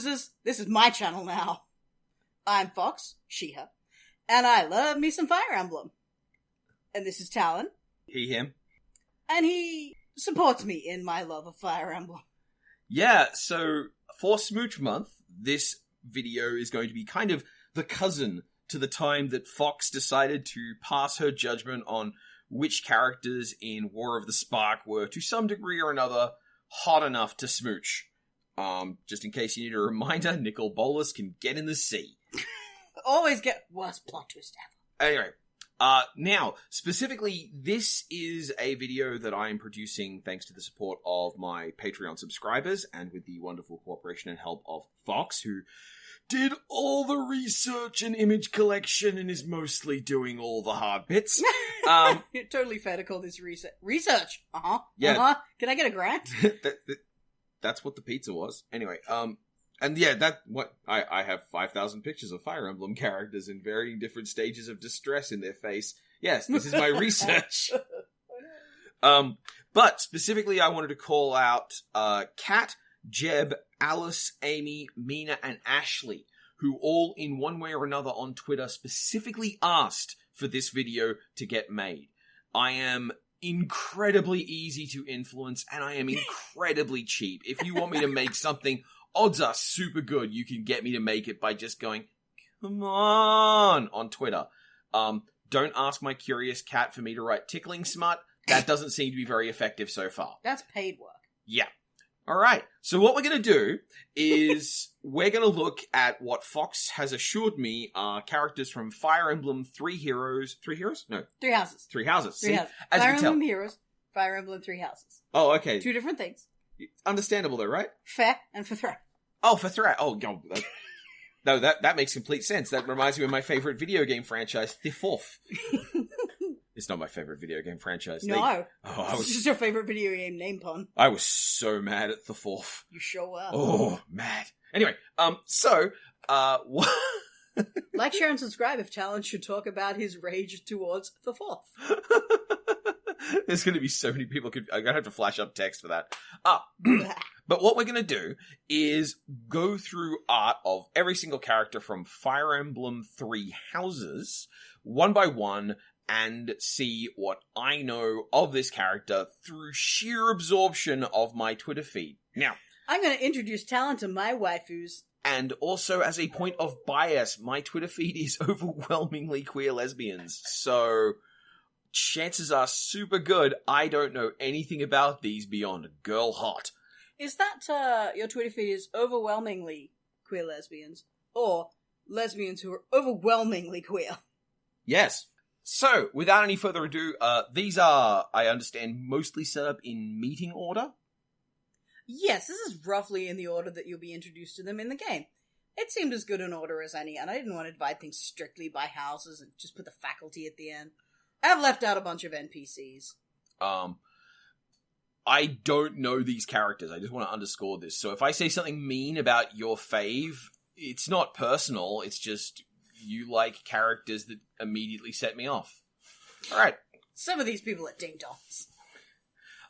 losers, this is my channel now. I'm Fox, she, her, and I love me some Fire Emblem. And this is Talon. He, him. And he supports me in my love of Fire Emblem. Yeah, so for Smooch Month, this video is going to be kind of the cousin to the time that Fox decided to pass her judgment on which characters in War of the Spark were, to some degree or another, hot enough to smooch. Just in case you need a reminder, Nicol Bolas can get in the sea. Always get worst plot twist ever. Anyway, now, specifically, this is a video that I am producing thanks to the support of my Patreon subscribers and with the wonderful cooperation and help of Fox, who did all the research and image collection and is mostly doing all the hard bits. You're totally fair to call this research. Yeah. Can I get a grant? That's what the pizza was. Anyway, and yeah, I have 5,000 pictures of Fire Emblem characters in varying different stages of distress in their face. Yes, this is my research. But specifically, I wanted to call out Kat, Jeb, Alice, Amy, Mina, and Ashley, who all in one way or another on Twitter specifically asked for this video to get made. I am incredibly easy to influence, and I am incredibly cheap. If you want me to make something, odds are super good you can get me to make it by just going, come on Twitter. Don't ask my curious cat for me to write tickling smut. That doesn't seem to be very effective so far. That's paid work. Yeah. Alright, so what we're going to do is we're going to look at what Fox has assured me are characters from Fire Emblem Three Heroes? No. Three Houses. Three Houses. Three Houses. As Fire you tell. Emblem Heroes, Fire Emblem Three Houses. Oh, okay. Two different things. Understandable though, right? Fair and for threat. Oh, for threat. Oh, God. No, that makes complete sense. That reminds me of my favorite video game franchise, The Fourth. It's not my favorite video game franchise. No. This is your favorite video game name pun. I was so mad at The Fourth. You sure were. Oh, mad. Anyway, what? Like, share, and subscribe if Talon should talk about his rage towards The Fourth. There's going to be so many people. I'm going to have to flash up text for that. But what we're going to do is go through art of every single character from Fire Emblem Three Houses, one by one, and see what I know of this character through sheer absorption of my Twitter feed. Now, I'm going to introduce Talon to my waifus. And also, as a point of bias, my Twitter feed is overwhelmingly queer lesbians. So, chances are super good I don't know anything about these beyond girl hot. Is that your Twitter feed is overwhelmingly queer lesbians? Or lesbians who are overwhelmingly queer? Yes. So, without any further ado, these are, I understand, mostly set up in meeting order? Yes, this is roughly in the order that you'll be introduced to them in the game. It seemed as good an order as any, and I didn't want to divide things strictly by houses and just put the faculty at the end. I've left out a bunch of NPCs. I don't know these characters. I just want to underscore this. So if I say something mean about your fave, it's not personal. It's just you like characters that immediately set me off. All right. Some of these people are ding-dongs.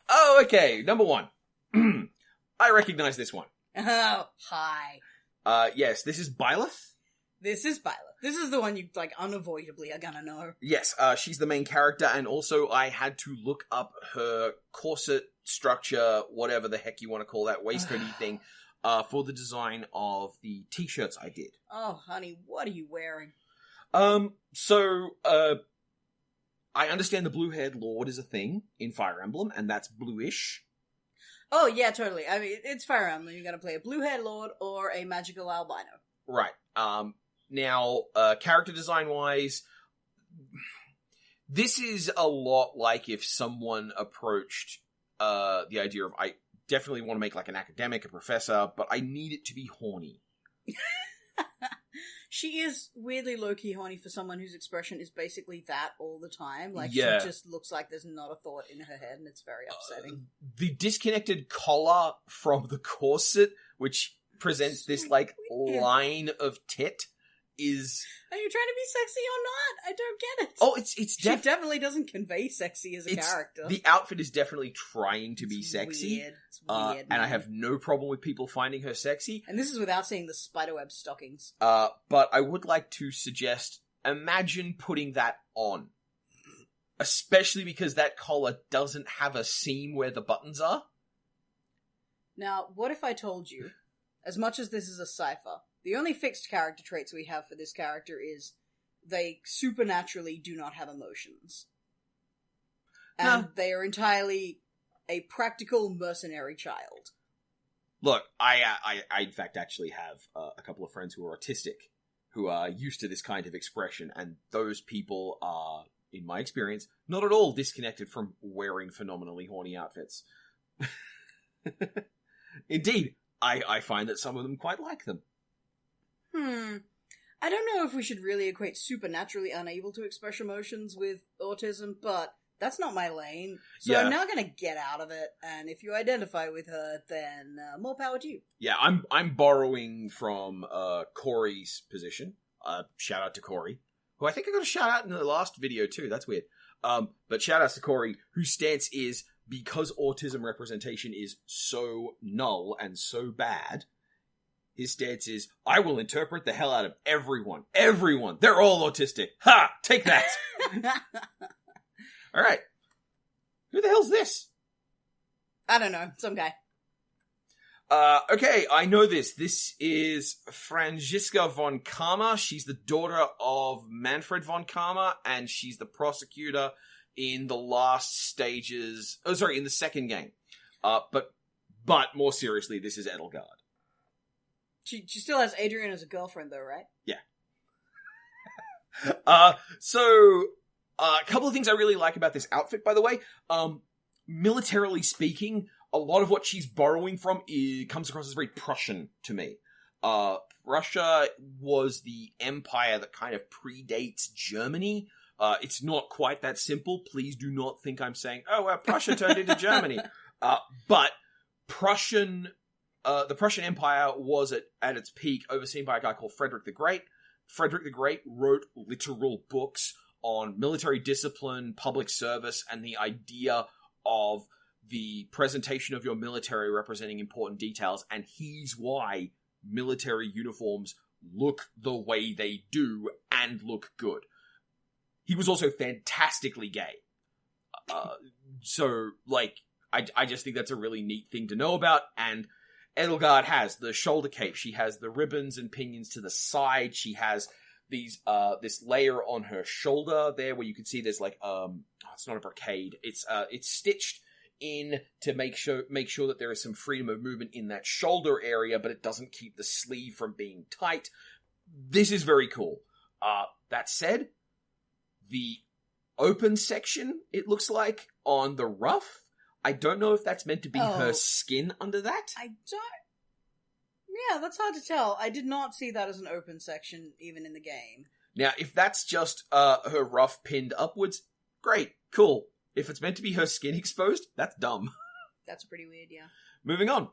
Oh, okay. Number one. I recognize this one. Oh, hi. Yes, this is Byleth. This is Byleth. This is the one you, unavoidably are gonna know. Yes, she's the main character, and also I had to look up her corset structure, whatever the heck you want to call that, waistcoaty thing, for the design of the t-shirts I did. Oh, honey, what are you wearing? I understand the blue-haired lord is a thing in Fire Emblem, and that's bluish. Oh, yeah, totally. I mean, it's Fire Emblem. You're gonna play a blue-haired lord or a magical albino. Right. Now, character design-wise, this is a lot like if someone approached the idea of, I definitely want to make an academic, a professor, but I need it to be horny. She is weirdly low-key horny for someone whose expression is basically that all the time. She just looks like there's not a thought in her head, and it's very upsetting. The disconnected collar from the corset, which presents this, line of tit, is... Are you trying to be sexy or not? I don't get it. Oh, it's She definitely doesn't convey sexy as a character. The outfit is definitely trying to be It's sexy. Weird. It's weird, and I have no problem with people finding her sexy. And this is without seeing the spiderweb stockings. But I would like to suggest, imagine putting that on. Especially because that collar doesn't have a seam where the buttons are. Now, what if I told you, as much as this is a cipher, the only fixed character traits we have for this character is they supernaturally do not have emotions. And they are entirely a practical mercenary child. Look, I in fact actually have a couple of friends who are autistic, who are used to this kind of expression, and those people are, in my experience, not at all disconnected from wearing phenomenally horny outfits. Indeed, I find that some of them quite like them. I don't know if we should really equate supernaturally unable to express emotions with autism, but that's not my lane. So I'm now going to get out of it, and if you identify with her, then more power to you. Yeah, I'm borrowing from Corey's position. Shout out to Corey, who I think I got a shout out in the last video too. That's weird. But shout outs to Corey, whose stance is, because autism representation is so null and so bad, his stance is, I will interpret the hell out of everyone. Everyone. They're all autistic. Ha! Take that! Alright. Who the hell's this? I don't know. Some guy. Okay, I know this. This is Franziska von Karma. She's the daughter of Manfred von Karma, and she's the prosecutor in the last stages... Oh, sorry, in the second game. But more seriously, this is Edelgard. She still has Adrian as a girlfriend, though, right? Yeah. So, a couple of things I really like about this outfit, by the way. Militarily speaking, a lot of what she's borrowing from comes across as very Prussian to me. Russia was the empire that kind of predates Germany. It's not quite that simple. Please do not think I'm saying, Prussia turned into Germany. But the Prussian Empire was at its peak overseen by a guy called Frederick the Great. Frederick the Great wrote literal books on military discipline, public service, and the idea of the presentation of your military representing important details, and he's why military uniforms look the way they do and look good. He was also fantastically gay. So, I just think that's a really neat thing to know about, and Edelgard has the shoulder cape, she has the ribbons and pinions to the side, she has these this layer on her shoulder there where you can see there's it's not a brocade, it's stitched in to make sure that there is some freedom of movement in that shoulder area, but it doesn't keep the sleeve from being tight. This is very cool. That said, the open section, it looks like, on the ruff, I don't know if that's meant to be her skin under that. Yeah, that's hard to tell. I did not see that as an open section, even in the game. Now, if that's just her ruff pinned upwards, great, cool. If it's meant to be her skin exposed, that's dumb. That's pretty weird, yeah. Moving on.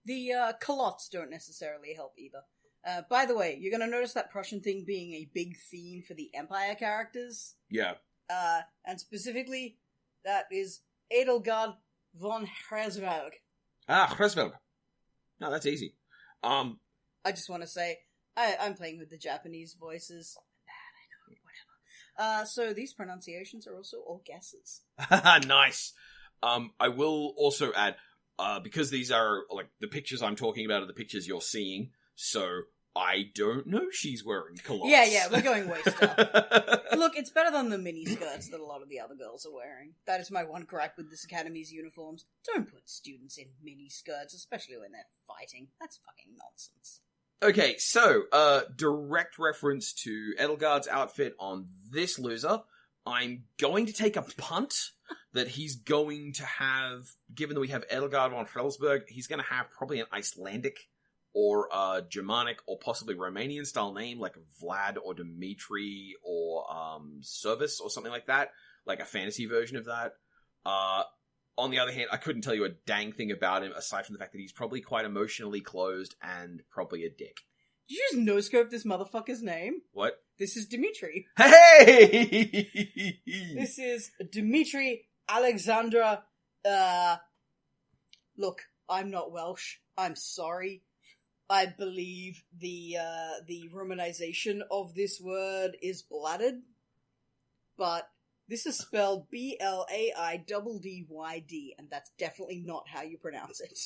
The culottes don't necessarily help either. By the way, you're going to notice that Prussian thing being a big theme for the Empire characters. Yeah. And specifically, that is Edelgard von Hresvelg. Hresvelg. No, that's easy. I just want to say, I'm playing with the Japanese voices. I know, whatever. So these pronunciations are also all guesses. Nice. I will also add, because these are, the pictures I'm talking about are the pictures you're seeing, so I don't know she's wearing culottes. Yeah, we're going waist up. Look, it's better than the mini skirts that a lot of the other girls are wearing. That is my one gripe with this academy's uniforms. Don't put students in mini skirts, especially when they're fighting. That's fucking nonsense. Okay, so, direct reference to Edelgard's outfit on this loser. I'm going to take a punt that he's going to have, given that we have Edelgard von Frelsberg, he's going to have probably an Icelandic or Germanic or possibly Romanian style name like Vlad or Dmitri or Service or something like that, like a fantasy version of that. On the other hand, I couldn't tell you a dang thing about him aside from the fact that he's probably quite emotionally closed and probably a dick. Did you just no-scope this motherfucker's name? What? This is Dimitri. Hey! This is Dimitri Alexandra, look, I'm not Welsh. I'm sorry. I believe the romanization of this word is bladdered. But this is spelled B-L-A-I-D-D-Y-D, and that's definitely not how you pronounce it.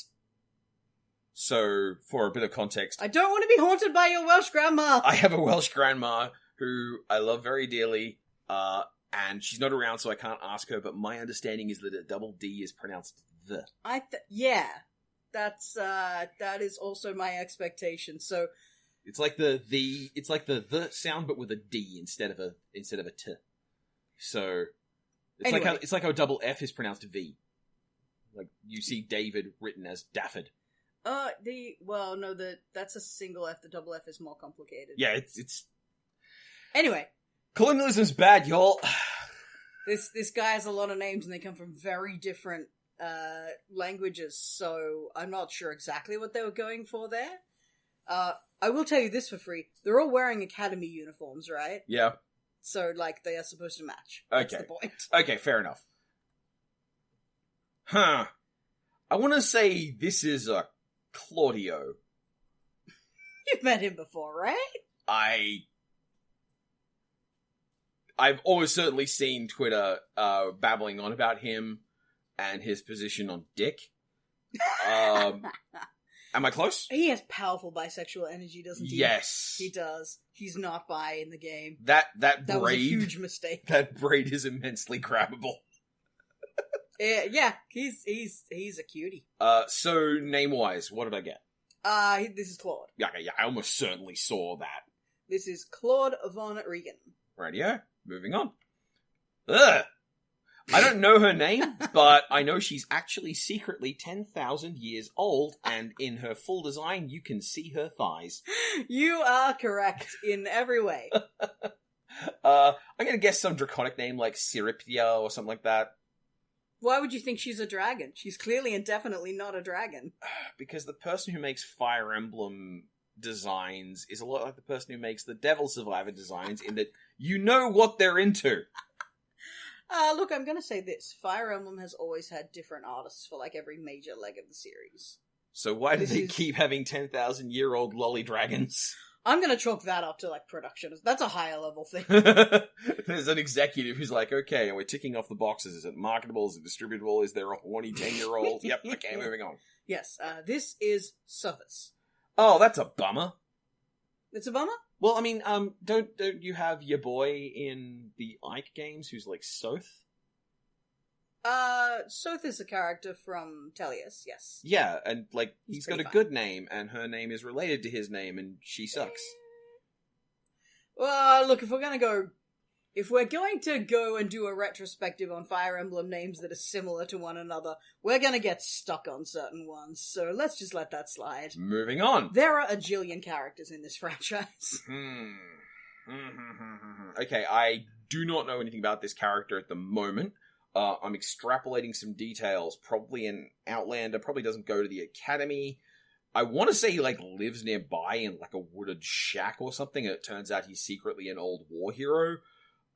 So, for a bit of context... I don't want to be haunted by your Welsh grandma! I have a Welsh grandma who I love very dearly, and she's not around, so I can't ask her, but my understanding is that a double D is pronounced the. Yeah. That is also my expectation, so... It's like the sound, but with a D instead of a T. So, it's like how double F is pronounced V. Like, you see David written as Daffod. that's a single F. The double F is more complicated. Yeah, it's... Anyway. Colonialism's bad, y'all. This guy has a lot of names and they come from very different languages, so I'm not sure exactly what they were going for there. I will tell you this for free. They're all wearing academy uniforms, right? Yeah. So, they are supposed to match. That's the point. Okay, fair enough. Huh. I want to say this is a Claudio. You've met him before, right? I've always certainly seen Twitter babbling on about him and his position on dick. Am I close? He has powerful bisexual energy, doesn't he? Yes. He does. He's not bi in the game. That braid... That was a huge mistake. That braid is immensely grabbable. Yeah, he's a cutie. So, name-wise, what did I get? This is Claude. Yeah, I almost certainly saw that. This is Claude von Regan. Rightio, moving on. Ugh! I don't know her name, but I know she's actually secretly 10,000 years old, and in her full design, you can see her thighs. You are correct in every way. I'm gonna guess some draconic name like Syripia or something like that. Why would you think she's a dragon? She's clearly and definitely not a dragon. Because the person who makes Fire Emblem designs is a lot like the person who makes the Devil Survivor designs, in that you know what they're into. Look, I'm gonna say this. Fire Emblem has always had different artists for, every major leg of the series. So why do they keep having 10,000-year-old lolly dragons? I'm gonna chalk that up to, production. That's a higher level thing. There's an executive who's like, okay, and we're ticking off the boxes. Is it marketable? Is it distributable? Is there a horny 10-year-old? Yep, okay, moving on. Yes, this is Sothis. Oh, that's a bummer. It's a bummer? Well, I mean, don't you have your boy in the Ike games who's like Soth? Soth is a character from Tellius, yes. Yeah, and he's got a fun. good name, and her name is related to his name, and she sucks. Well, look, if we're going to go and do a retrospective on Fire Emblem names that are similar to one another, we're gonna get stuck on certain ones, so let's just let that slide. Moving on. There are a jillion characters in this franchise. Okay, I do not know anything about this character at the moment. I'm extrapolating some details. Probably an Outlander, probably doesn't go to the academy. I want to say he, lives nearby in, a wooded shack or something, and it turns out he's secretly an old war hero.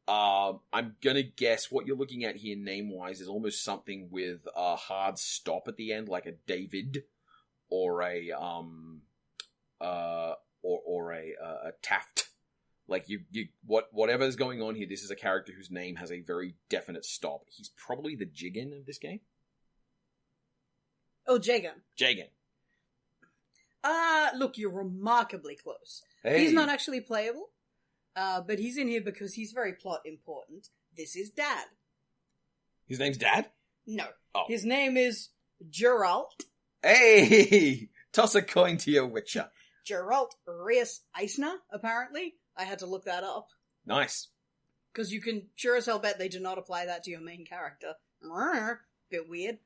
I'm gonna guess what you're looking at here name-wise is almost something with a hard stop at the end, like a David, or a Taft. Whatever's going on here, this is a character whose name has a very definite stop. He's probably the Jigen of this game. Oh, Jagan. Jagan. Look, you're remarkably close. Hey. He's not actually playable, but he's in here because he's very plot important. This is Dad. His name's Dad? No. Oh. His name is Geralt. Hey! Toss a coin to your Witcher. Geralt Reis Eisner, apparently. I had to look that up. Nice. Because you can sure as hell bet they do not apply that to your main character. Bit weird.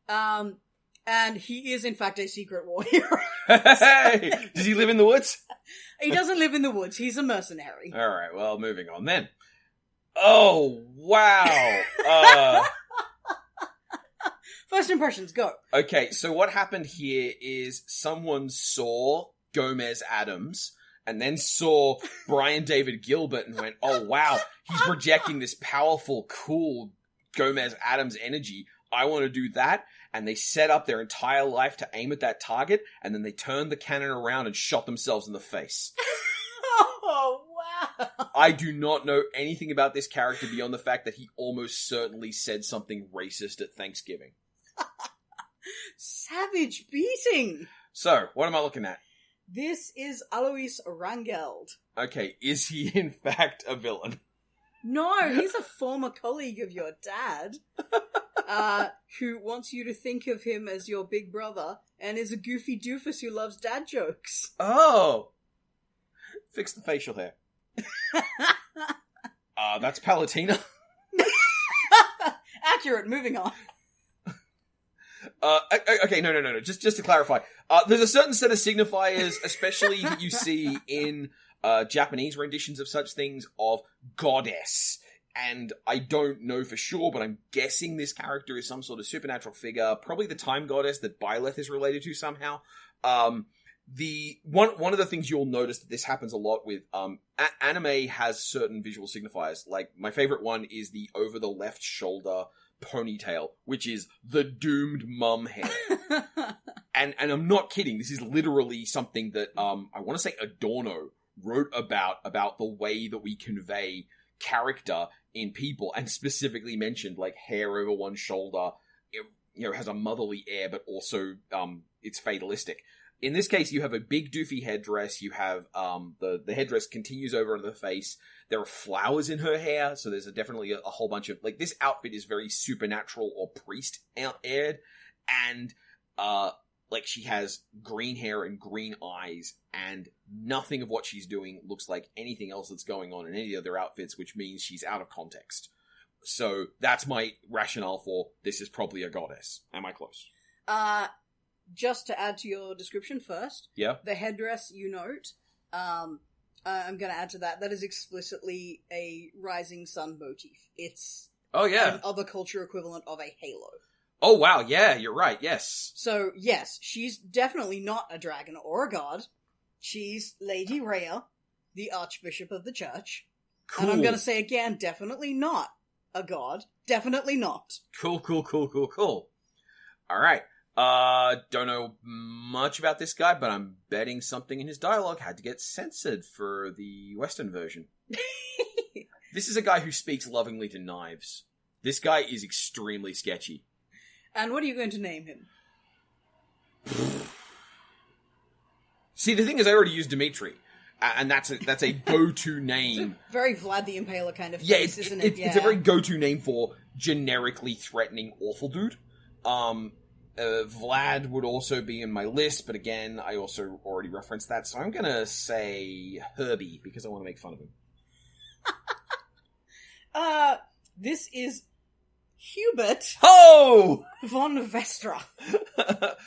And he is, in fact, a secret war hero. Hey! Does he live in the woods? He doesn't live in the woods. He's a mercenary. Alright, well, moving on then. Oh, wow! First impressions, go. Okay, so what happened here is someone saw Gomez Adams, and then saw Brian David Gilbert and went, oh wow, he's projecting this powerful, cool Gomez Adams energy. I want to do that. And they set up their entire life to aim at that target, and then they turned the cannon around and shot themselves in the face. Oh, wow. I do not know anything about this character beyond the fact that he almost certainly said something racist at Thanksgiving. Savage beating. So, what am I looking at? This is Alois Rangeld. Okay, is he in fact a villain? No, he's a former colleague of your dad, who wants you to think of him as your big brother, and is a goofy doofus who loves dad jokes. Oh! Fix the facial hair. That's Palatina. Accurate, moving on. Okay, no. Just to clarify, there's a certain set of signifiers, especially that you see in Japanese renditions of such things, of goddess. And I don't know for sure, but I'm guessing this character is some sort of supernatural figure, probably the time goddess that Byleth is related to somehow. The one of the things you'll notice that this happens a lot with, anime has certain visual signifiers. Like, my favorite one is the over the left shoulder ponytail, which is the doomed mum hair. and I'm not kidding, this is literally something that, I want to say Adorno wrote about the way that we convey character in people, and specifically mentioned, like, hair over one shoulder, it has a motherly air, but also, it's fatalistic. In this case, you have a big doofy headdress, you have, the headdress continues over into the face, there are flowers in her hair, so there's definitely a whole bunch of, like, this outfit is very supernatural or priest-aired, and, like, she has green hair and green eyes, and nothing of what she's doing looks like anything else that's going on in any other outfits, which means she's out of context. So, that's my rationale for this is probably a goddess. Am I close? Just to add to your description first. Yeah. The headdress you note, I'm going to add to that. That is explicitly a rising sun motif. It's an other culture equivalent of a halo. Oh, wow. Yeah, you're right. Yes. So, yes, she's definitely not a dragon or a god. She's Lady Rhea, the Archbishop of the Church. Cool. And I'm going to say again, definitely not a god. Definitely not. Cool. All right. Don't know much about this guy, but I'm betting something in his dialogue had to get censored for the Western version. This is a guy who speaks lovingly to knives. This guy is extremely sketchy. And what are you going to name him? See, the thing is, I already used Dimitri, and that's a go-to name. It's a very Vlad the Impaler kind of face, Yeah, isn't it? It's a very go-to name for generically threatening awful dude. Vlad would also be in my list, but again, I also already referenced that, so I'm gonna say Herbie, because I want to make fun of him. This is Hubert von Vestra.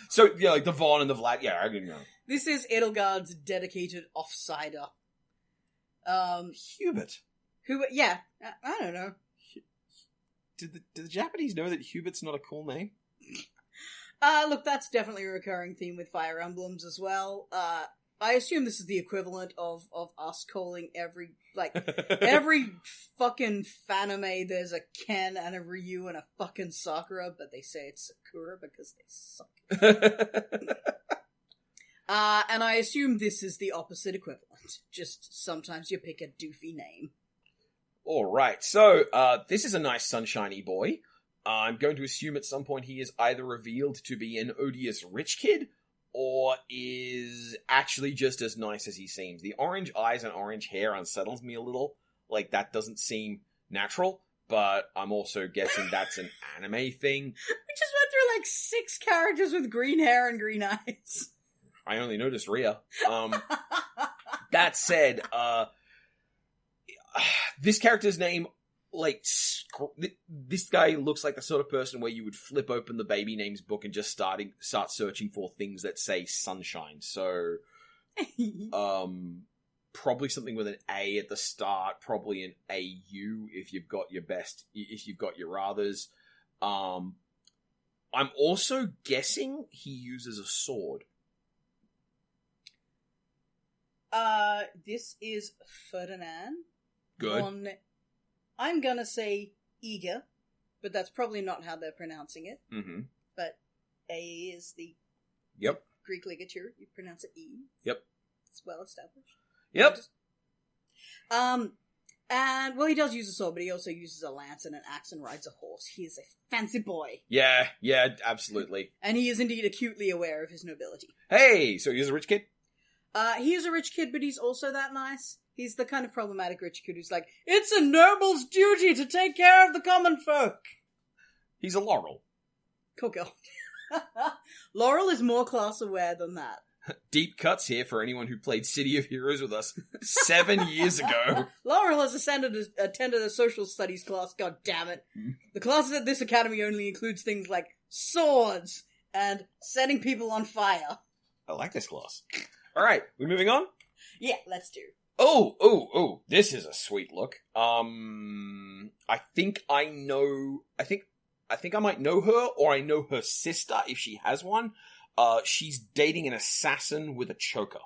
So, yeah, like the Von and the Vlad, yeah, I didn't know. This is Edelgard's dedicated offsider. Hubert? Yeah, I don't know. Did the Japanese know that Hubert's not a cool name? Look, that's definitely a recurring theme with Fire Emblems as well. I assume this is the equivalent of us calling every fucking fanime there's a Ken and a Ryu and a fucking Sakura, but they say it's Sakura because they suck. And I assume this is the opposite equivalent. Just sometimes you pick a doofy name. Alright, so, this is a nice sunshiny boy. I'm going to assume at some point he is either revealed to be an odious rich kid, or is actually just as nice as he seems. The orange eyes and orange hair unsettles me a little. Like, that doesn't seem natural, but I'm also guessing that's an anime thing. We just went through, 6 characters with green hair and green eyes. I only noticed Rhea. That said, this character's name, this guy looks like the sort of person where you would flip open the baby names book and just start searching for things that say sunshine. So, probably something with an A at the start, probably an AU if you've got your rathers. I'm also guessing he uses a sword. This is Ferdinand. Good. I'm gonna say Eager, but that's probably not how they're pronouncing it. Mm-hmm. But A is the Greek ligature. You pronounce it E. Yep. It's well established. Yep. And, well, he does use a sword, but he also uses a lance and an axe and rides a horse. He is a fancy boy. Yeah, absolutely. And he is indeed acutely aware of his nobility. Hey, so he's a rich kid? He is a rich kid, but he's also that nice. He's the kind of problematic rich kid who's like, it's a noble's duty to take care of the common folk. He's a Laurel. Cool girl. Laurel is more class aware than that. Deep cuts here for anyone who played City of Heroes with us 7 years ago. Laurel has attended a social studies class, god damn it. The classes at this academy only includes things like swords and setting people on fire. I like this class. Alright, we moving on? Yeah, let's do. Oh, this is a sweet look. I think I might know her, or I know her sister if she has one. She's dating an assassin with a choker.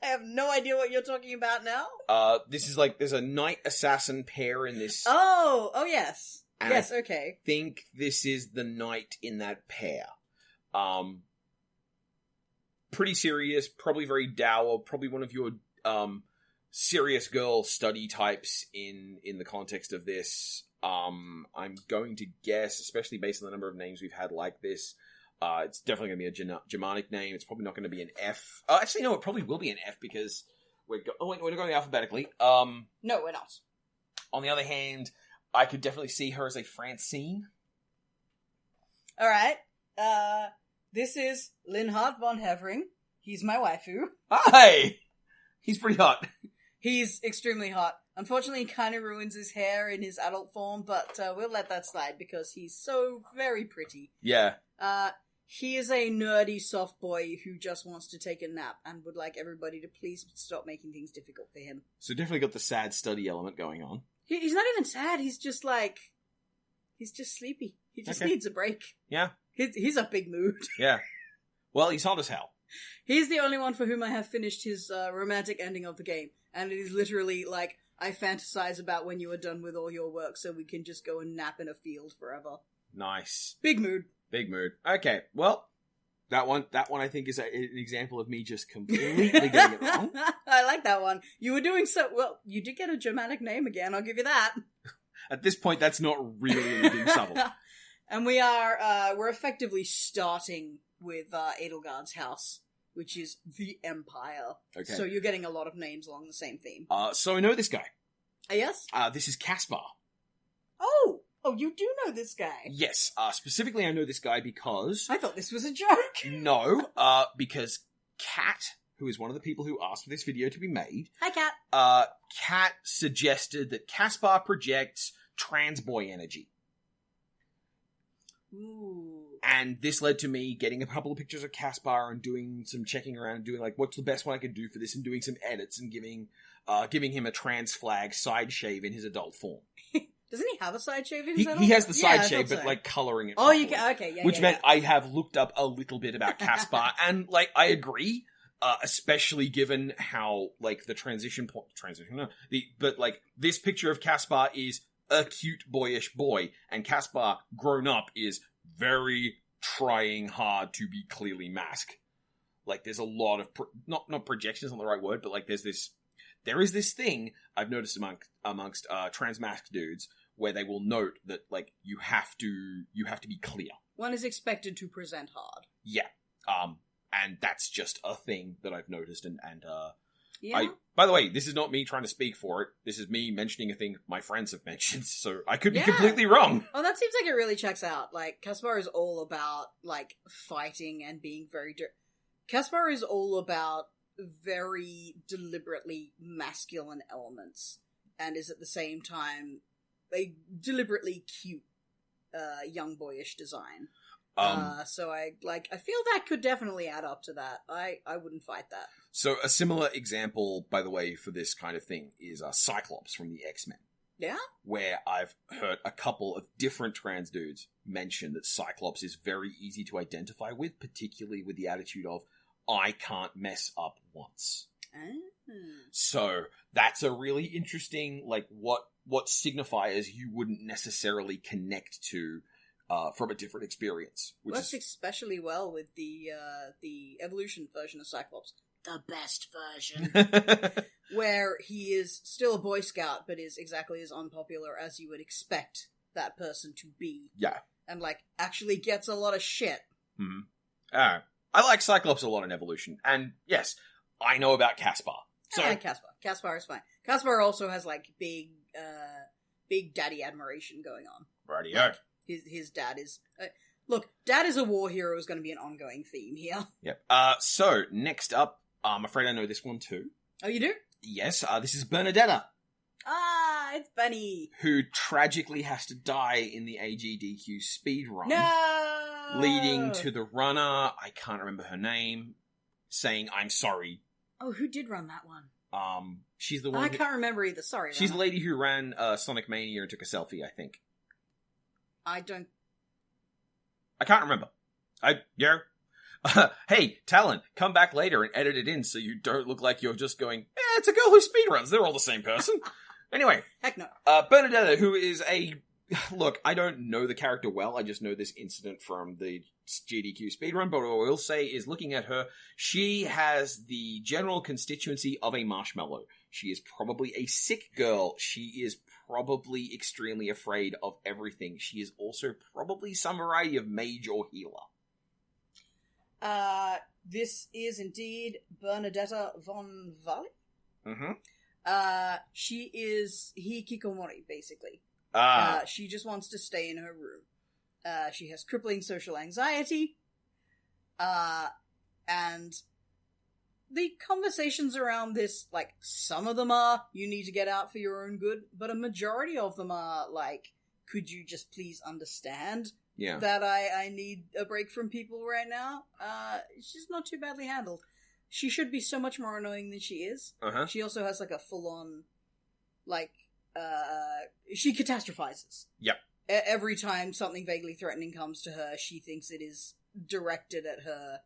I have no idea what you're talking about now. This is like, there's a knight assassin pair in this. Oh, yes. And yes, I okay. think this is the knight in that pair. Pretty serious, probably very dour, probably one of your, serious girl study types in the context of this. I'm going to guess, especially based on the number of names we've had like this, it's definitely going to be a Germanic name. It's probably not going to be an F. Actually, no, it probably will be an F because we're going alphabetically. No, we're not. On the other hand, I could definitely see her as a Francine. Alright. This is Linhard von Hevering. He's my waifu. Hi! He's pretty hot. He's extremely hot. Unfortunately, he kind of ruins his hair in his adult form, but we'll let that slide because he's so very pretty. Yeah. He is a nerdy soft boy who just wants to take a nap and would like everybody to please stop making things difficult for him. So definitely got the sad study element going on. He's not even sad, he's just sleepy. He just needs a break. Yeah. He's a big mood. Yeah. Well, he's hot as hell. He's the only one for whom I have finished his romantic ending of the game. And it is literally like, I fantasize about when you are done with all your work so we can just go and nap in a field forever. Nice. Big mood. Big mood. Okay, well, that one I think is an example of me just completely getting it wrong. I like that one. You were doing so well. You did get a Germanic name again, I'll give you that. At this point, that's not really anything subtle. And we're effectively starting with Edelgard's house, which is the Empire. Okay. So you're getting a lot of names along the same theme. So I know this guy. Yes? This is Caspar. Oh, you do know this guy? Yes. Specifically, I know this guy because... I thought this was a joke. No, because Kat, who is one of the people who asked for this video to be made... Hi, Kat. Kat suggested that Caspar projects trans boy energy. Ooh. And this led to me getting a couple of pictures of Caspar and doing some checking around and doing like, what's the best one I could do for this, and doing some edits and giving him a trans flag side shave in his adult form. Doesn't he have a side shave in his adult? He has the side shave, so. but like colouring it. Oh, properly, you can, okay, yeah. Which meant I have looked up a little bit about Caspar, and like I agree, especially given how like the but like this picture of Caspar is a cute boyish boy, and Caspar grown up is very trying hard to be clearly masked. Like there's a lot of not projection is not the right word, but like there is this thing I've noticed amongst trans masked dudes where they will note that like you have to be clear. One is expected to present hard. Yeah. And that's just a thing that I've noticed and yeah. By the way, this is not me trying to speak for it. This is me mentioning a thing my friends have mentioned, so I could be completely wrong. Oh, that seems like it really checks out. Like, Caspar is all about, like, fighting and being very... Caspar is all about very deliberately masculine elements, and is at the same time a deliberately cute, young boyish design. So I feel that could definitely add up to that. I wouldn't fight that. So a similar example, by the way, for this kind of thing is Cyclops from the X-Men. Yeah? Where I've heard a couple of different trans dudes mention that Cyclops is very easy to identify with, particularly with the attitude of, I can't mess up once. Ah. So that's a really interesting, like, what signifiers you wouldn't necessarily connect to from a different experience. Which Works is especially well with the evolution version of Cyclops. The best version. Where he is still a Boy Scout, but is exactly as unpopular as you would expect that person to be. Yeah. And, like, actually gets a lot of shit. Mm-hmm. I like Cyclops a lot in Evolution. And, yes, I know about Caspar. So, I like Caspar. Caspar is fine. Caspar also has, like, big daddy admiration going on. Radio. Like, his dad is... look, dad is a war hero is going to be an ongoing theme here. Yep. So, next up, I'm afraid I know this one too. Oh, you do? Yes, this is Bernadetta. Ah, it's Bunny. Who tragically has to die in the AGDQ speedrun. No! Leading to the runner, I can't remember her name, saying, I'm sorry. Oh, who did run that one? She's the one I can't remember either, sorry. She's the lady who ran Sonic Mania and took a selfie, I think. I can't remember. Hey, Talon, come back later and edit it in so you don't look like you're just going, it's a girl who speedruns. They're all the same person. Anyway. Heck no. Bernadetta, who is look, I don't know the character well. I just know this incident from the GDQ speedrun, but what I will say is, looking at her, she has the general constituency of a marshmallow. She is probably a sick girl. She is probably extremely afraid of everything. She is also probably some variety of mage or healer. This is indeed Bernadetta von Valley. Mm-hmm. She is hikikomori, basically. She just wants to stay in her room. She has crippling social anxiety. And the conversations around this, like, some of them are, you need to get out for your own good, but a majority of them are, like, could you just please understand that I need a break from people right now? She's not too badly handled. She should be so much more annoying than she is. Uh-huh. She also has, like, a full-on, like, she catastrophizes. Yep. Every time something vaguely threatening comes to her, she thinks it is directed at her.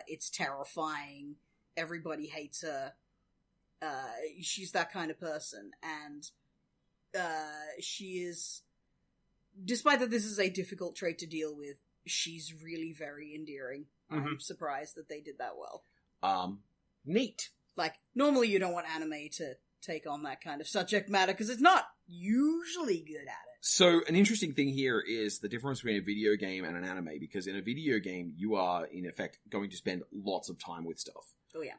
It's terrifying. Everybody hates her. She's that kind of person. And she is... Despite that this is a difficult trait to deal with, she's really very endearing. Mm-hmm. I'm surprised that they did that well. Neat. Like, normally you don't want anime to take on that kind of subject matter, because it's not usually good at it. So, an interesting thing here is the difference between a video game and an anime, because in a video game, you are, in effect, going to spend lots of time with stuff. Oh, yeah.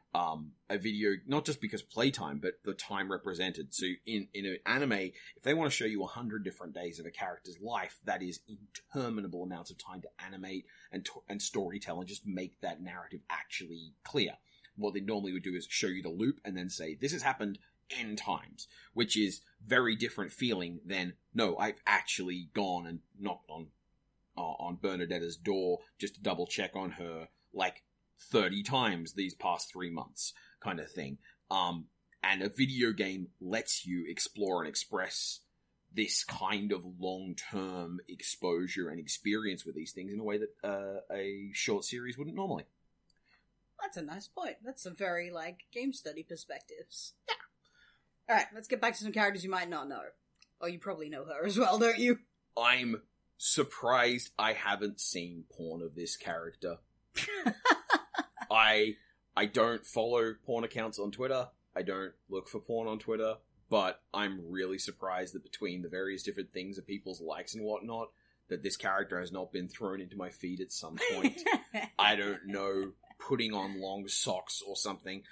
A video, not just because playtime, but the time represented. So, in an anime, if they want to show you 100 different days of a character's life, that is interminable amounts of time to animate and storytell and just make that narrative actually clear. What they normally would do is show you the loop and then say, this has happened N times, which is very different feeling than, no, I've actually gone and knocked on Bernadetta's door just to double check on her, like, 30 times these past 3 months, kind of thing. And a video game lets you explore and express this kind of long-term exposure and experience with these things in a way that a short series wouldn't normally. That's a nice point. That's some very, like, game study perspectives. Yeah. Alright, let's get back to some characters you might not know. Oh, you probably know her as well, don't you? I'm surprised I haven't seen porn of this character. I don't follow porn accounts on Twitter. I don't look for porn on Twitter. But I'm really surprised that between the various different things of people's likes and whatnot, that this character has not been thrown into my feed at some point. I don't know, putting on long socks or something.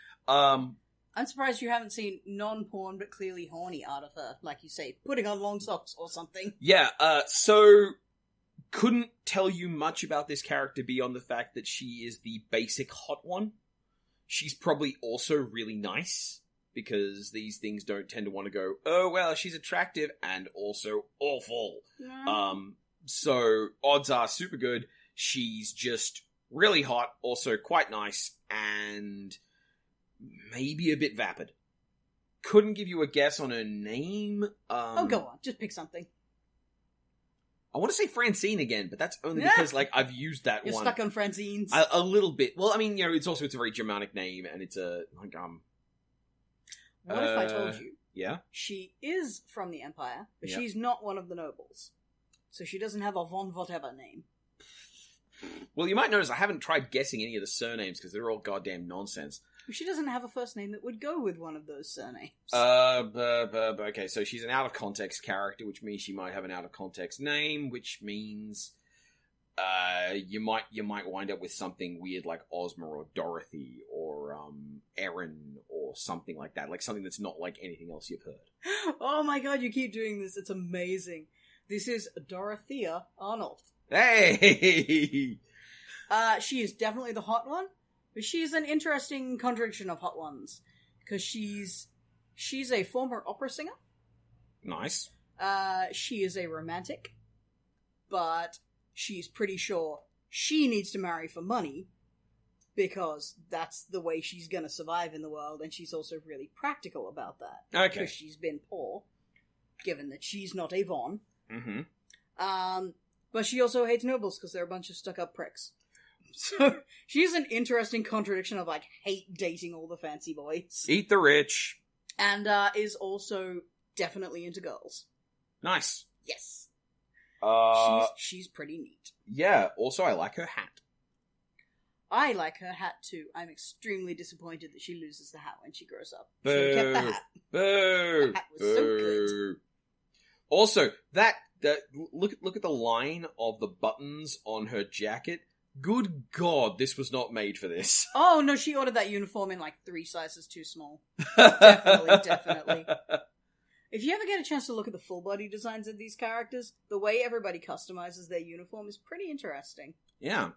I'm surprised you haven't seen non-porn but clearly horny out of her, like you say, putting on long socks or something. Yeah, so couldn't tell you much about this character beyond the fact that she is the basic hot one. She's probably also really nice, because these things don't tend to want to go, oh, well, she's attractive and also awful. Yeah. So odds are super good. She's just really hot, also quite nice, and maybe a bit vapid. Couldn't give you a guess on her name. Oh, go on. Just pick something. I want to say Francine again, but that's only because, like, I've used that You're one. stuck on Francine's. A little bit. Well, I mean, you know, it's a very Germanic name, and it's What if I told you? Yeah? She is from the Empire, but Yeah. she's not one of the nobles. So she doesn't have a von whatever name. Well, you might notice I haven't tried guessing any of the surnames, because they're all goddamn nonsense. She doesn't have a first name that would go with one of those surnames. Okay, so she's an out-of-context character, which means she might have an out-of-context name, which means, you might wind up with something weird like Ozma or Dorothy or, Erin or something like that. Like, something that's not like anything else you've heard. Oh my god, you keep doing this. It's amazing. This is Dorothea Arnold. Hey! She is definitely the hot one. But she's an interesting contradiction of hot ones. Because she's a former opera singer. Nice. She is a romantic. But she's pretty sure she needs to marry for money. Because that's the way she's gonna survive in the world. And she's also really practical about that. Okay. Because she's been poor. Given that she's not a Von. Mm-hmm. But she also hates nobles because they're a bunch of stuck-up pricks. So, she's an interesting contradiction of, like, hate dating all the fancy boys. Eat the rich. And, is also definitely into girls. Nice. Yes. She's pretty neat. Yeah, also I like her hat. I like her hat, too. I'm extremely disappointed that she loses the hat when she grows up. Boo. She kept the hat. Boo. The hat was so good. Also, look at the line of the buttons on her jacket. Good God, this was not made for this. Oh, no, she ordered that uniform in, like, 3 sizes too small. Definitely. If you ever get a chance to look at the full-body designs of these characters, the way everybody customizes their uniform is pretty interesting. Yeah.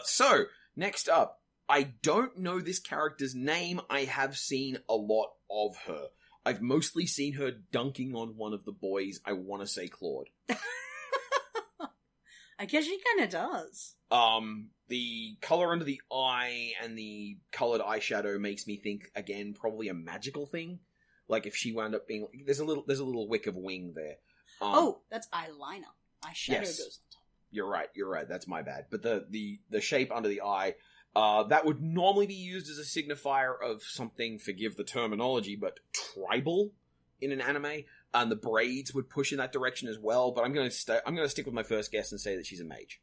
So, next up, I don't know this character's name. I have seen a lot of her. I've mostly seen her dunking on one of the boys. I want to say Claude. I guess she kind of does. The color under the eye and the colored eyeshadow makes me think, again, probably a magical thing. Like if she wound up being, there's a little wick of wing there. That's eyeliner. Eyeshadow goes on top. You're right. That's my bad. But the shape under the eye, that would normally be used as a signifier of something, forgive the terminology, but tribal in an anime. And the braids would push in that direction as well. But I'm going to stick with my first guess and say that she's a mage.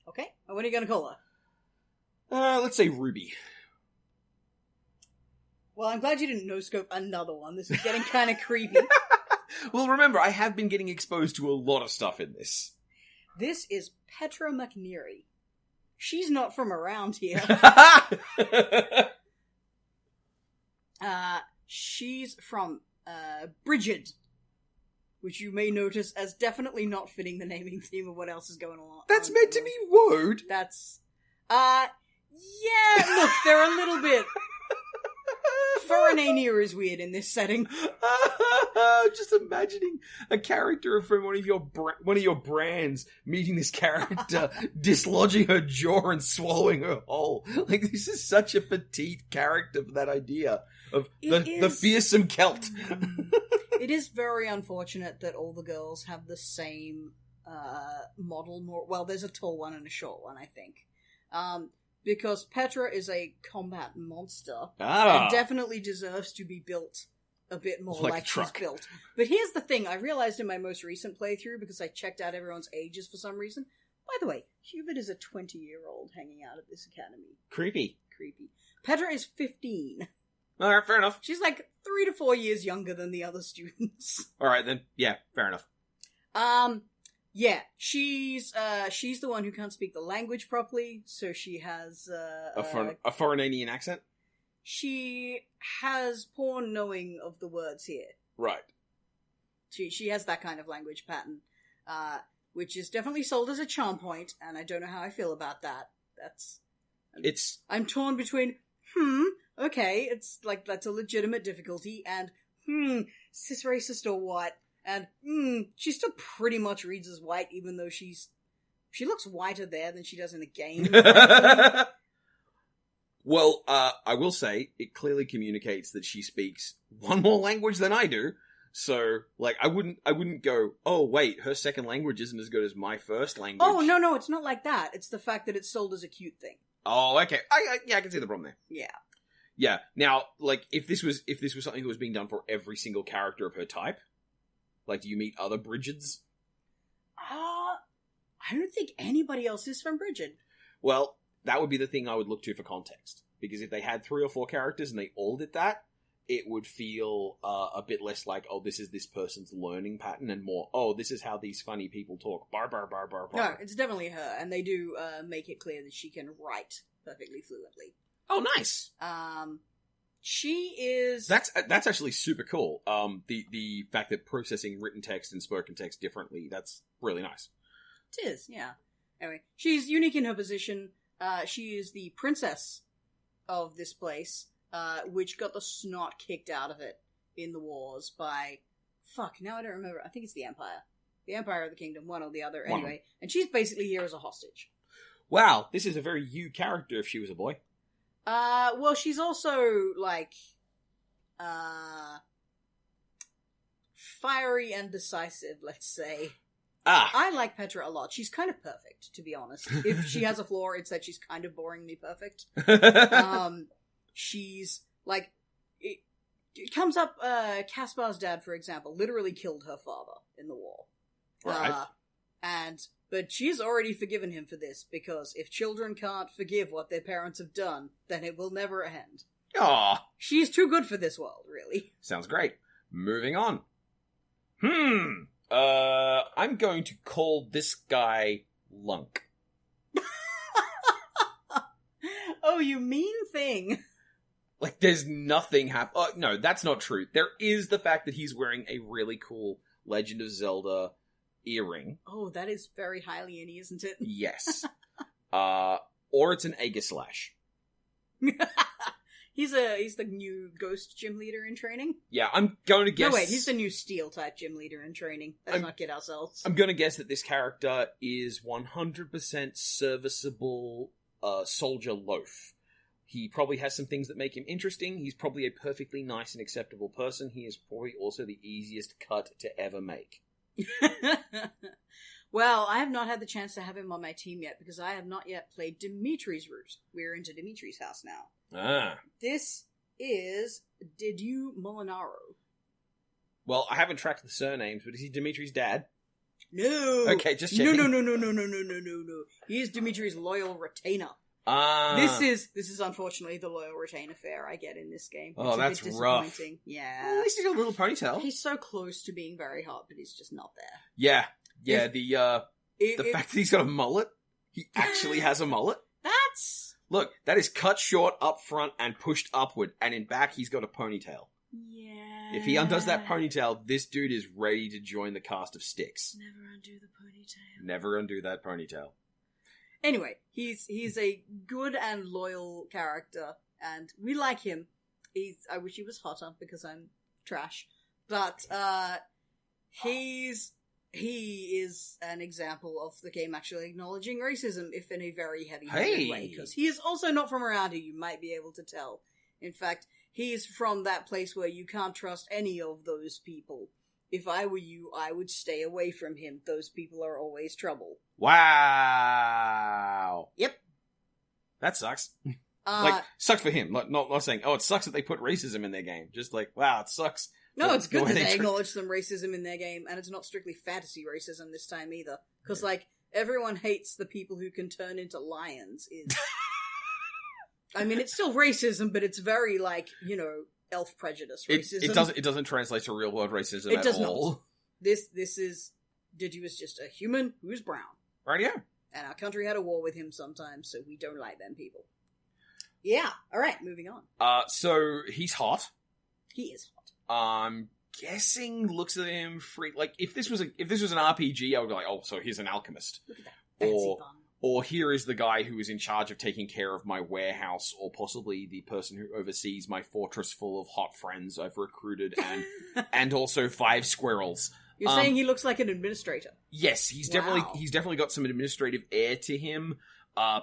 Okay. And what are you going to call her? Let's say Ruby. Well, I'm glad you didn't no-scope another one. This is getting kind of creepy. Well, remember, I have been getting exposed to a lot of stuff in this. This is Petra McNeary. She's not from around here. She's from Brigid, which you may notice as definitely not fitting the naming theme of what else is going on. That's meant to be Woad. That's, yeah, look, they're a little bit... Foreignania is weird in this setting. Just imagining a character from one of your brands meeting this character, dislodging her jaw and swallowing her whole. Like, this is such a petite character for that idea of the fearsome Celt. It is very unfortunate that all the girls have the same model. Well, there's a tall one and a short one, I think. Because Petra is a combat monster and definitely deserves to be built a bit more like she's built. But here's the thing, I realized in my most recent playthrough, because I checked out everyone's ages for some reason. By the way, Hubert is a 20-year-old hanging out at this academy. Creepy. Petra is 15. Alright, fair enough. She's like 3 to 4 years younger than the other students. Alright then, yeah, fair enough. Yeah, she's the one who can't speak the language properly, so she has, a Foreignanian accent? She has poor knowing of the words here. Right. She has that kind of language pattern, which is definitely sold as a charm point, and I don't know how I feel about that. I'm torn between, okay, it's like, that's a legitimate difficulty, and, cis racist or what? And, she still pretty much reads as white, even though she looks whiter there than she does in the game. Well, I will say, it clearly communicates that she speaks one more language than I do, So, like, I wouldn't go, oh, wait, her second language isn't as good as my first language. Oh, no, it's not like that. It's the fact that it's sold as a cute thing. Oh, okay. I can see the problem there. Yeah. Yeah. Now, like, if this was something that was being done for every single character of her type, like, do you meet other Bridgets? I don't think anybody else is from Bridget. Well, that would be the thing I would look to for context. Because if they had 3 or 4 characters and they all did that, it would feel a bit less like, oh, this is this person's learning pattern, and more, oh, this is how these funny people talk. Bar, bar, bar, bar, bar. No, it's definitely her, and they do make it clear that she can write perfectly fluently. Oh, nice. She is... That's actually super cool. The fact that processing written text and spoken text differently, that's really nice. It is, yeah. Anyway, she's unique in her position. She is the princess of this place, which got the snot kicked out of it in the wars by... Fuck, now I don't remember. I think it's the Empire. The Empire or the Kingdom, one or the other, anyway. And she's basically here as a hostage. Wow, this is a very you character if she was a boy. Well, she's also, like, fiery and decisive, let's say. I like Petra a lot. She's kind of perfect, to be honest. If she has a flaw, it's that she's kind of boringly perfect. She's, like, it comes up, Caspar's dad, for example, literally killed her father in the war. Right. But she's already forgiven him for this, because if children can't forgive what their parents have done, then it will never end. Aw. She's too good for this world, really. Sounds great. Moving on. I'm going to call this guy Lunk. Oh, you mean thing. Like, there's nothing Oh, no, that's not true. There is the fact that he's wearing a really cool Legend of Zelda earring. Oh, that is very highly-any, isn't it? Yes. Or it's an Aegislash. He's the new ghost gym leader in training. Yeah, I'm going to guess... No, wait, he's the new steel type gym leader in training. Let's not kid ourselves. I'm going to guess that this character is 100% serviceable soldier loaf. He probably has some things that make him interesting. He's probably a perfectly nice and acceptable person. He is probably also the easiest cut to ever make. Well, I have not had the chance to have him on my team yet, because I have not yet played Dimitri's route. We're into Dimitri's house now. This is Didiu Molinaro. Well, I haven't tracked the surnames, but is he Dimitri's dad? No. Okay, just checking. No. He is Dimitri's loyal retainer. This is unfortunately the loyal retainer fare I get in this game. Oh, that's rough. Yeah. Well, at least he's got a little ponytail. He's so close to being very hot, but he's just not there. Yeah. The fact that he's got a mullet, he actually has a mullet. Look, that is cut short up front and pushed upward, and in back he's got a ponytail. Yeah. If he undoes that ponytail, this dude is ready to join the cast of Styx. Never undo the ponytail. Never undo that ponytail. Anyway, he's a good and loyal character, and we like him. I wish he was hotter because I'm trash, but he is an example of the game actually acknowledging racism, if in a very heavy-handed way, because he is also not from around here, you might be able to tell. In fact, he's from that place where you can't trust any of those people. If I were you, I would stay away from him. Those people are always trouble. Wow. Yep. That sucks. Sucks for him. Not saying, oh, it sucks that they put racism in their game. Just like, wow, it sucks. No, it's good that they acknowledge some racism in their game, and it's not strictly fantasy racism this time either. Because, everyone hates the people who can turn into lions. I mean, it's still racism, but it's very, elf prejudice racism. It doesn't translate to real world racism at all. Not. This is Digi was just a human who's brown. Rightio. And our country had a war with him sometimes, so we don't like them people. Yeah. Alright, moving on. So he's hot. He is hot. I'm guessing looks at him if this was an RPG, I would be like, oh, so here's an alchemist. Look at that fancy bun. Or here is the guy who is in charge of taking care of my warehouse, or possibly the person who oversees my fortress full of hot friends I've recruited, and also 5 squirrels. You're saying he looks like an administrator? Yes, he's definitely got some administrative air to him.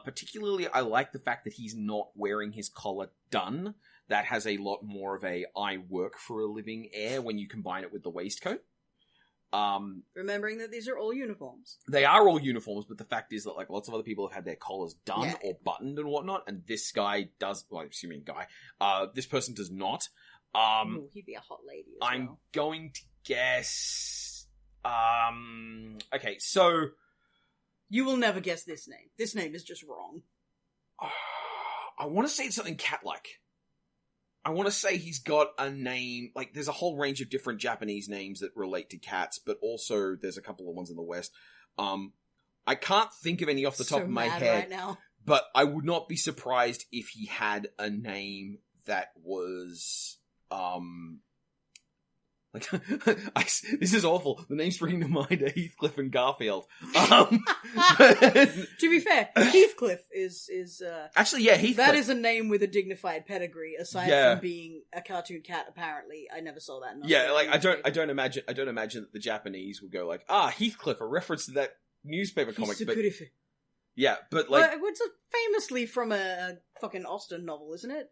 Particularly, I like the fact that he's not wearing his collar done. That has a lot more of a I work for a living air when you combine it with the waistcoat. Remembering that these are all uniforms. They are all uniforms, but the fact is that like lots of other people have had their collars done or buttoned and whatnot, and this guy does. Well, I'm assuming this person does not. Ooh, he'd be a hot lady. I'm going to guess. Okay, so you will never guess this name. This name is just wrong. I want to say it's something cat-like. I want to say he's got a name, like, there's a whole range of different Japanese names that relate to cats, but also there's a couple of ones in the West. I can't think of any off the top of my head, right now. But I would not be surprised if he had a name that was, this is awful. The names springing to mind are Heathcliff and Garfield. To be fair, Heathcliff is actually, yeah, Heathcliff. That is a name with a dignified pedigree. Aside from being a cartoon cat, apparently, I never saw that. I don't imagine that the Japanese would go like, Heathcliff, a reference to that newspaper comic. But yeah, but like, it's famously from a fucking Austen novel, isn't it?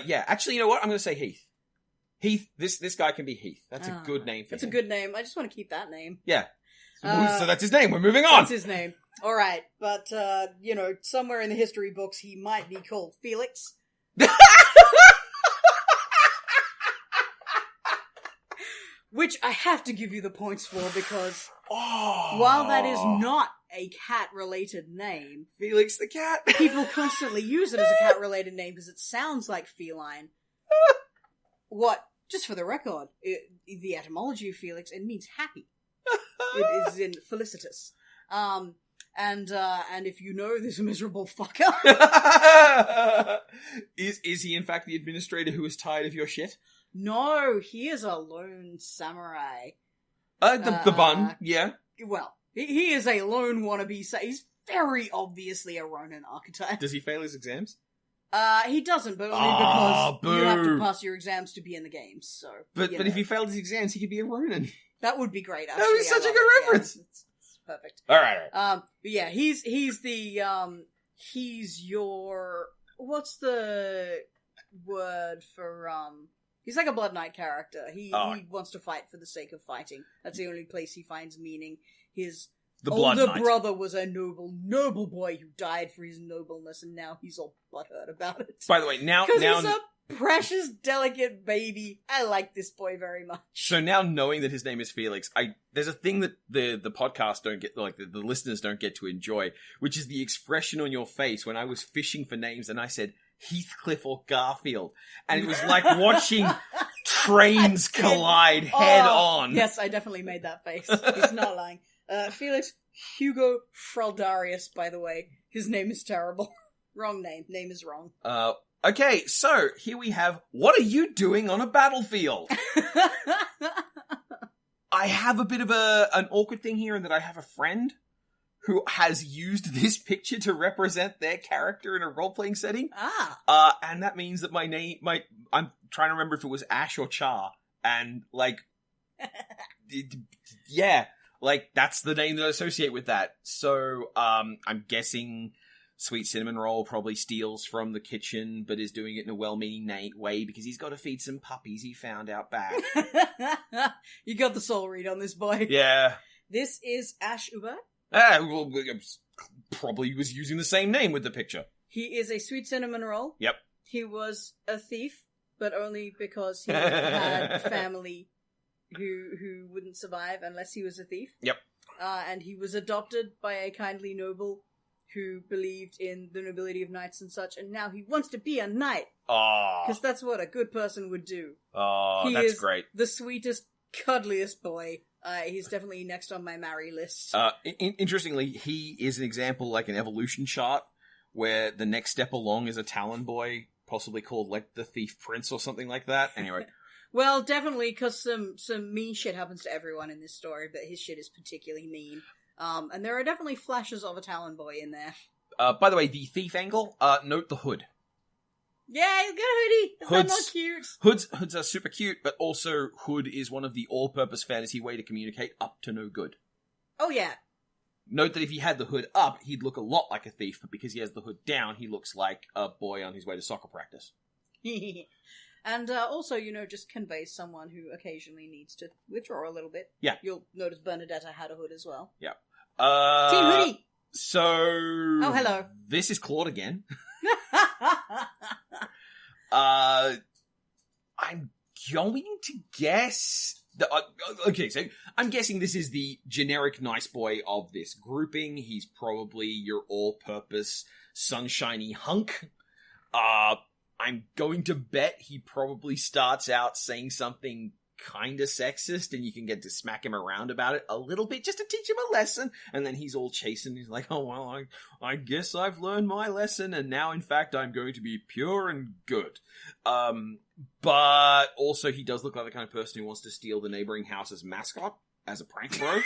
Yeah. Actually, you know what? I'm going to say Heath. Heath, this guy can be Heath. That's a good name for him. It's a good name. I just want to keep that name. Yeah. So that's his name. We're moving on. That's his name. All right. But, somewhere in the history books, he might be called Felix. Which I have to give you the points for because while that is not a cat-related name... Felix the cat. People constantly use it as a cat-related name because it sounds like feline. Just for the record, the etymology of Felix, it means happy. It is in felicitous. And if you know this miserable fucker... Is he in fact the administrator who is tired of your shit? No, he is a lone samurai. The bun, yeah. Well, he is a lone wannabe, he's very obviously a Ronin archetype. Does he fail his exams? He doesn't, but only because you have to pass your exams to be in the games, so... But if he failed his exams, he could be a Ronin. That would be great, actually. That would be such a good reference! Yeah, it's perfect. Alright. But yeah, he's your... What's the word for, He's like a Blood Knight character. He wants to fight for the sake of fighting. That's the only place he finds meaning. His older brother was a noble boy who died for his nobleness, and now he's all butthurt about it. By the way, now he's a precious, delicate baby. I like this boy very much. So now knowing that his name is Felix, there's a thing that the podcast don't get, like the listeners don't get to enjoy, which is the expression on your face when I was fishing for names and I said Heathcliff or Garfield, and it was like watching trains collide head on. Yes, I definitely made that face. He's not lying. Felix Hugo Fraldarius, by the way. His name is terrible. Wrong name. Name is wrong. Okay, so here we have, what are you doing on a battlefield? I have a bit of an awkward thing here in that I have a friend who has used this picture to represent their character in a role-playing setting. And that means that I'm trying to remember if it was Ash or Char, and, yeah, that's the name that I associate with that. So, I'm guessing Sweet Cinnamon Roll probably steals from the kitchen, but is doing it in a well-meaning way because he's got to feed some puppies he found out back. You got the soul read on this boy. Yeah. This is Ash Uber. Well, probably was using the same name with the picture. He is a Sweet Cinnamon Roll. Yep. He was a thief, but only because he had family who wouldn't survive unless he was a thief. Yep. And he was adopted by a kindly noble who believed in the nobility of knights and such, and now he wants to be a knight. Because that's what a good person would do. That's great. The sweetest, cuddliest boy. He's definitely next on my marry list. Interestingly, he is an example, an evolution chart, where the next step along is a Talon boy, possibly called, the Thief Prince or something like that. Anyway. Well, definitely, because some mean shit happens to everyone in this story, but his shit is particularly mean. And there are definitely flashes of a Talon boy in there. By the way, the thief angle, note the hood. Yeah, he's got a hoodie. Is that not cute? Hoods are super cute, but also Hood is one of the all-purpose fantasy way to communicate up to no good. Oh, yeah. Note that if he had the hood up, he'd look a lot like a thief, but because he has the hood down, he looks like a boy on his way to soccer practice. And also, just conveys someone who occasionally needs to withdraw a little bit. Yeah. You'll notice Bernadetta had a hood as well. Yeah. Team Hoodie! So... Oh, hello. This is Claude again. I'm going to guess... Okay, so I'm guessing this is the generic nice boy of this grouping. He's probably your all-purpose sunshiny hunk. I'm going to bet he probably starts out saying something kind of sexist, and you can get to smack him around about it a little bit just to teach him a lesson, and then he's all chastened. He's like, oh, well, I guess I've learned my lesson, and now, in fact, I'm going to be pure and good. But also he does look like the kind of person who wants to steal the neighboring house's mascot as a prank bro.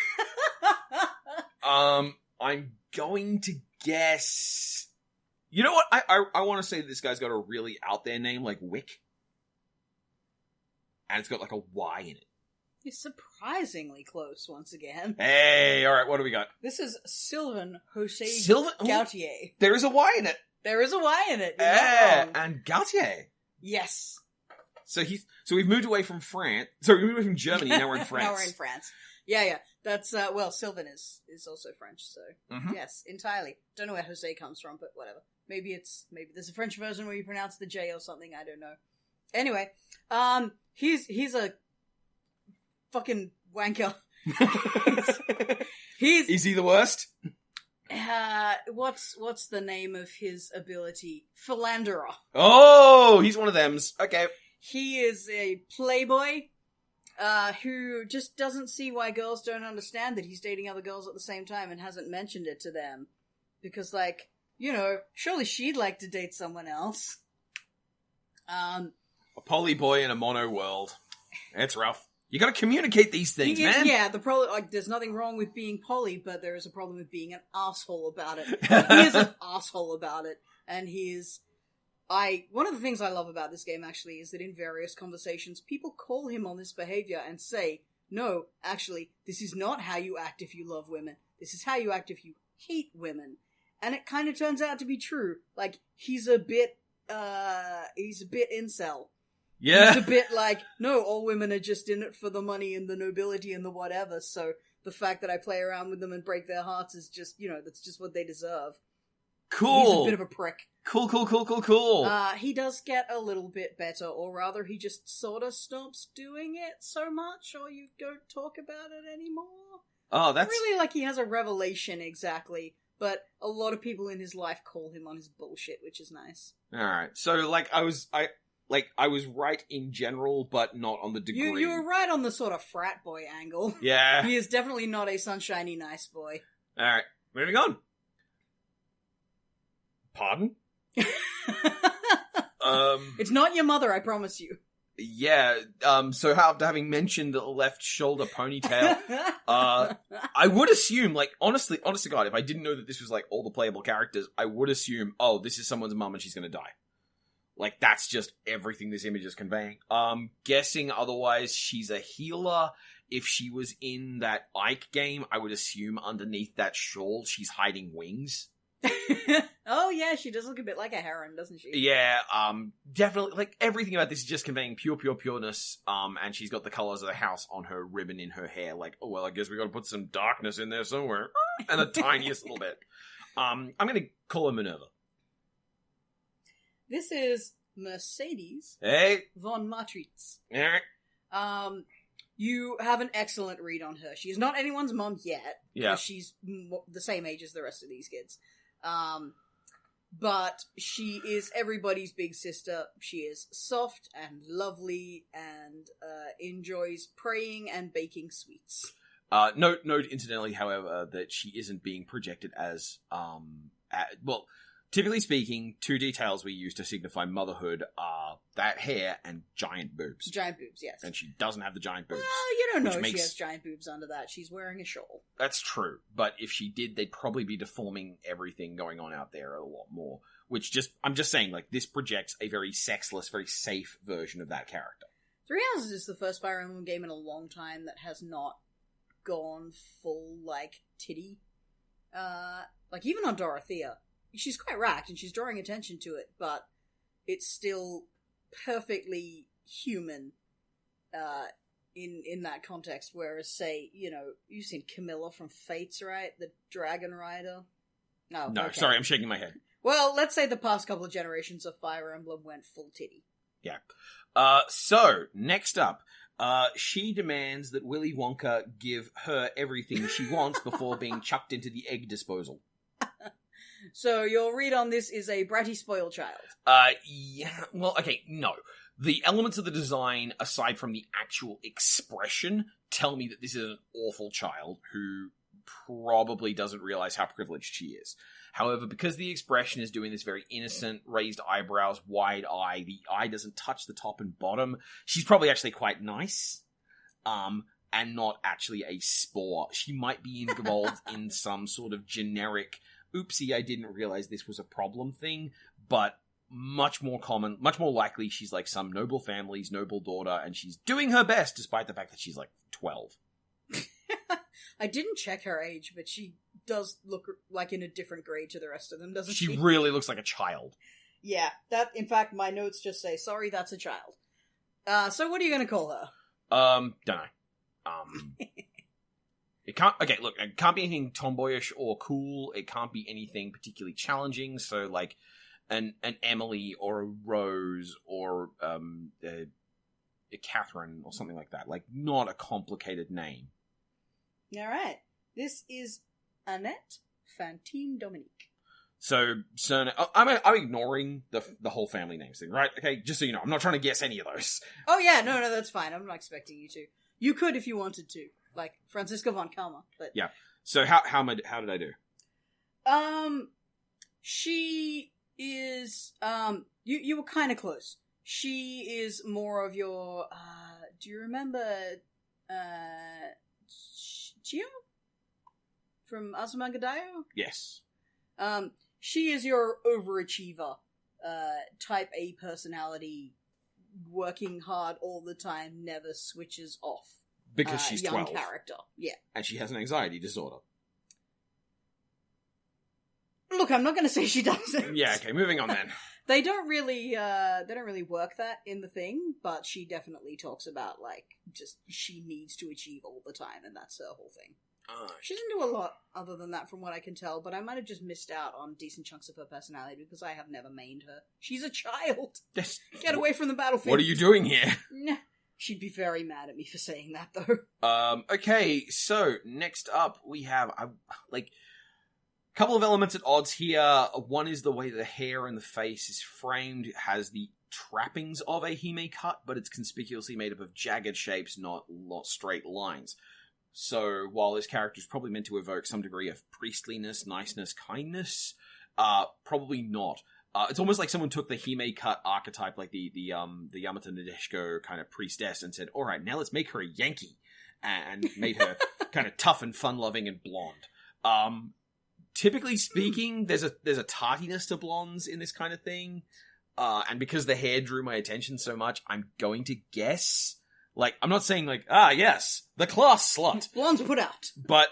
I'm going to guess... You know what? I want to say that this guy's got a really out there name, like Wick. And it's got like a Y in it. He's surprisingly close once again. Hey, alright, what do we got? This is Sylvain Jose Gautier. There is a Y in it. There is a Y in it. You're Yeah, not wrong. and Gautier. Yes. So we've moved away from France. So we moved away from Germany, now we're in France. Now we're in France. Yeah. That's, Sylvain is also French, so yes, entirely. Don't know where Jose comes from, but whatever. Maybe there's a French version where you pronounce the J or something, I don't know. Anyway, he's a fucking wanker. Is he the worst? What's the name of his ability? Philanderer. Oh, he's one of them's. Okay. He is a playboy, who just doesn't see why girls don't understand that he's dating other girls at the same time and hasn't mentioned it to them. Because, surely she'd like to date someone else. A poly boy in a mono world. It's rough. You gotta communicate these things, man. Yeah, the problem, there's nothing wrong with being poly, but there is a problem with being an asshole about it. He is an asshole about it, and one of the things I love about this game, actually, is that in various conversations, people call him on this behavior and say, no, actually, this is not how you act if you love women. This is how you act if you hate women. And it kind of turns out to be true. Like, he's a bit incel. Yeah. He's a bit like, no, all women are just in it for the money and the nobility and the whatever, so the fact that I play around with them and break their hearts is just, that's just what they deserve. Cool. He's a bit of a prick. Cool. He does get a little bit better, or rather he just sort of stops doing it so much, or you don't talk about it anymore. Oh, that's... Really, he has a revelation, exactly, but a lot of people in his life call him on his bullshit, which is nice. Alright, so, I was right in general, but not on the degree. You were right on the sort of frat boy angle. Yeah. He is definitely not a sunshiny nice boy. Alright, moving on. Pardon? It's not your mother, I promise you. Yeah, so after having mentioned the left shoulder ponytail, I would assume, honest to God, if I didn't know that this was, all the playable characters, I would assume, oh, this is someone's mum and she's gonna die. That's just everything this image is conveying. Guessing otherwise, she's a healer. If she was in that Ike game, I would assume underneath that shawl, she's hiding wings. Oh yeah, she does look a bit like a heron, doesn't she? Yeah, definitely, everything about this is just conveying pure pureness, and she's got the colours of the house on her ribbon in her hair, oh well, I guess we gotta put some darkness in there somewhere, and the tiniest little bit. I'm gonna call her Minerva. This is Mercedes von Matritz. Alright. You have an excellent read on her. She is not anyone's mom yet, yeah. She's the same age as the rest of these kids. But she is everybody's big sister. She is soft and lovely and enjoys praying and baking sweets. Note incidentally, however, that she isn't being projected as, typically speaking, two details we use to signify motherhood are that hair and giant boobs. Giant boobs, yes. And she doesn't have the giant boobs. Well, you don't know she has giant boobs under that. She's wearing a shawl. That's true. But if she did, they'd probably be deforming everything going on out there a lot more. I'm just saying, this projects a very sexless, very safe version of that character. Three Houses is the first Fire Emblem game in a long time that has not gone full, titty. like even on Dorothea, she's quite racked and she's drawing attention to it, but it's still perfectly human in that context. Whereas, say, you've seen Camilla from Fates, right? The Dragon Rider. Oh, no, okay. Sorry, I'm shaking my head. Well, let's say the past couple of generations of Fire Emblem went full titty. Yeah. So, next up, she demands that Willy Wonka give her everything she wants before being chucked into the egg disposal. So, your read on this is a bratty spoiled child. Yeah, well, okay, no. The elements of the design, aside from the actual expression, tell me that this is an awful child who probably doesn't realize how privileged she is. However, because the expression is doing this very innocent, raised eyebrows, wide eye, the eye doesn't touch the top and bottom, she's probably actually quite nice, and not actually a spore. She might be involved in some sort of generic, oopsie, I didn't realize this was a problem thing, but much more common, much more likely she's like some noble family's noble daughter, and she's doing her best despite the fact that she's like 12. I didn't check her age, but she does look like in a different grade to the rest of them, doesn't she? She really looks like a child. Yeah, in fact, my notes just say, sorry, that's a child. So what are you going to call her? Don't know. It can't be anything tomboyish or cool. It can't be anything particularly challenging. So, like, an Emily or a Rose or a Catherine or something like that. Like, not a complicated name. All right. This is Annette Fantine Dominique. So, I'm ignoring the whole family names thing, right? Okay, just so you know, I'm not trying to guess any of those. Oh yeah, no, that's fine. I'm not expecting you to. You could if you wanted to, like Franziska von Kalmar. But yeah. So how did I do? She is you were kind of close. She is more of your. Do you remember Chio from Azumanga Daioh? Yes. She is your overachiever, type A personality, working hard all the time, never switches off. Because she's young 12. character, yeah. And she has an anxiety disorder. Look, I'm not going to say she doesn't. Yeah, okay, moving on then. They don't really work that in the thing, but she definitely talks about, like, just she needs to achieve all the time, and that's her whole thing. She doesn't do a lot other than that from what I can tell, but I might have just missed out on decent chunks of her personality because I have never mained her. She's a child! Get away from the battlefield! What are you doing here? Nah. She'd be very mad at me for saying that, though. Okay, so next up we have, a couple of elements at odds here. One is the way the hair and the face is framed. It has the trappings of a hime cut, but it's conspicuously made up of jagged shapes, not straight lines. So while this character is probably meant to evoke some degree of priestliness, niceness, kindness, probably not. It's almost like someone took the hime cut archetype, like the Yamata Nadeshiko kind of priestess, and said, "All right, now let's make her a Yankee," and made her kind of tough and fun-loving and blonde. Typically speaking, there's a tartiness to blondes in this kind of thing, and because the hair drew my attention so much, I'm going to guess. Like, I'm not saying like, yes, the class slut. Blondes put out. But,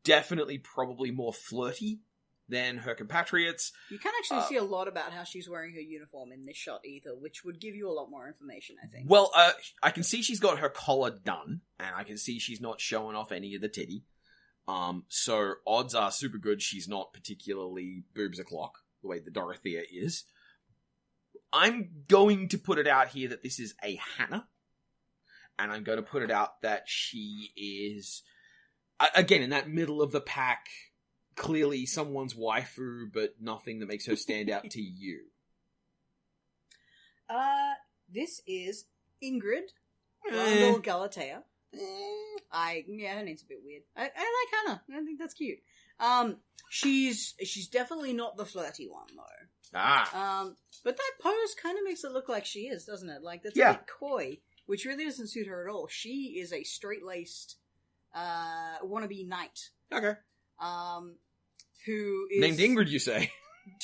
definitely probably more flirty than her compatriots. You can't actually see a lot about how she's wearing her uniform in this shot either, which would give you a lot more information, I think. Well, I can see she's got her collar done, and I can see she's not showing off any of the titty. So odds are super good she's not particularly boobs o'clock, the way the Dorothea is. I'm going to put it out here that this is a Hannah. And I'm going to put it out that she is, again, in that middle of the pack, clearly someone's waifu, but nothing that makes her stand out to you. This is Ingrid, Randall Galatea. Her name's a bit weird. I like Hannah. I think that's cute. She's definitely not the flirty one, though. But that pose kind of makes it look like she is, doesn't it? Like, that's a bit coy. Which really doesn't suit her at all. She is a straight-laced wannabe knight. Okay. Who is... Named Ingrid, you say?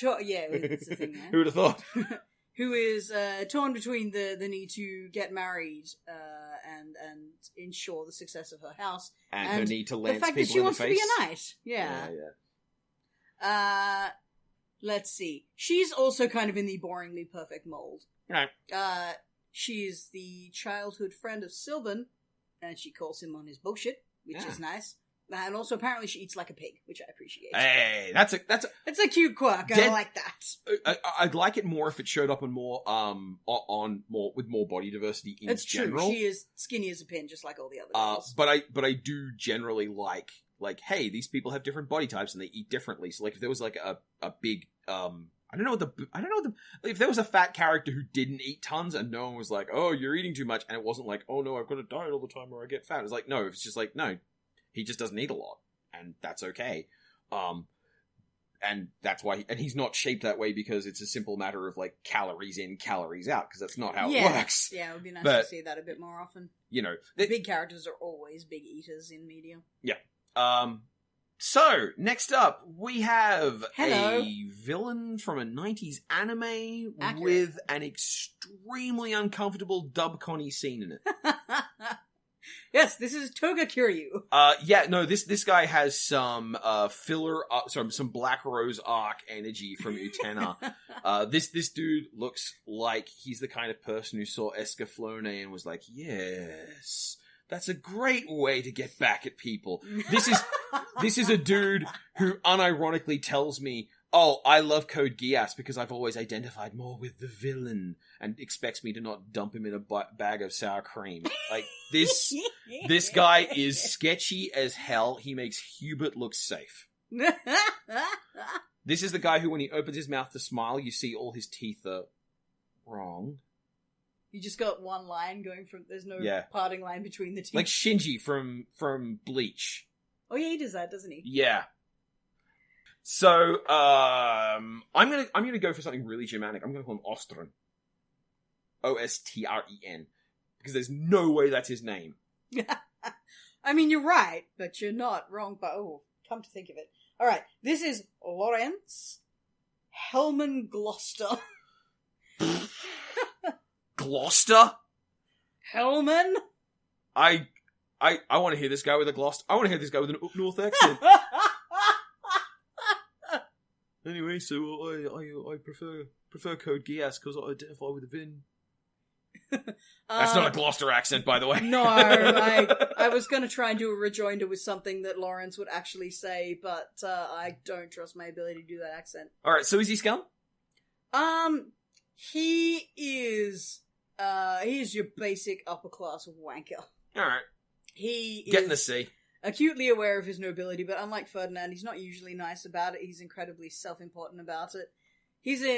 Yeah, that's the thing, man. Who would have thought? who is torn between the need to get married and ensure the success of her house, and her need to lance the fact people that she in wants the to be face. a knight. Yeah. Yeah. Let's see. She's also kind of in the boringly perfect mold. Right. She's the childhood friend of Sylvan, and she calls him on his bullshit, which is nice. And also, apparently, she eats like a pig, which I appreciate. Hey, it's a cute quirk. I like that. I'd like it more if it showed up on more with more body diversity in general. True. She is skinny as a pin, just like all the other girls. But I do generally like, hey, these people have different body types and they eat differently. So, like, if there was like a big if there was a fat character who didn't eat tons and no one was like, oh, you're eating too much, and it wasn't like, oh no, I've got to diet all the time or I get fat. It's like, no, it's just like, no. He just doesn't eat a lot, and that's okay. And that's why, and he's not shaped that way because it's a simple matter of like calories in, calories out, because that's not how it works. Yeah, it would be nice to see that a bit more often. You know, big characters are always big eaters in media. Yeah. So next up we have Hello. a villain from a 90s anime Accurate. with an extremely uncomfortable dub Connie scene in it. Yes, this is Toga Kiryu. This guy has some filler, some Black Rose arc energy from Utena. This dude looks like he's the kind of person who saw Escaflowne and was like, yes, that's a great way to get back at people. This is a dude who unironically tells me, oh, I love Code Geass because I've always identified more with the villain, and expects me to not dump him in a bag of sour cream. Like, this guy is sketchy as hell. He makes Hubert look safe. This is the guy who, when he opens his mouth to smile, you see all his teeth are wrong. You just got one line going from, there's no parting line between the teeth. Like Shinji from Bleach. Oh yeah, he does that, doesn't he? Yeah. So, I'm gonna go for something really Germanic. I'm gonna call him Ostren. Ostren. Because there's no way that's his name. I mean, you're right, but you're not wrong, but come to think of it. Alright, this is Lawrence Hellman Gloucester. Gloucester? Hellman? I want to hear this guy with a Gloucester. I want to hear this guy with an up north accent. Anyway, so I prefer Code Geass because I identify with the Vin. That's not a Gloucester accent, by the way. No, I was going to try and do a rejoinder with something that Lawrence would actually say, but I don't trust my ability to do that accent. Alright, so is he scum? He is your basic upper class wanker. Alright. He is getting the C. Acutely aware of his nobility, but unlike Ferdinand, he's not usually nice about it. He's incredibly self-important about it.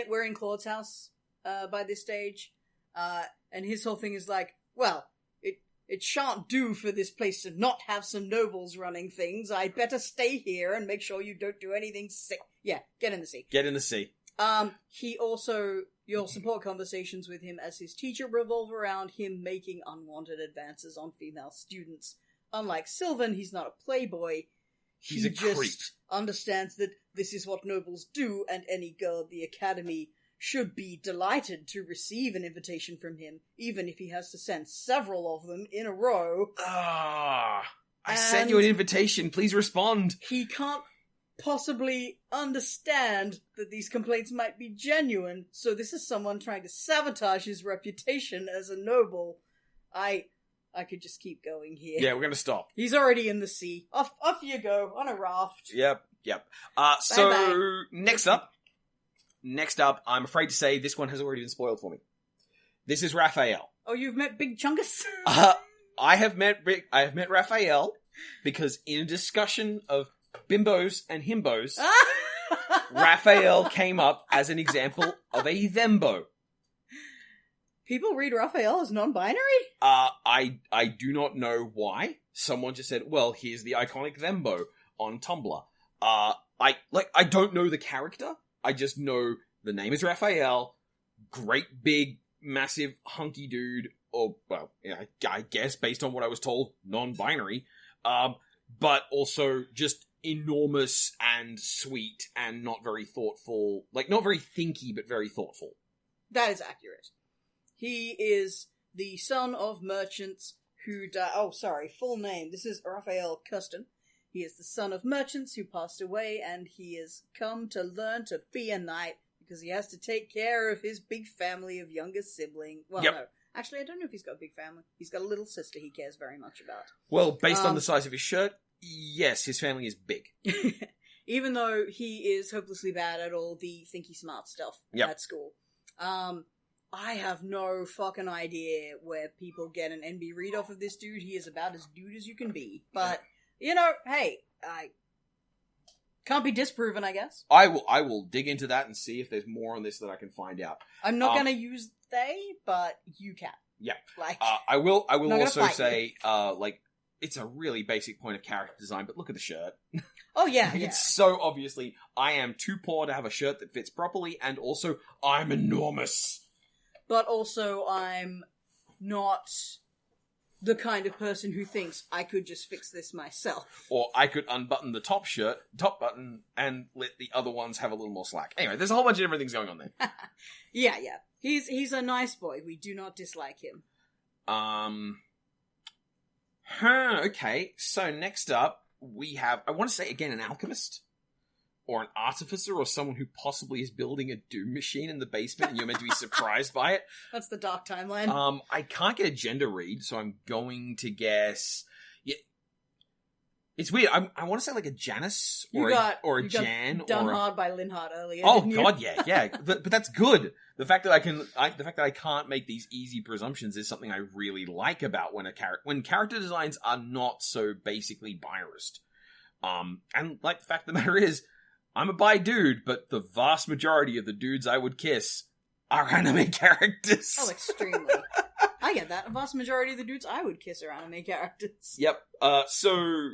We're in Claude's house by this stage, and his whole thing is like, well, it shan't do for this place to not have some nobles running things. I'd better stay here and make sure you don't do anything sick. Yeah, get in the C. Get in the C. He also, your support conversations with him as his teacher revolve around him making unwanted advances on female students. Unlike Sylvan, he's not a playboy. He's a creep. Just understands that this is what nobles do, and any girl at the academy should be delighted to receive an invitation from him, even if he has to send several of them in a row. I sent you an invitation. Please respond. He can't possibly understand that these complaints might be genuine, so this is someone trying to sabotage his reputation as a noble. I could just keep going here. Yeah, we're gonna stop. He's already in the sea. Off you go, on a raft. Yep. So, next up, I'm afraid to say this one has already been spoiled for me. This is Raphael. Oh, you've met Big Chungus? I have met Raphael because in a discussion of bimbos and himbos, Raphael came up as an example of a thembo. People read Raphael as non-binary? I do not know why. Someone just said, well, here's the iconic thembo on Tumblr. I don't know the character. I just know the name is Raphael. Great big, massive, hunky dude. Or, well, yeah, I guess, based on what I was told, non-binary. But also just enormous and sweet and not very thoughtful. Like, not very thinky, but very thoughtful. That is accurate. He is the son of merchants who died. Oh, sorry, full name. This is Raphael Custon. He is the son of merchants who passed away, and he has come to learn to be a knight because he has to take care of his big family of younger sibling. Well, Yep. no. Actually, I don't know if he's got a big family. He's got a little sister he cares very much about. Well, based on the size of his shirt, yes, his family is big. Even though he is hopelessly bad at all the thinky smart stuff at school. I have no fucking idea where people get an NB read off of this dude. He is about as dude as you can be. But, you know, hey, I can't be disproven, I guess. I will dig into that and see if there's more on this that I can find out. I'm not gonna use they, but you can. Yeah. Like, I will also say, you. it's a really basic point of character design, but look at the shirt. Oh, yeah, yeah. It's so obviously, I am too poor to have a shirt that fits properly, and also, I'm enormous. But also, I'm not the kind of person who thinks I could just fix this myself. Or I could unbutton the top button, and let the other ones have a little more slack. Anyway, there's a whole bunch of different things going on there. Yeah. He's a nice boy. We do not dislike him. Okay, so next up, we have, I want to say again, an alchemist. Or an artificer, or someone who possibly is building a Doom machine in the basement, and you're meant to be surprised by it. That's the dark timeline. I can't get a gender read, so I'm going to guess. Yeah, it's weird. I want to say like a Janice or a Jan. Done hard by Linhart earlier. Oh God, yeah. But that's good. The fact that I can't make these easy presumptions is something I really like about when character designs are not so basically biased. And like the fact of the matter is, I'm a bi dude, but the vast majority of the dudes I would kiss are anime characters. Oh, extremely. I get that. A vast majority of the dudes I would kiss are anime characters. Yep. So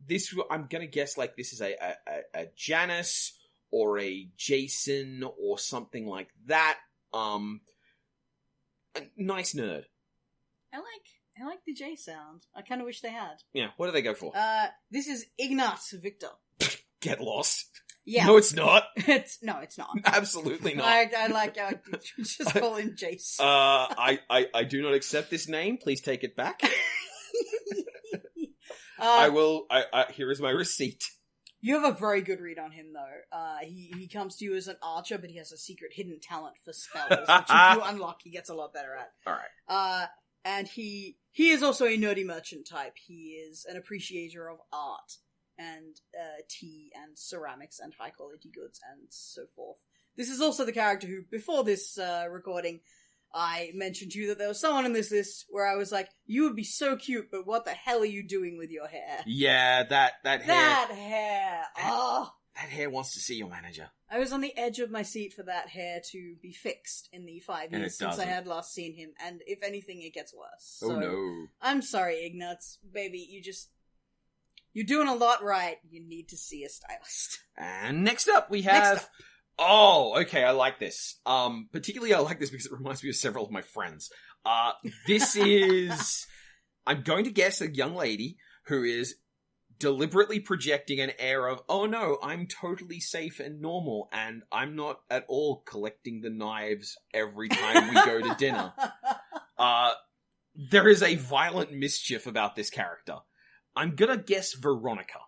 this, I'm gonna guess like this is a Janice or a Jason or something like that. A nice nerd. I like the J sound. I kind of wish they had. Yeah. What do they go for? This is Ignaz Victor. Get lost. Yeah. No, it's not. It's not. Absolutely not. I like how you just call him Jace. I do not accept this name. Please take it back. I will. Here is my receipt. You have a very good read on him, though. He comes to you as an archer, but he has a secret hidden talent for spells, which if you unlock, he gets a lot better at. All right. And he is also a nerdy merchant type. He is an appreciator of art and tea and ceramics and high quality goods and so forth. This is also the character who, before this recording, I mentioned to you that there was someone in this list where I was like, you would be so cute, but what the hell are you doing with your hair? Yeah, that hair. That hair. Oh. That hair wants to see your manager. I was on the edge of my seat for that hair to be fixed in the 5 years since I had last seen him, and if anything, it gets worse. Oh so, no. I'm sorry, Ignaz. Baby, you're doing a lot right. You need to see a stylist. And next up we have... Oh, okay, I like this. Particularly I like this because it reminds me of several of my friends. This is... I'm going to guess a young lady who is deliberately projecting an air of, oh no, I'm totally safe and normal, and I'm not at all collecting the knives every time we go to dinner. There is a violent mischief about this character. I'm gonna guess Veronica.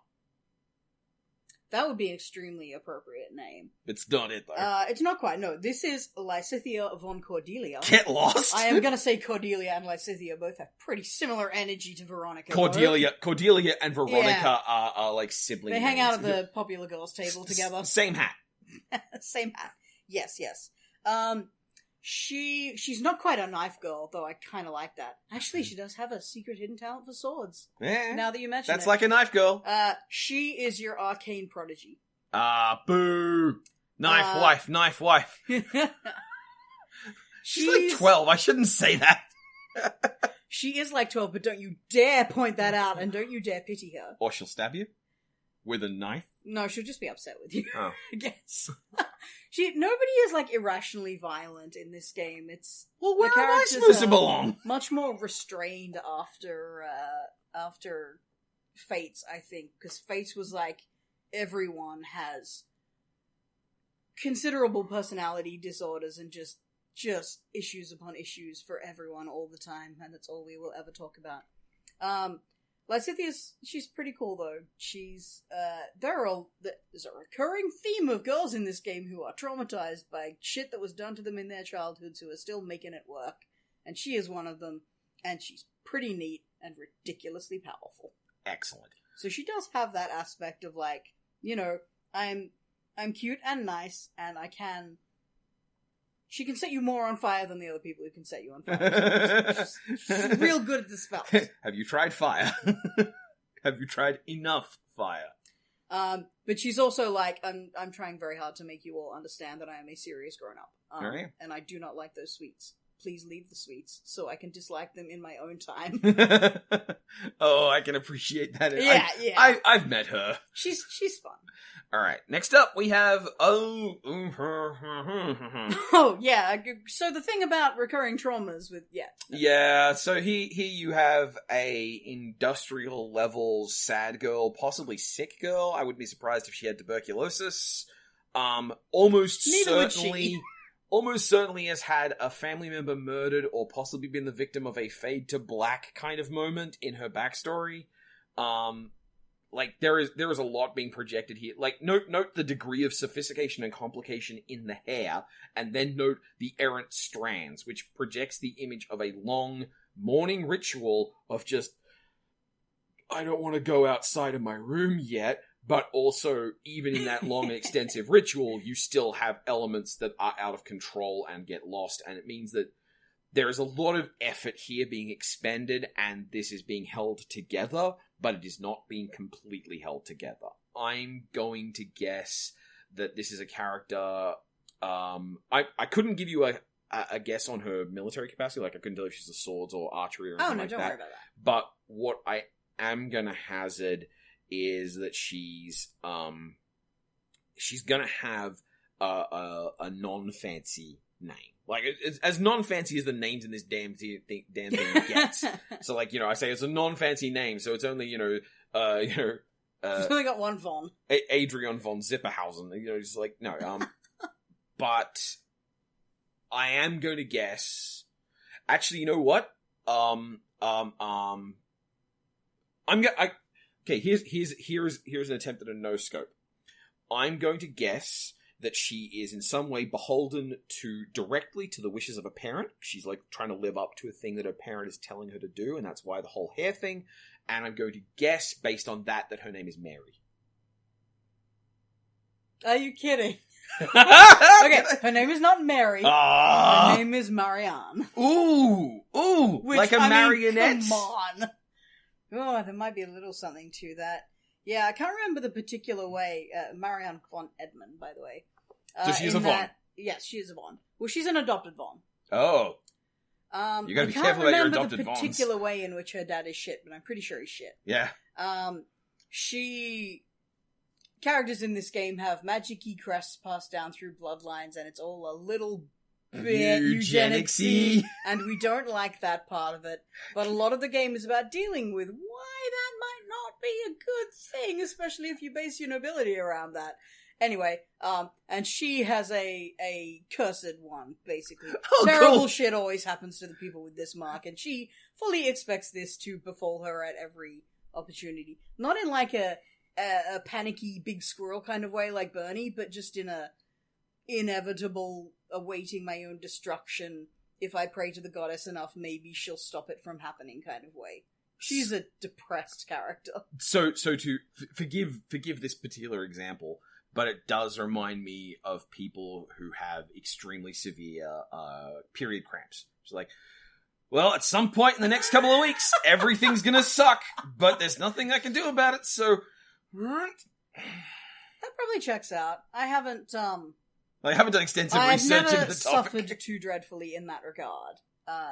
That would be an extremely appropriate name. It's not it, though. It's not quite, no. This is Lysithea von Cordelia. Get lost! I am going to say Cordelia and Lysithea both have pretty similar energy to Veronica. Cordelia and Veronica are like siblings. They hang out at the popular girls table together. Same hat. Same hat. Yes. She's not quite a knife girl, though I kind of like that. Actually, she does have a secret hidden talent for swords. Yeah. Now that you mention That's like a knife girl. She is your arcane prodigy. Boo. Knife wife. She's like 12. I shouldn't say that. She is like 12, but don't you dare point that out, and don't you dare pity her. Or she'll stab you with a knife. No, she'll just be upset with you. Oh. I guess. Nobody is like irrationally violent in this game. It's where am I supposed to belong? Much more restrained after Fates, I think, because Fates was like everyone has considerable personality disorders and just just issues upon issues for everyone all the time, and that's all we will ever talk about. Lysithia's, she's pretty cool though. She's, there's a recurring theme of girls in this game who are traumatized by shit that was done to them in their childhoods who are still making it work. And she is one of them, and she's pretty neat and ridiculously powerful. Excellent. So she does have that aspect of like, you know, I'm cute and nice, and she can set you more on fire than the other people who can set you on fire. She's real good at the spells. Have you tried fire? Have you tried enough fire? But she's also like, I'm trying very hard to make you all understand that I am a serious grown-up. And I do not like those sweets. Please leave the sweets so I can dislike them in my own time. Oh, I can appreciate that. Yeah. I've met her. She's fun. All right. Next up, we have Oh yeah. So the thing about recurring traumas with yeah. So here you have a industrial level sad girl, possibly sick girl. I wouldn't be surprised if she had tuberculosis. Almost certainly has had a family member murdered or possibly been the victim of a fade to black kind of moment in her backstory. Like, there is a lot being projected here. Like, note the degree of sophistication and complication in the hair, and then note the errant strands, which projects the image of a long morning ritual of just, I don't want to go outside of my room yet, but also, even in that long and extensive ritual, you still have elements that are out of control and get lost, and it means that there is a lot of effort here being expended, and this is being held together, but it is not being completely held together. I'm going to guess that this is a character... I couldn't give you a guess on her military capacity, like I couldn't tell if she's a swords or archery or anything like that. Don't worry about that. But what I am going to hazard is that she's gonna have a non-fancy name. Like, it's as non-fancy as the names in this damn thing gets. So, like, you know, I say it's a non-fancy name, so it's only, she's only got one Von. Adrian von Zipperhausen. You know, just like, no, but I am going to guess... Actually, you know what? Okay, here's an attempt at a no-scope. I'm going to guess that she is in some way beholden directly to the wishes of a parent. She's like trying to live up to a thing that her parent is telling her to do, and that's why the whole hair thing. And I'm going to guess, based on that her name is Mary. Are you kidding? Okay, her name is not Mary. Her name is Marianne. Ooh, which, like a marionette. Come on. Oh, there might be a little something to that. Yeah, I can't remember the particular way. Marianne von Edmund, by the way. So she's a Von? Yes, she is a Von. Well, she's an adopted Von. Oh. You gotta be careful about your adopted Vons. I can't remember the particular way in which her dad is shit, but I'm pretty sure he's shit. Yeah. Characters in this game have magic-y crests passed down through bloodlines, and it's all a little bit eugenicsy, and we don't like that part of it. But a lot of the game is about dealing with why that might not be a good thing, especially if you base your nobility around that. Anyway, and she has a cursed one, basically. Oh, terrible cool. Shit always happens to the people with this mark, and she fully expects this to befall her at every opportunity. Not in like a panicky big squirrel kind of way like Bernie, but just in a inevitable awaiting my own destruction. If I pray to the goddess enough, maybe she'll stop it from happening kind of way. She's a depressed character. So to forgive this particular example, but it does remind me of people who have extremely severe period cramps. It's like, well, at some point in the next couple of weeks, everything's gonna suck, but there's nothing I can do about it, so... Right. That probably checks out. I haven't done extensive research into the topic. I've never suffered too dreadfully in that regard,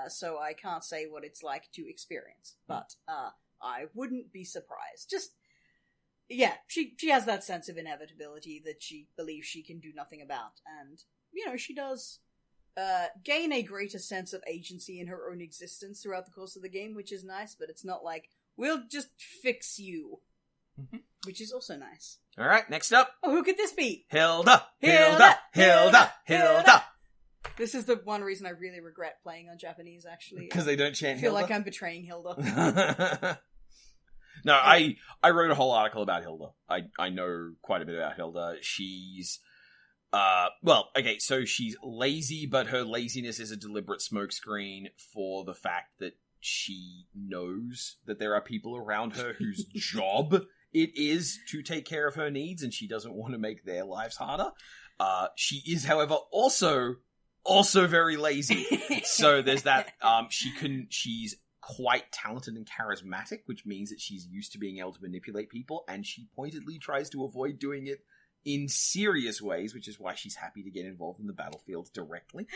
so I can't say what it's like to experience, but I wouldn't be surprised. Just, yeah, she has that sense of inevitability that she believes she can do nothing about, and, you know, she does gain a greater sense of agency in her own existence throughout the course of the game, which is nice, but it's not like, we'll just fix you. Mm-hmm. Which is also nice. Alright, next up. Oh, who could this be? Hilda! This is the one reason I really regret playing on Japanese, actually. Because they don't chant I feel Hilda? like I'm betraying Hilda. No, I wrote a whole article about Hilda. I know quite a bit about Hilda. She's so she's lazy, but her laziness is a deliberate smokescreen for the fact that she knows that there are people around her whose job it is to take care of her needs, and she doesn't want to make their lives harder. She is, however, also very lazy. So there's that. She's quite talented and charismatic, which means that she's used to being able to manipulate people, and she pointedly tries to avoid doing it in serious ways, which is why she's happy to get involved in the battlefield directly.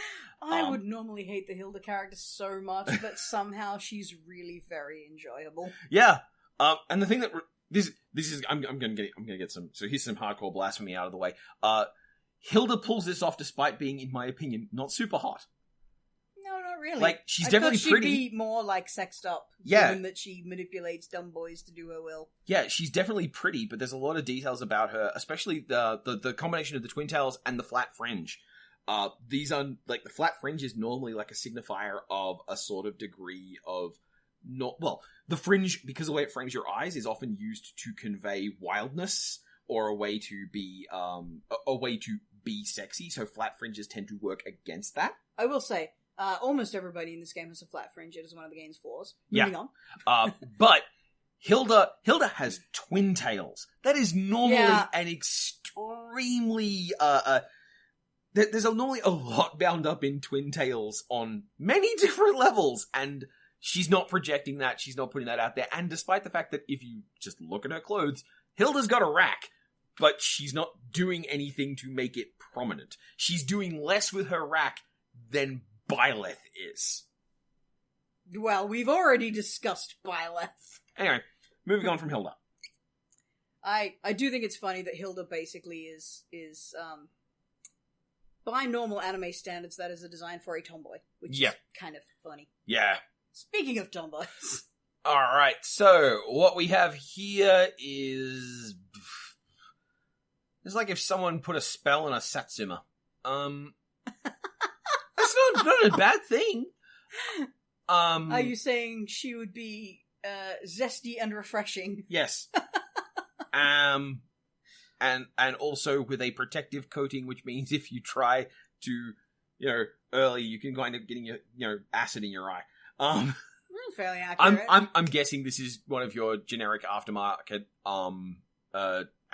I would normally hate the Hilda character so much, but somehow she's really very enjoyable. Yeah. And the thing that this is I'm gonna get some. So here's some hardcore blasphemy out of the way. Hilda pulls this off despite being, in my opinion, not super hot. No, not really. Like, she's I definitely thought pretty. She'd be more like sexed up. Yeah. Given that she manipulates dumb boys to do her will. Yeah, she's definitely pretty, but there's a lot of details about her, especially the combination of the twin tails and the flat fringe. These are, like, the flat fringe is normally like a signifier of a sort of degree of the fringe, because the way it frames your eyes, is often used to convey wildness or a way to be sexy. So flat fringes tend to work against that. I will say, almost everybody in this game has a flat fringe. It is one of the game's flaws. Moving on. But Hilda has twin tails. That is normally an extremely there's normally a lot bound up in twin tails on many different levels, and she's not projecting that. She's not putting that out there. And despite the fact that if you just look at her clothes, Hilda's got a rack, but she's not doing anything to make it prominent. She's doing less with her rack than Byleth is. Well, we've already discussed Byleth. Anyway, moving on from Hilda. I do think it's funny that Hilda basically is by normal anime standards, that is a design for a tomboy, which is kind of funny. Yeah. Speaking of tomboys. Alright, so what we have here is... It's like if someone put a spell on a Satsuma. That's not a bad thing. Are you saying she would be zesty and refreshing? Yes. And also with a protective coating, which means if you try to, early, you can kind of getting your, acid in your eye. Fairly accurate. I'm guessing this is one of your generic aftermarket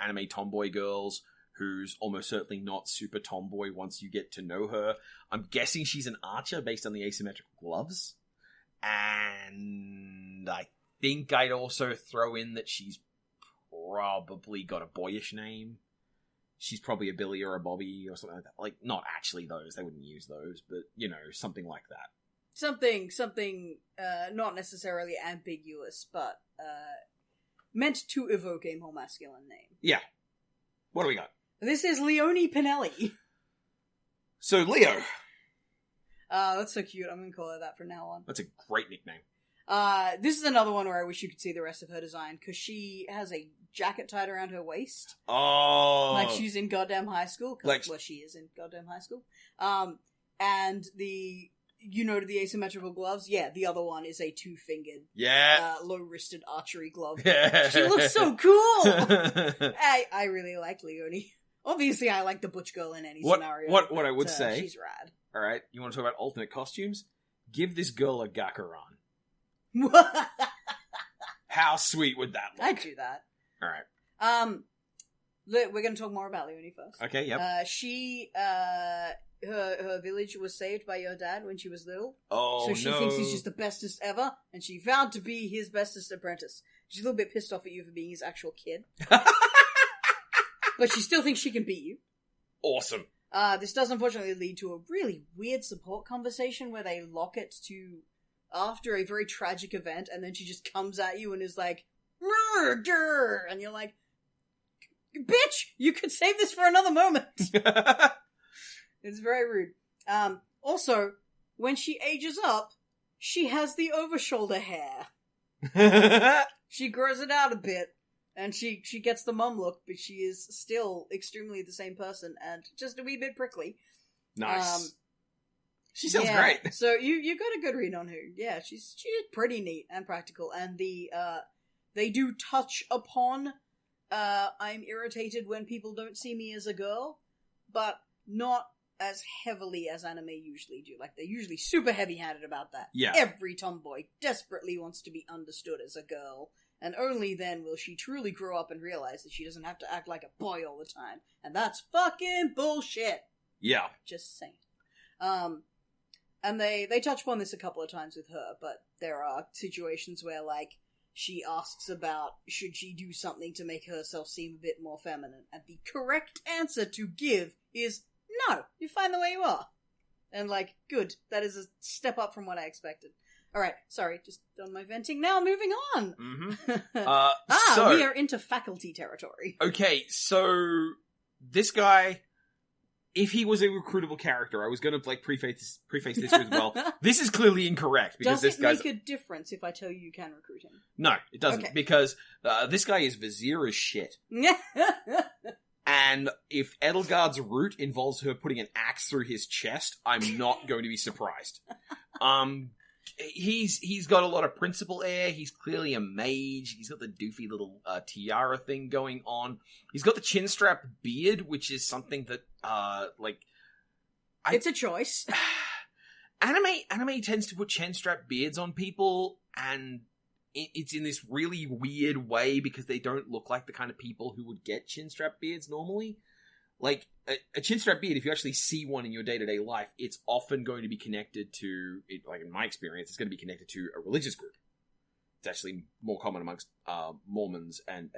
anime tomboy girls who's almost certainly not super tomboy once you get to know her. I'm guessing she's an archer based on the asymmetrical gloves. And I think I'd also throw in that she's probably got a boyish name. She's probably a Billy or a Bobby or something like that. Like, not actually those, they wouldn't use those, but, something like that. Something, not necessarily ambiguous, but, meant to evoke a more masculine name. Yeah. What do we got? This is Leone Pinelli. So, Leo. That's so cute. I'm gonna call her that from now on. That's a great nickname. This is another one where I wish you could see the rest of her design, because she has a jacket tied around her waist. Oh. Like she's in goddamn high school. Like, well, she is in goddamn high school. And the the asymmetrical gloves? Yeah, the other one is a two-fingered, low-wristed archery glove. Yeah. She looks so cool! I really like Leone. Obviously, I like the butch girl in any scenario. What I would say... She's rad. Alright, you want to talk about alternate costumes? Give this girl a Gakaran. How sweet would that look? I'd do that. Alright. We're going to talk more about Leone first. Okay, yep. Her village was saved by your dad when she was little. Oh, so she thinks he's just the bestest ever, and she vowed to be his bestest apprentice. She's a little bit pissed off at you for being his actual kid. But she still thinks she can beat you. Awesome. This does unfortunately lead to a really weird support conversation where they lock it to after a very tragic event, and then she just comes at you and is like, murder! And you're like, bitch! You could save this for another moment! It's very rude. Also, when she ages up, she has the over-shoulder hair. She grows it out a bit, and she gets the mum look, but she is still extremely the same person, and just a wee bit prickly. Nice. She sounds great. So you got a good read on her. Yeah, she's pretty neat and practical, and they do touch upon I'm irritated when people don't see me as a girl, but not as heavily as anime usually do. Like, they're usually super heavy-handed about that. Yeah. Every tomboy desperately wants to be understood as a girl, and only then will she truly grow up and realize that she doesn't have to act like a boy all the time. And that's fucking bullshit. Yeah. Just saying. And they touch upon this a couple of times with her, but there are situations where, like, she asks about should she do something to make herself seem a bit more feminine, and the correct answer to give is no, you're fine the way you are. And, like, good. That is a step up from what I expected. Alright, sorry, just done my venting now, moving on! Mm-hmm. So, we are into faculty territory. Okay, so, this guy, if he was a recruitable character, I was gonna, like, preface this as well. This is clearly incorrect, because Does this guy's... it make a difference if I tell you can recruit him? No, it doesn't, Okay. because this guy is Vizier as shit. And if Edelgard's route involves her putting an axe through his chest, I'm not going to be surprised. He's got a lot of principal air. He's clearly a mage. He's got the doofy little tiara thing going on. He's got the chin strap beard, which is something that it's a choice. Anime tends to put chin strap beards on people, and it's in this really weird way because they don't look like the kind of people who would get chin strap beards normally. Like, a chin strap beard, if you actually see one in your day-to-day life, it's often going to be connected to, like in my experience, it's going to be connected to a religious group. It's actually more common amongst Mormons and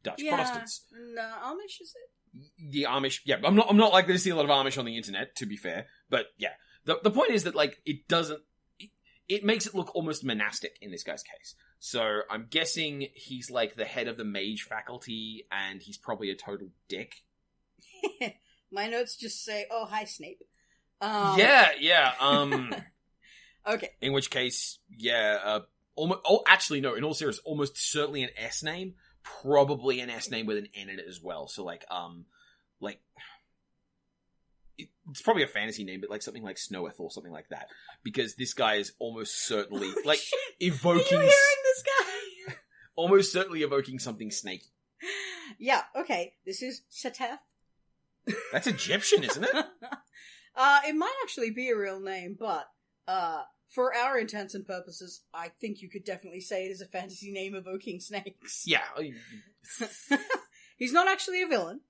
Dutch Protestants. No, Amish, is it? The Amish, yeah, I'm not likely to see a lot of Amish on the internet, to be fair. But yeah, the point is that, like, it makes it look almost monastic in this guy's case. So I'm guessing he's like the head of the mage faculty, and he's probably a total dick. My notes just say, "Oh, hi, Snape." Okay. In which case, actually, no. In all seriousness, almost certainly an S name. Probably an S name with an N in it as well. So it's probably a fantasy name, but like something like Snoweth or something like that. Because this guy is almost certainly like evoking. Are you hearing this guy? Almost certainly evoking something snaky. Yeah. Okay. This is Seteth. That's Egyptian, isn't it? It might actually be a real name, but for our intents and purposes, I think you could definitely say it is a fantasy name evoking snakes. Yeah. He's not actually a villain,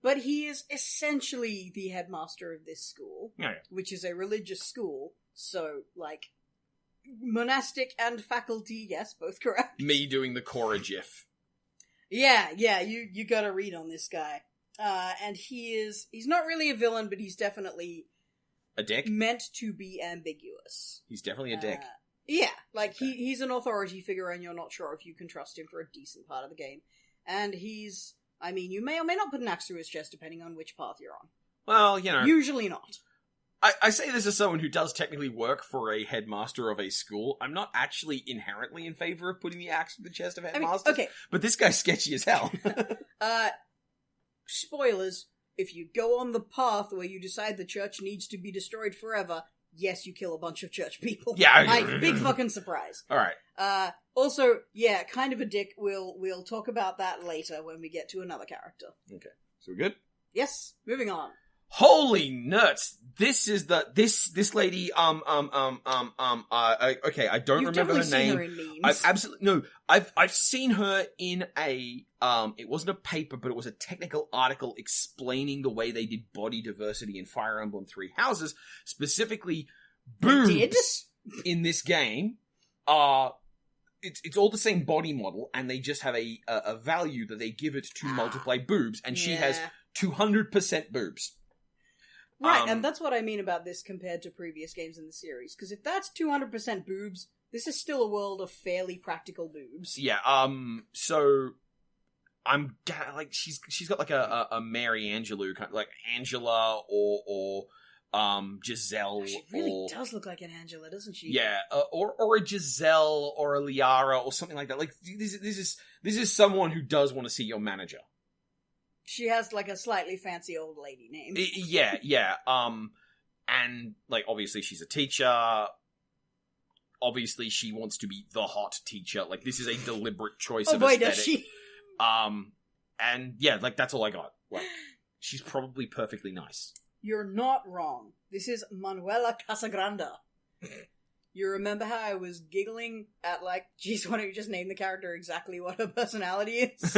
but he is essentially the headmaster of this school, which is a religious school, so, like, monastic and faculty, yes, both correct. Me doing the Korra gif. Yeah, you got a read on this guy. And he's not really a villain, but he's definitely a dick? Meant to be ambiguous. He's definitely a dick. Yeah, like, okay. He's an authority figure, and you're not sure if you can trust him for a decent part of the game. And you may or may not put an axe through his chest, depending on which path you're on. Well, you know. Usually not. I say this as someone who does technically work for a headmaster of a school. I'm not actually inherently in favor of putting the axe through the chest of headmasters. Okay. But this guy's sketchy as hell. Spoilers. If you go on the path where you decide the church needs to be destroyed forever, yes, you kill a bunch of church people. Yeah. Like, big fucking surprise. Alright. Also, yeah, kind of a dick. We'll talk about that later when we get to another character. Okay. So we're good? Yes, moving on. Holy nuts! This is this lady. Okay, I don't You've remember her seen name. Her in memes. I've seen her in a It wasn't a paper, but it was a technical article explaining the way they did body diversity in Fire Emblem Three Houses, specifically boobs in this game. It's all the same body model, and they just have a value that they give it to multiply boobs, and she has 200% boobs. Right, and that's what I mean about this compared to previous games in the series. Because if that's 200% boobs, this is still a world of fairly practical boobs. Yeah, so I'm like she's got like a Mary Angelou kind of, like Angela or Giselle. She really does look like an Angela, doesn't she? Yeah, or a Giselle or a Liara or something like that. Like this is someone who does want to see your manager. She has like a slightly fancy old lady name. Yeah. And, like, obviously she's a teacher. Obviously she wants to be the hot teacher. Like, this is a deliberate choice of boy, aesthetic. does she. And, yeah, like, that's all I got. Like, she's probably perfectly nice. You're not wrong. This is Manuela Casagrande. You remember how I was giggling at, like, geez, why don't you just name the character exactly what her personality is?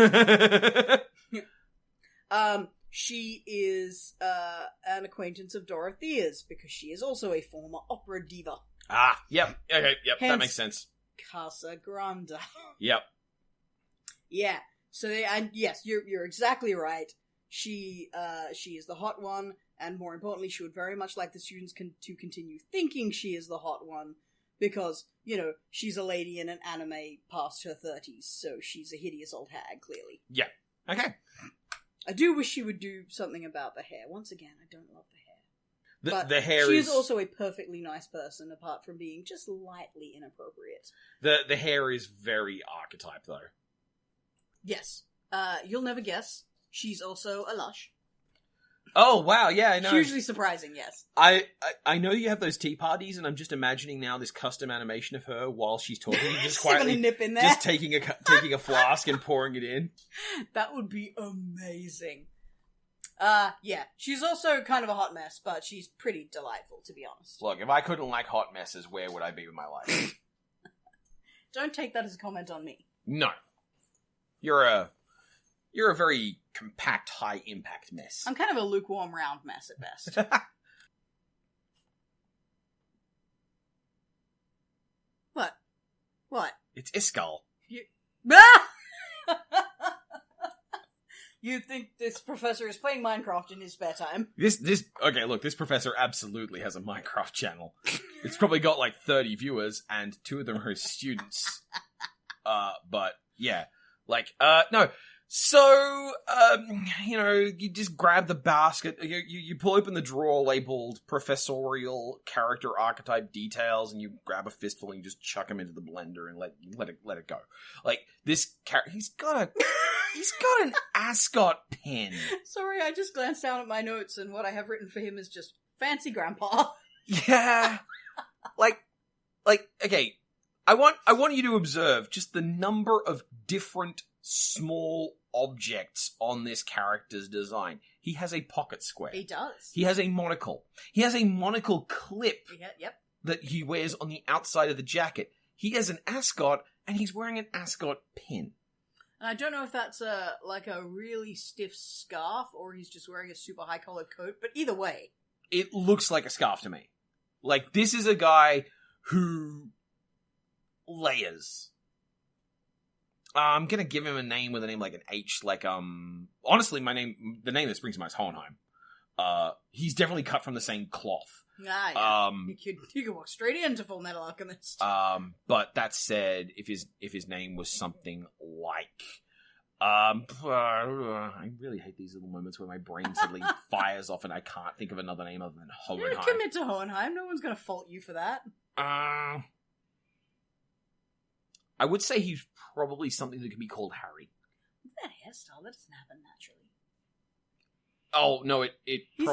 She is an acquaintance of Dorothea's, because she is also a former opera diva. Ah, yep, okay, yep, Hence, that makes sense. Casagrande. Yep. Yeah, so and yes, you're exactly right. She is the hot one, and more importantly, she would very much like the students to continue thinking she is the hot one, because, you know, she's a lady in an anime past her 30s, so she's a hideous old hag, clearly. Yeah, okay. I do wish she would do something about the hair. Once again, I don't love the hair. The hair she is also a perfectly nice person, apart from being just lightly inappropriate. The hair is very archetype, though. Yes. You'll never guess. She's also a lush. Oh, wow, yeah, I know. Hugely surprising, yes. I know you have those tea parties, and I'm just imagining now this custom animation of her while she's talking, just quietly a nip in there. just taking a flask and pouring it in. That would be amazing. Yeah, she's also kind of a hot mess, but she's pretty delightful, to be honest. Look, if I couldn't like hot messes, where would I be with my life? Don't take that as a comment on me. No. You're a very compact, high-impact mess. I'm kind of a lukewarm round mess at best. What? It's Iskall. You think this professor is playing Minecraft in his spare time? Okay, look, this professor absolutely has a Minecraft channel. It's probably got like 30 viewers, and 2 of them are his students. But, yeah. Like, no. So, you know, you just grab the basket, you pull open the drawer labeled professorial character archetype details, and you grab a fistful and you just chuck them into the blender and let it go. Like, this character, he's got an ascot pen. Sorry, I just glanced down at my notes, and what I have written for him is just fancy grandpa. Yeah. like, okay, I want you to observe just the number of different small objects on this character's design. He has a pocket square. He does. He has a monocle. He has a monocle clip Yep. that he wears on the outside of the jacket. He has an ascot, and he's wearing an ascot pin. And I don't know if that's like a really stiff scarf, or he's just wearing a super high collared coat, but either way. It looks like a scarf to me. Like, this is a guy who layers. I'm gonna give him a name with a name like an H, like, honestly, the name that springs to mind is Hohenheim. He's definitely cut from the same cloth. Ah, yeah. You could walk straight into Full Metal Alchemist. But that said, if his name was something like, I really hate these little moments where my brain suddenly fires off and I can't think of another name other than Hohenheim. Yeah, commit to Hohenheim. No one's gonna fault you for that. I would say he's probably something that can be called Harry. That hairstyle, that doesn't happen naturally. Oh, no,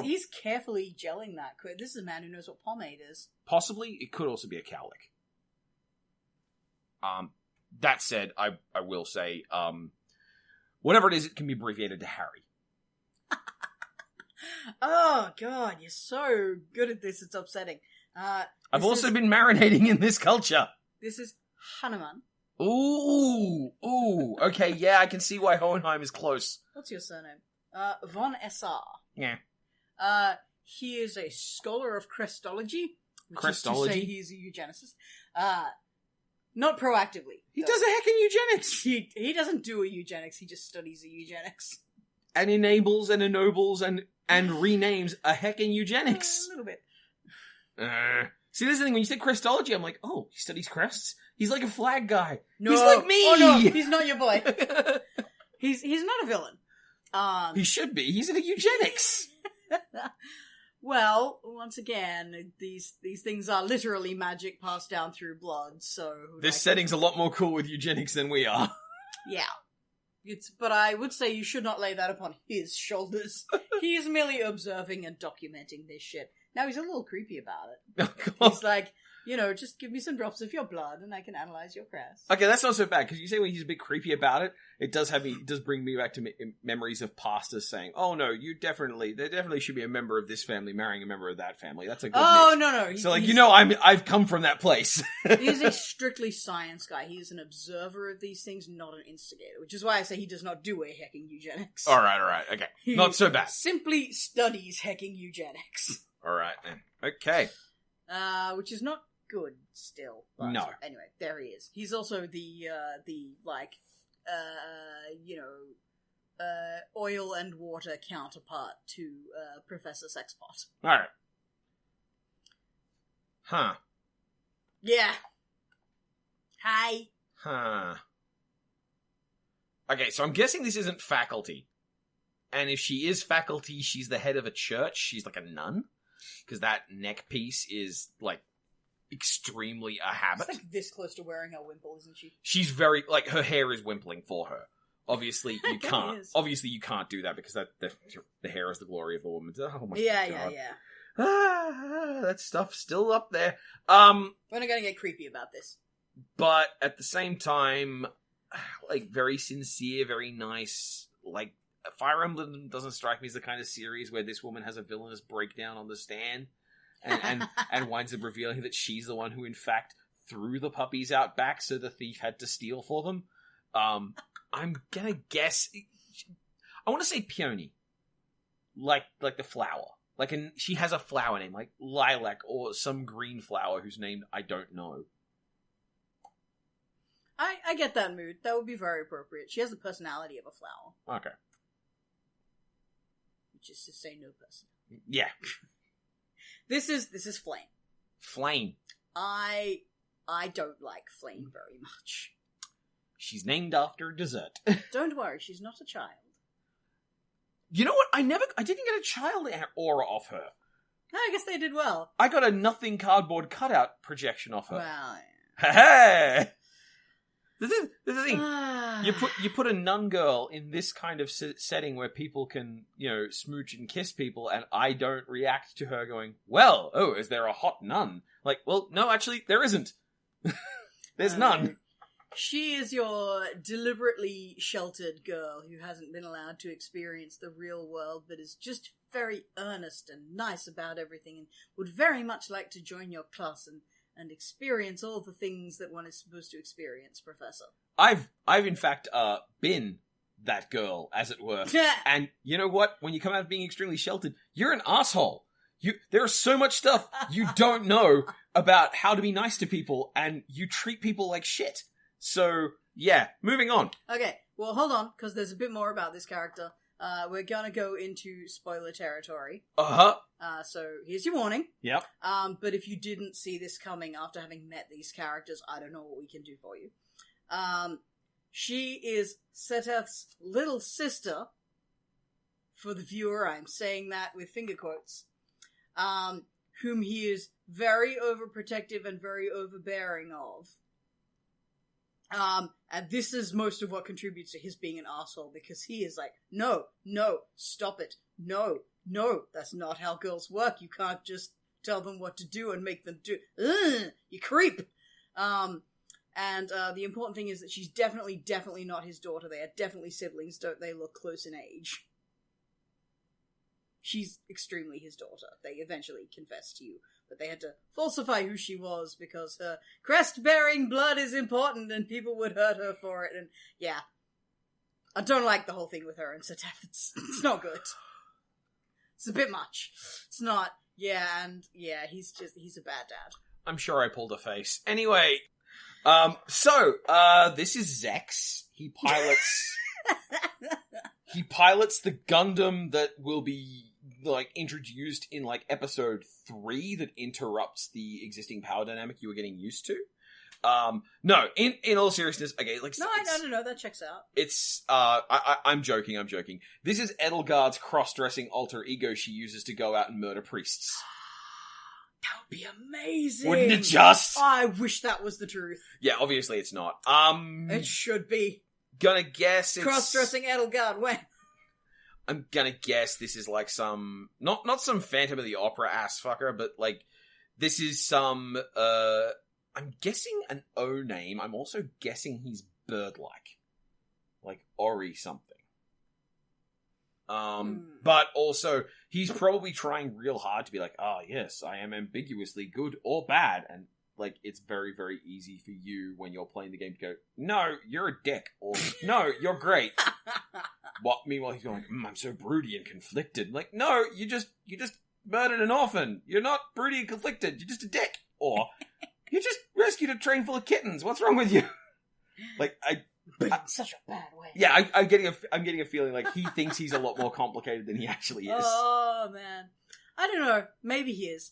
He's carefully gelling that. This is a man who knows what pomade is. Possibly, it could also be a cowlick. That said, I will say, whatever it is, it can be abbreviated to Harry. Oh, God, you're so good at this, it's upsetting. I've also been marinating in this culture. This is Hanuman. Ooh, okay, yeah, I can see why Hohenheim is close. What's your surname? Von Essar. Yeah. He is a scholar of Crestology. Which is Crestology? to say he's a eugenicist. Not proactively. He does a heckin' eugenics! He doesn't do a eugenics, he just studies a eugenics. And enables and ennobles and renames a heckin' eugenics. A little bit. See, this is the thing, when you said Crestology, I'm like, oh, he studies crests? He's like a flag guy. No. He's like me! Oh no, he's not your boy. He's not a villain. He should be. He's in a eugenics. Well, once again, these things are literally magic passed down through blood, so... This setting's a lot more cool with eugenics than we are. Yeah. But I would say you should not lay that upon his shoulders. He is merely observing and documenting this shit. Now he's a little creepy about it. Oh, God. He's like, just give me some drops of your blood and I can analyze your crest. Okay, that's not so bad, because you say when he's a bit creepy about it, it does bring me back to memories of pastors saying, "Oh no, there definitely should be a member of this family marrying a member of that family. That's a good mix." No. So I've come from that place. He's a strictly science guy. He is an observer of these things, not an instigator, which is why I say he does not do a hecking eugenics. All right, okay, He not so bad. Simply studies hecking eugenics. All right then, okay. Which is not good still. But No. Anyway, there he is. He's also the oil and water counterpart to Professor Sexpot. All right. Huh. Yeah. Hi. Huh. Okay, so I'm guessing this isn't faculty. And if she is faculty, she's the head of a church. She's like a nun. Because that neck piece is, like, extremely a habit. She's like this close to wearing her wimple, isn't she? She's very, like, her hair is wimpling for her. Obviously, you can't. Is. Obviously, you can't do that because the hair is the glory of the woman. Oh my god. Yeah. That stuff's still up there. We're not gonna get creepy about this. But at the same time, like, very sincere, very nice. Like, Fire Emblem doesn't strike me as the kind of series where this woman has a villainous breakdown on the stand and winds up revealing that she's the one who, in fact, threw the puppies out back so the thief had to steal for them. I'm gonna guess... I want to say peony. Like the flower. She has a flower name, like lilac or some green flower whose name I don't know. I get that mood. That would be very appropriate. She has the personality of a flower. Okay. Which is to say no person. Yeah. This is Flame. Flame. I don't like Flame very much. She's named after dessert. Don't worry, she's not a child. You know what? I didn't get a child aura off her. No, I guess they did well. I got a nothing cardboard cutout projection off her. Well, Hey! The thing. You put a nun girl in this kind of setting where people can, smooch and kiss people, and I don't react to her going, well, is there a hot nun? Like, well, no, actually, there isn't. There's none. She is your deliberately sheltered girl who hasn't been allowed to experience the real world, but is just very earnest and nice about everything, and would very much like to join your class and experience all the things that one is supposed to experience, Professor. I've in fact been that girl, as it were. And you know what? When you come out of being extremely sheltered, you're an asshole. There's so much stuff you don't know about how to be nice to people, and you treat people like shit. So, yeah, moving on. Okay, well, hold on, because there's a bit more about this character. We're gonna go into spoiler territory. Uh-huh. So here's your warning. Yep. But if you didn't see this coming after having met these characters, I don't know what we can do for you. She is Seteth's little sister. For the viewer, I'm saying that with finger quotes. Whom he is very overprotective and very overbearing of. And this is most of what contributes to his being an asshole, because he is like, no, stop it. No, that's not how girls work. You can't just tell them what to do and make them do. Ugh, you creep. And the important thing is that she's definitely not his daughter. They are definitely siblings, don't they look close in age. She's extremely his daughter. They eventually confess to you. But they had to falsify who she was because her crest-bearing blood is important and people would hurt her for it. And yeah, I don't like the whole thing with her and Seteth. It's not good. It's a bit much. It's not. Yeah, and yeah, he's a bad dad. I'm sure I pulled a face. Anyway, this is Zex. He pilots the Gundam that will be introduced in episode 3 that interrupts the existing power dynamic you were getting used to. No, in all seriousness, okay, no, I don't know, that checks out. It's I'm joking. This is Edelgard's cross-dressing alter ego she uses to go out and murder priests. That would be amazing. Wouldn't it just? I wish that was the truth. Yeah, obviously it's not. It should be. Gonna guess it's... Cross-dressing Edelgard, when? I'm gonna guess this is like some not some Phantom of the Opera ass fucker, but like this is some I'm guessing an O name. I'm also guessing he's bird-like Ori something. But also he's probably trying real hard to be like, oh yes, I am ambiguously good or bad, and like it's very, very easy for you when you're playing the game to go, no, you're a dick, or no, you're great. What? Meanwhile, he's going, I'm so broody and conflicted. Like, no, you just murdered an orphan. You're not broody and conflicted. You're just a dick. Or you just rescued a train full of kittens. What's wrong with you? Like, but in such a bad way. Yeah, I'm getting a feeling like he thinks he's a lot more complicated than he actually is. Oh man, I don't know. Maybe he is.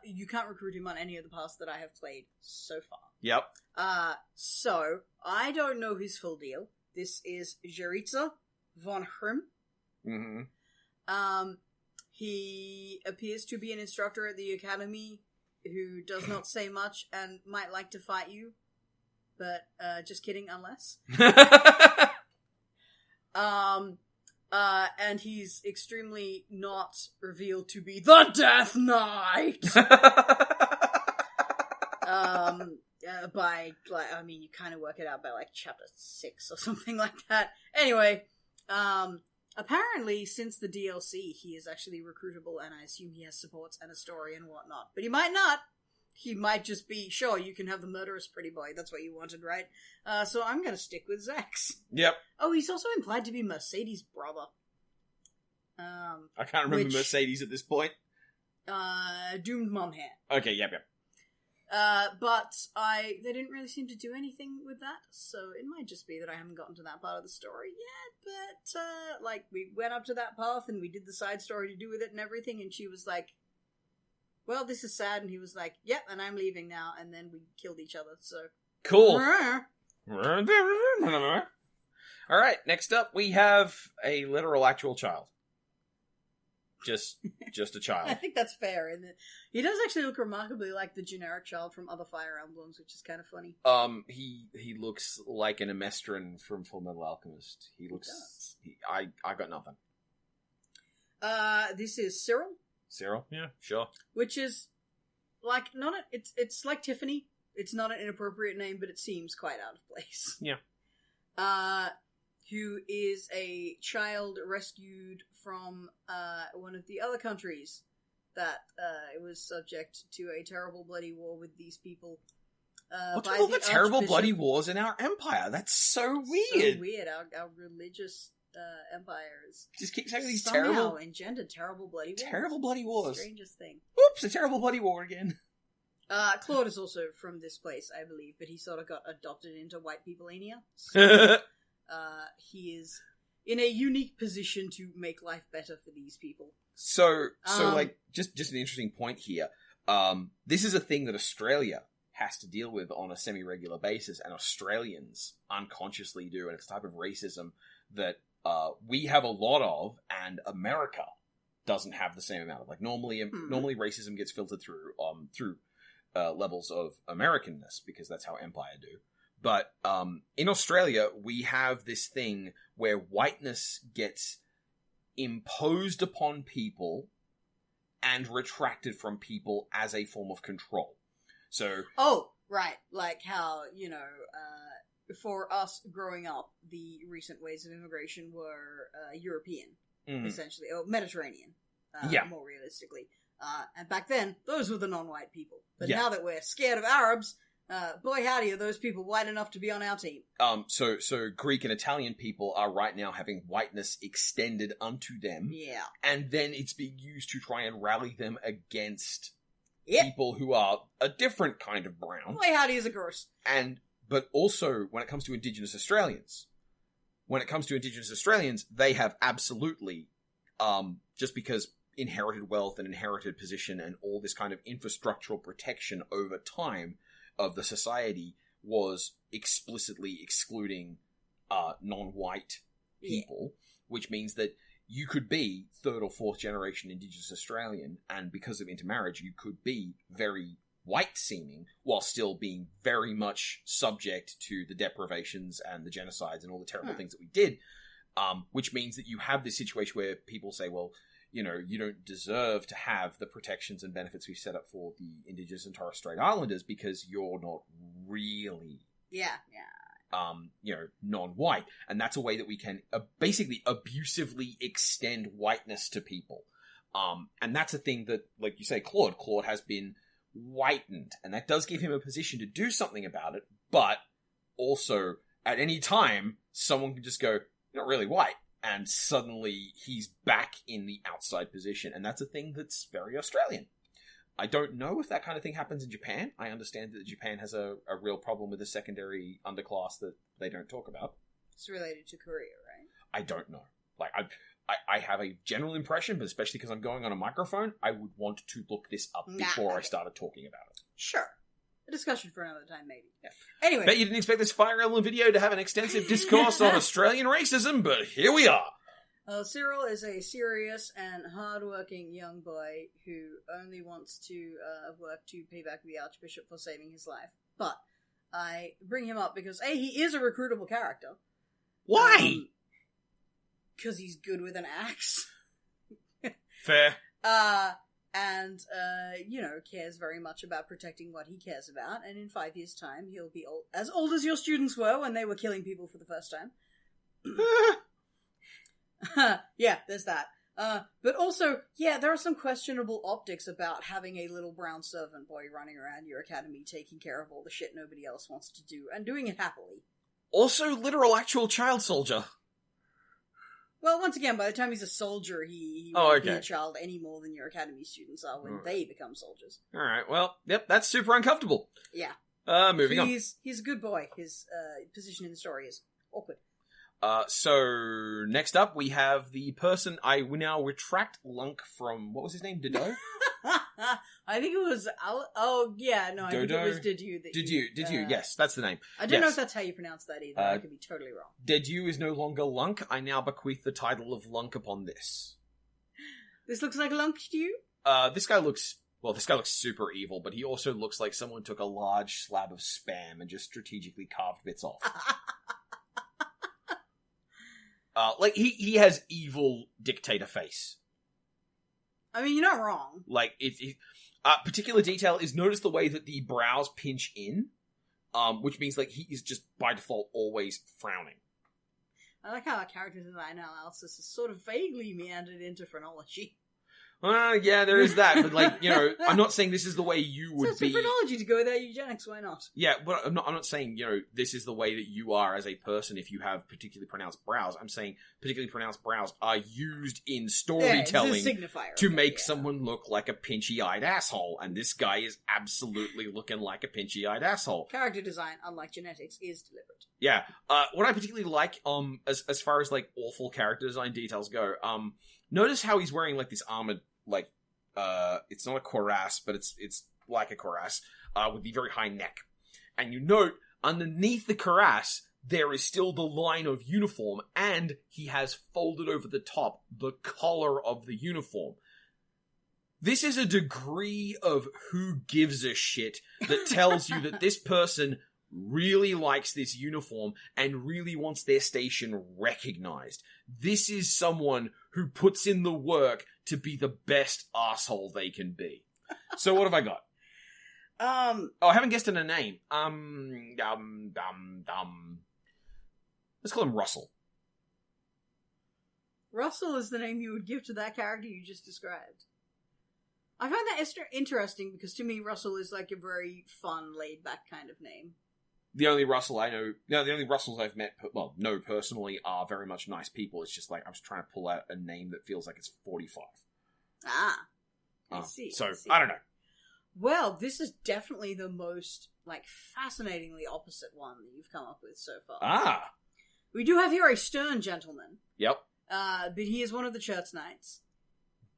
You can't recruit him on any of the paths that I have played so far. Yep. So I don't know his full deal. This is Jeritza von Hrim. Mm-hmm. He appears to be an instructor at the academy who does not say much and might like to fight you, but just kidding, unless. And he's extremely not revealed to be the Death Knight. You kind of work it out by like chapter 6 or something like that. Anyway, apparently since the DLC, he is actually recruitable, and I assume he has supports and a story and whatnot. But he might not. He might just be, sure, you can have the murderous pretty boy. That's what you wanted, right? So I'm gonna stick with Zax. Yep. Oh, he's also implied to be Mercedes' brother. I can't remember Mercedes at this point. Doomed mom hair. Okay, yep. But they didn't really seem to do anything with that, so it might just be that I haven't gotten to that part of the story yet, but, we went up to that path and we did the side story to do with it and everything, and she was like, well, this is sad, and he was like, yep, and I'm leaving now, and then we killed each other, so... Cool! Alright, next up we have a literal actual child. Just a child. I think that's fair, isn't it? He does actually look remarkably like the generic child from other Fire Emblems, which is kind of funny. He looks like an Amestrin from Fullmetal Alchemist. He looks... I got nothing. This is Cyril. Cyril? Yeah, sure. Which is, like, it's like Tiffany. It's not an inappropriate name, but it seems quite out of place. Yeah. Who is a child rescued from, one of the other countries that, was subject to a terrible bloody war with these people. What's with all the terrible bloody wars in our empire? That's so weird. So weird. Our religious... empires just keep saying these somehow engendered terrible bloody wars. Strangest thing. Oops, a terrible bloody war again. Claude is also from this place, I believe, but he sort of got adopted into white peopleania. So, he is in a unique position to make life better for these people. So just an interesting point here. This is a thing that Australia has to deal with on a semi-regular basis, and Australians unconsciously do, and it's a type of racism that we have a lot of, and America doesn't have the same amount of. Like, normally racism gets filtered through levels of Americanness, because that's how empire do. But in Australia, we have this thing where whiteness gets imposed upon people and retracted from people as a form of control. So... Oh, right. Like how, for us growing up, the recent ways of immigration were European, essentially, or Mediterranean, more realistically. And back then, those were the non-white people. But now that we're scared of Arabs, boy howdy, are those people white enough to be on our team. So Greek and Italian people are right now having whiteness extended unto them. Yeah. And then it's being used to try and rally them against people who are a different kind of brown. Boy howdy is a gross. But also, when it comes to Indigenous Australians, they have absolutely, just because inherited wealth and inherited position and all this kind of infrastructural protection over time of the society was explicitly excluding non-white people, which means that you could be third or fourth generation Indigenous Australian, and because of intermarriage, you could be very white-seeming while still being very much subject to the deprivations and the genocides and all the terrible things that we did. Which means that you have this situation where people say, well, you know, you don't deserve to have the protections and benefits we've set up for the Indigenous and Torres Strait Islanders because you're not really... you know, non-white. And that's a way that we can basically abusively extend whiteness to people. And that's a thing that, like you say, Claude has been whitened. And that does give him a position to do something about it. But also, at any time, someone can just go, you're not really white. And suddenly he's back in the outside position. And that's a thing that's very Australian. I don't know if that kind of thing happens in Japan. I understand that Japan has a real problem with a secondary underclass that they don't talk about. It's related to Korea, right? I don't know. Like, I have a general impression, but especially because I'm going on a microphone, I would want to look this up before I started talking about it. Sure. A discussion for another time, maybe. Yeah. Anyway. Bet you didn't expect this Fire Emblem video to have an extensive discourse on Australian racism, but here we are. Cyril is a serious and hard-working young boy who only wants to work to pay back the Archbishop for saving his life. But I bring him up because, A, he is a recruitable character. Why? Because he's good with an axe. Fair. And, you know, cares very much about protecting what he cares about. And in 5 years' time, he'll be as old as your students were when they were killing people for the first time. Yeah, there's that. But also, yeah, there are some questionable optics about having a little brown servant boy running around your academy taking care of all the shit nobody else wants to do, and doing it happily. Also, literal actual child soldier. Well, once again, by the time he's a soldier, he won't be a child any more than your academy students are when they become soldiers. Alright, well, yep, that's super uncomfortable. Yeah. Moving on. He's a good boy. His position in the story is awkward. So, next up, we have the person I now retract Lunk from, what was his name, Dido? I think it was, I think it was Didu. Didu, yes, that's the name. I don't know if that's how you pronounce that either, I could be totally wrong. Didu is no longer Lunk, I now bequeath the title of Lunk upon this. This looks like Lunk to you? This guy looks super evil, but he also looks like someone took a large slab of Spam and just strategically carved bits off. Like, he has evil dictator face. I mean, you're not wrong. Like, particular detail is notice the way that the brows pinch in, which means, like, he is just, by default, always frowning. I like how our character design analysis is sort of vaguely meandered into phrenology. Yeah, there is that, but, like, you know, I'm not saying this is the way you would be. So it's phrenology to go there, eugenics, why not? Yeah, but I'm not saying, you know, this is the way that you are as a person if you have particularly pronounced brows. I'm saying particularly pronounced brows are used in storytelling to make someone look like a pinchy-eyed asshole, and this guy is absolutely looking like a pinchy-eyed asshole. Character design, unlike genetics, is deliberate. Yeah. What I particularly like, as far as, like, awful character design details go, notice how he's wearing, like, this armored, like, it's not a cuirass, but it's like a cuirass, with the very high neck. And you note, underneath the cuirass, there is still the line of uniform, and he has folded over the top the collar of the uniform. This is a degree of who gives a shit that tells you that this person really likes this uniform and really wants their station recognized. This is someone who puts in the work to be the best asshole they can be. So what have I got? I haven't guessed in a name. Let's call him Russell. Russell is the name you would give to that character you just described. I find that interesting because to me Russell is like a very fun, laid-back kind of name. The only Russell I know, the only Russells I've met, know personally are very much nice people. It's just like I was trying to pull out a name that feels like it's 45. I see. So, I don't know. Well, this is definitely the most, like, fascinatingly opposite one that you've come up with so far. We do have here a stern gentleman. Yep. But he is one of the church knights.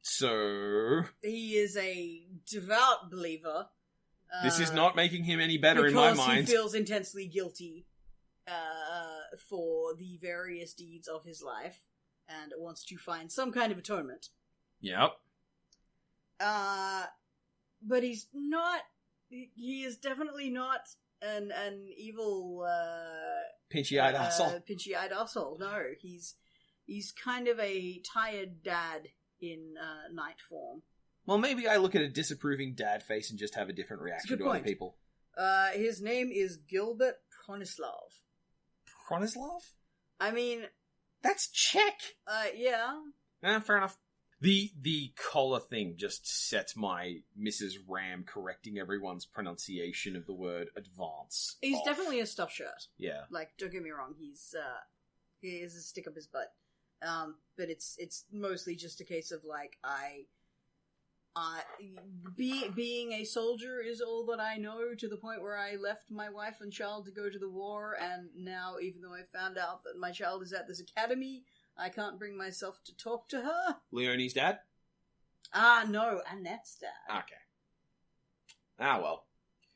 So... He is a devout believer. This is not making him any better in my mind. Because he feels intensely guilty for the various deeds of his life and wants to find some kind of atonement. Yep. But he's not... He is definitely not an evil... pinchy-eyed asshole. Pinchy-eyed asshole. No, he's He's kind of a tired dad in night form. Well, maybe I look at a disapproving dad face and just have a different reaction to other people. His name is Gilbert Pronislav. Pronislav? I mean... That's Czech! Yeah. Fair enough. The collar thing just sets my Mrs. Ram correcting everyone's pronunciation of the word advance. He's off. definitely a stuffed shirt. Yeah. Like, don't get me wrong, he is a stick up his butt. But it's mostly just a case of, like, being a soldier is all that I know, to the point where I left my wife and child to go to the war, and now, even though I found out that my child is at this academy, I can't bring myself to talk to her. Leonie's dad? No, Annette's dad. Okay. Well.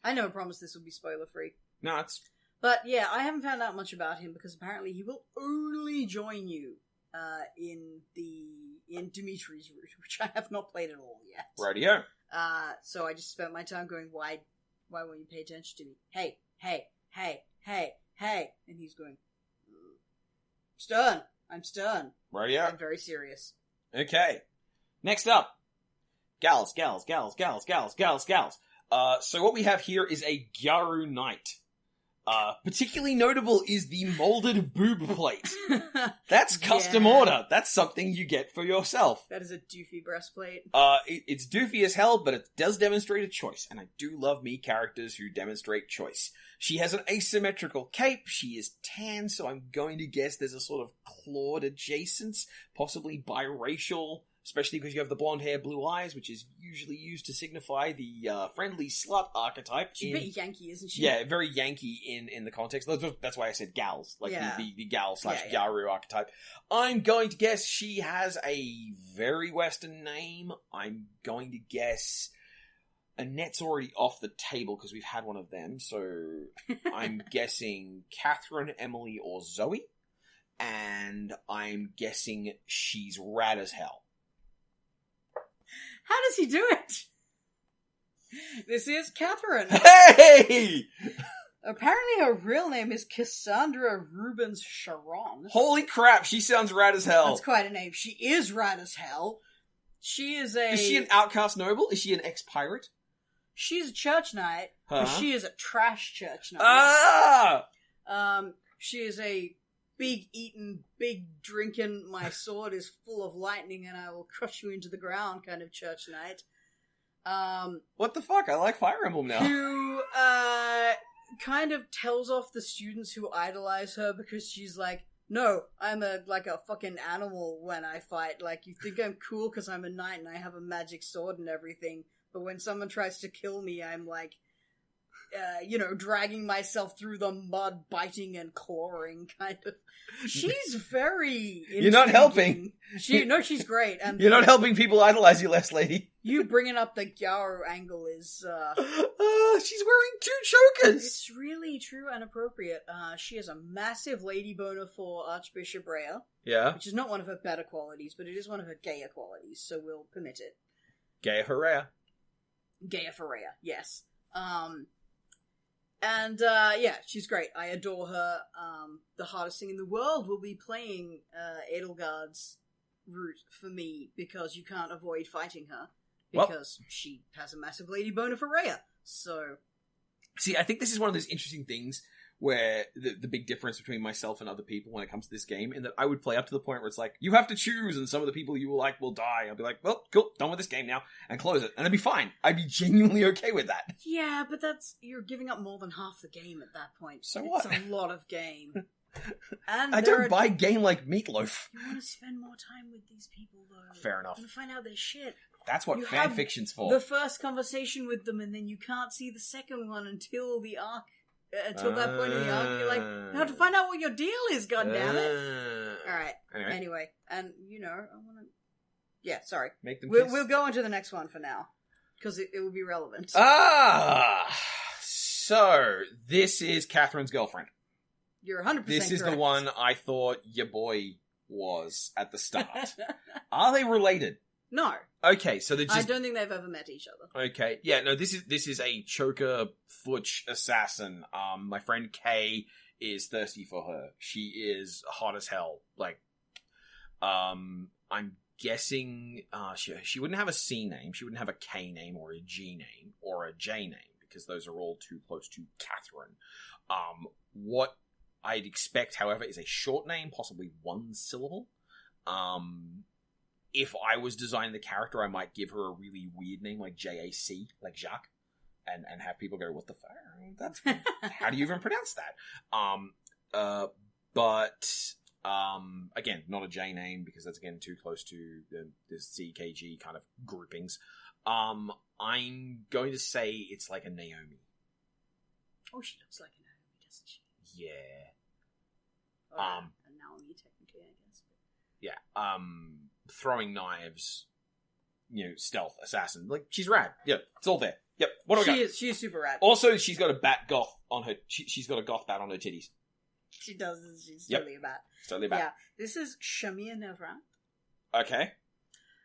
I never promised this would be spoiler-free. No, it's... But, yeah, I haven't found out much about him, because apparently he will only join you in Dimitri's route, which I have not played at all yet. Radio. So I just spent my time going, why won't you pay attention to me? Hey. And he's going, stern. I'm stern. Radio. I'm very serious. Okay. Next up. Gals. So what we have here is a Gyaru Knight. Particularly notable is the molded boob plate. That's custom order. That's something you get for yourself. That is a doofy breastplate. It's doofy as hell, but it does demonstrate a choice, and I do love me characters who demonstrate choice. She has an asymmetrical cape, she is tan, so I'm going to guess there's a sort of Claude adjacence, possibly biracial, especially because you have the blonde hair, blue eyes, which is usually used to signify the friendly slut archetype. She's a bit Yankee, isn't she? Yeah, very Yankee in the context. That's why I said gals, like the gal / Gyaru archetype. I'm going to guess she has a very Western name. I'm going to guess Annette's already off the table because we've had one of them, so I'm guessing Catherine, Emily, or Zoe. And I'm guessing she's rad as hell. How does he do it? This is Catherine. Hey! Apparently her real name is Cassandra Rubens Sharon. Holy crap, she sounds rad as hell. That's quite a name. She is rad as hell. She is a... Is she an outcast noble? Is she an ex-pirate? She's a church knight, but she is a trash church knight. She is a big eating, big drinking, my sword is full of lightning and I will crush you into the ground kind of church knight. What the fuck? I like Fire Emblem now. Who, kind of tells off the students who idolize her because she's like, no, I'm a fucking animal when I fight. Like, you think I'm cool because I'm a knight and I have a magic sword and everything, but when someone tries to kill me, I'm like, dragging myself through the mud, biting and clawing, kind of. She's very intriguing. You're not helping. She's great. And you're not helping people idolize you less, lady. You bringing up the Gyaru angle is, she's wearing 2 chokers! It's really true and appropriate. She has a massive lady boner for Archbishop Rhea. Yeah. Which is not one of her better qualities, but it is one of her gayer qualities, so we'll permit it. Gayer for Rhea. Gayer for Rhea, yes. She's great. I adore her. The hardest thing in the world will be playing Edelgard's route for me, because you can't avoid fighting her, because she has a massive lady boner for Rhea. So, see, I think this is one of those interesting things where the big difference between myself and other people when it comes to this game, in that I would play up to the point where it's like, you have to choose, and some of the people you will like will die. I'll be like, well, cool, done with this game now, and close it, and it'd be fine. I'd be genuinely okay with that. Yeah, but you're giving up more than half the game at that point. So what? It's a lot of game. And I don't buy game like Meatloaf. You want to spend more time with these people, though. Fair enough. You want to find out their shit. That's what fan fiction's for. The first conversation with them, and then you can't see the second one until the arc. Until that point in the arc, you're like, you have to find out what your deal is, goddammit. Alright. Anyway, and, I want to... Yeah, sorry. Make them we'll go on to the next one for now. Because it will be relevant. So, this is Catherine's girlfriend. You're 100% This is correct. the one I thought your boy was at the start. Are they related? No. Okay, so they're just... I don't think they've ever met each other. Okay, yeah, no, this is a choker futch assassin. My friend Kay is thirsty for her. She is hot as hell. Like, I'm guessing she wouldn't have a C name, she wouldn't have a K name or a G name or a J name, because those are all too close to Catherine. What I'd expect, however, is a short name, possibly one syllable. If I was designing the character, I might give her a really weird name, like J-A-C, like Jacques, and have people go, what the fuck? That's, how do you even pronounce that? Again, not a J name, because that's, again, too close to the CKG kind of groupings. I'm going to say it's like a Naomi. Oh, she looks like a Naomi, doesn't she? Yeah. Or a Naomi, technically, I guess. Yeah. Throwing knives, stealth, assassin. Like, she's rad. Yep, it's all there. Yep. What do we got? She is super rad. Also, she's got a bat goth on her. She's got a goth bat on her titties. She does. She's totally a bat. Totally a bat. Yeah. This is Shamir Nevran. Okay.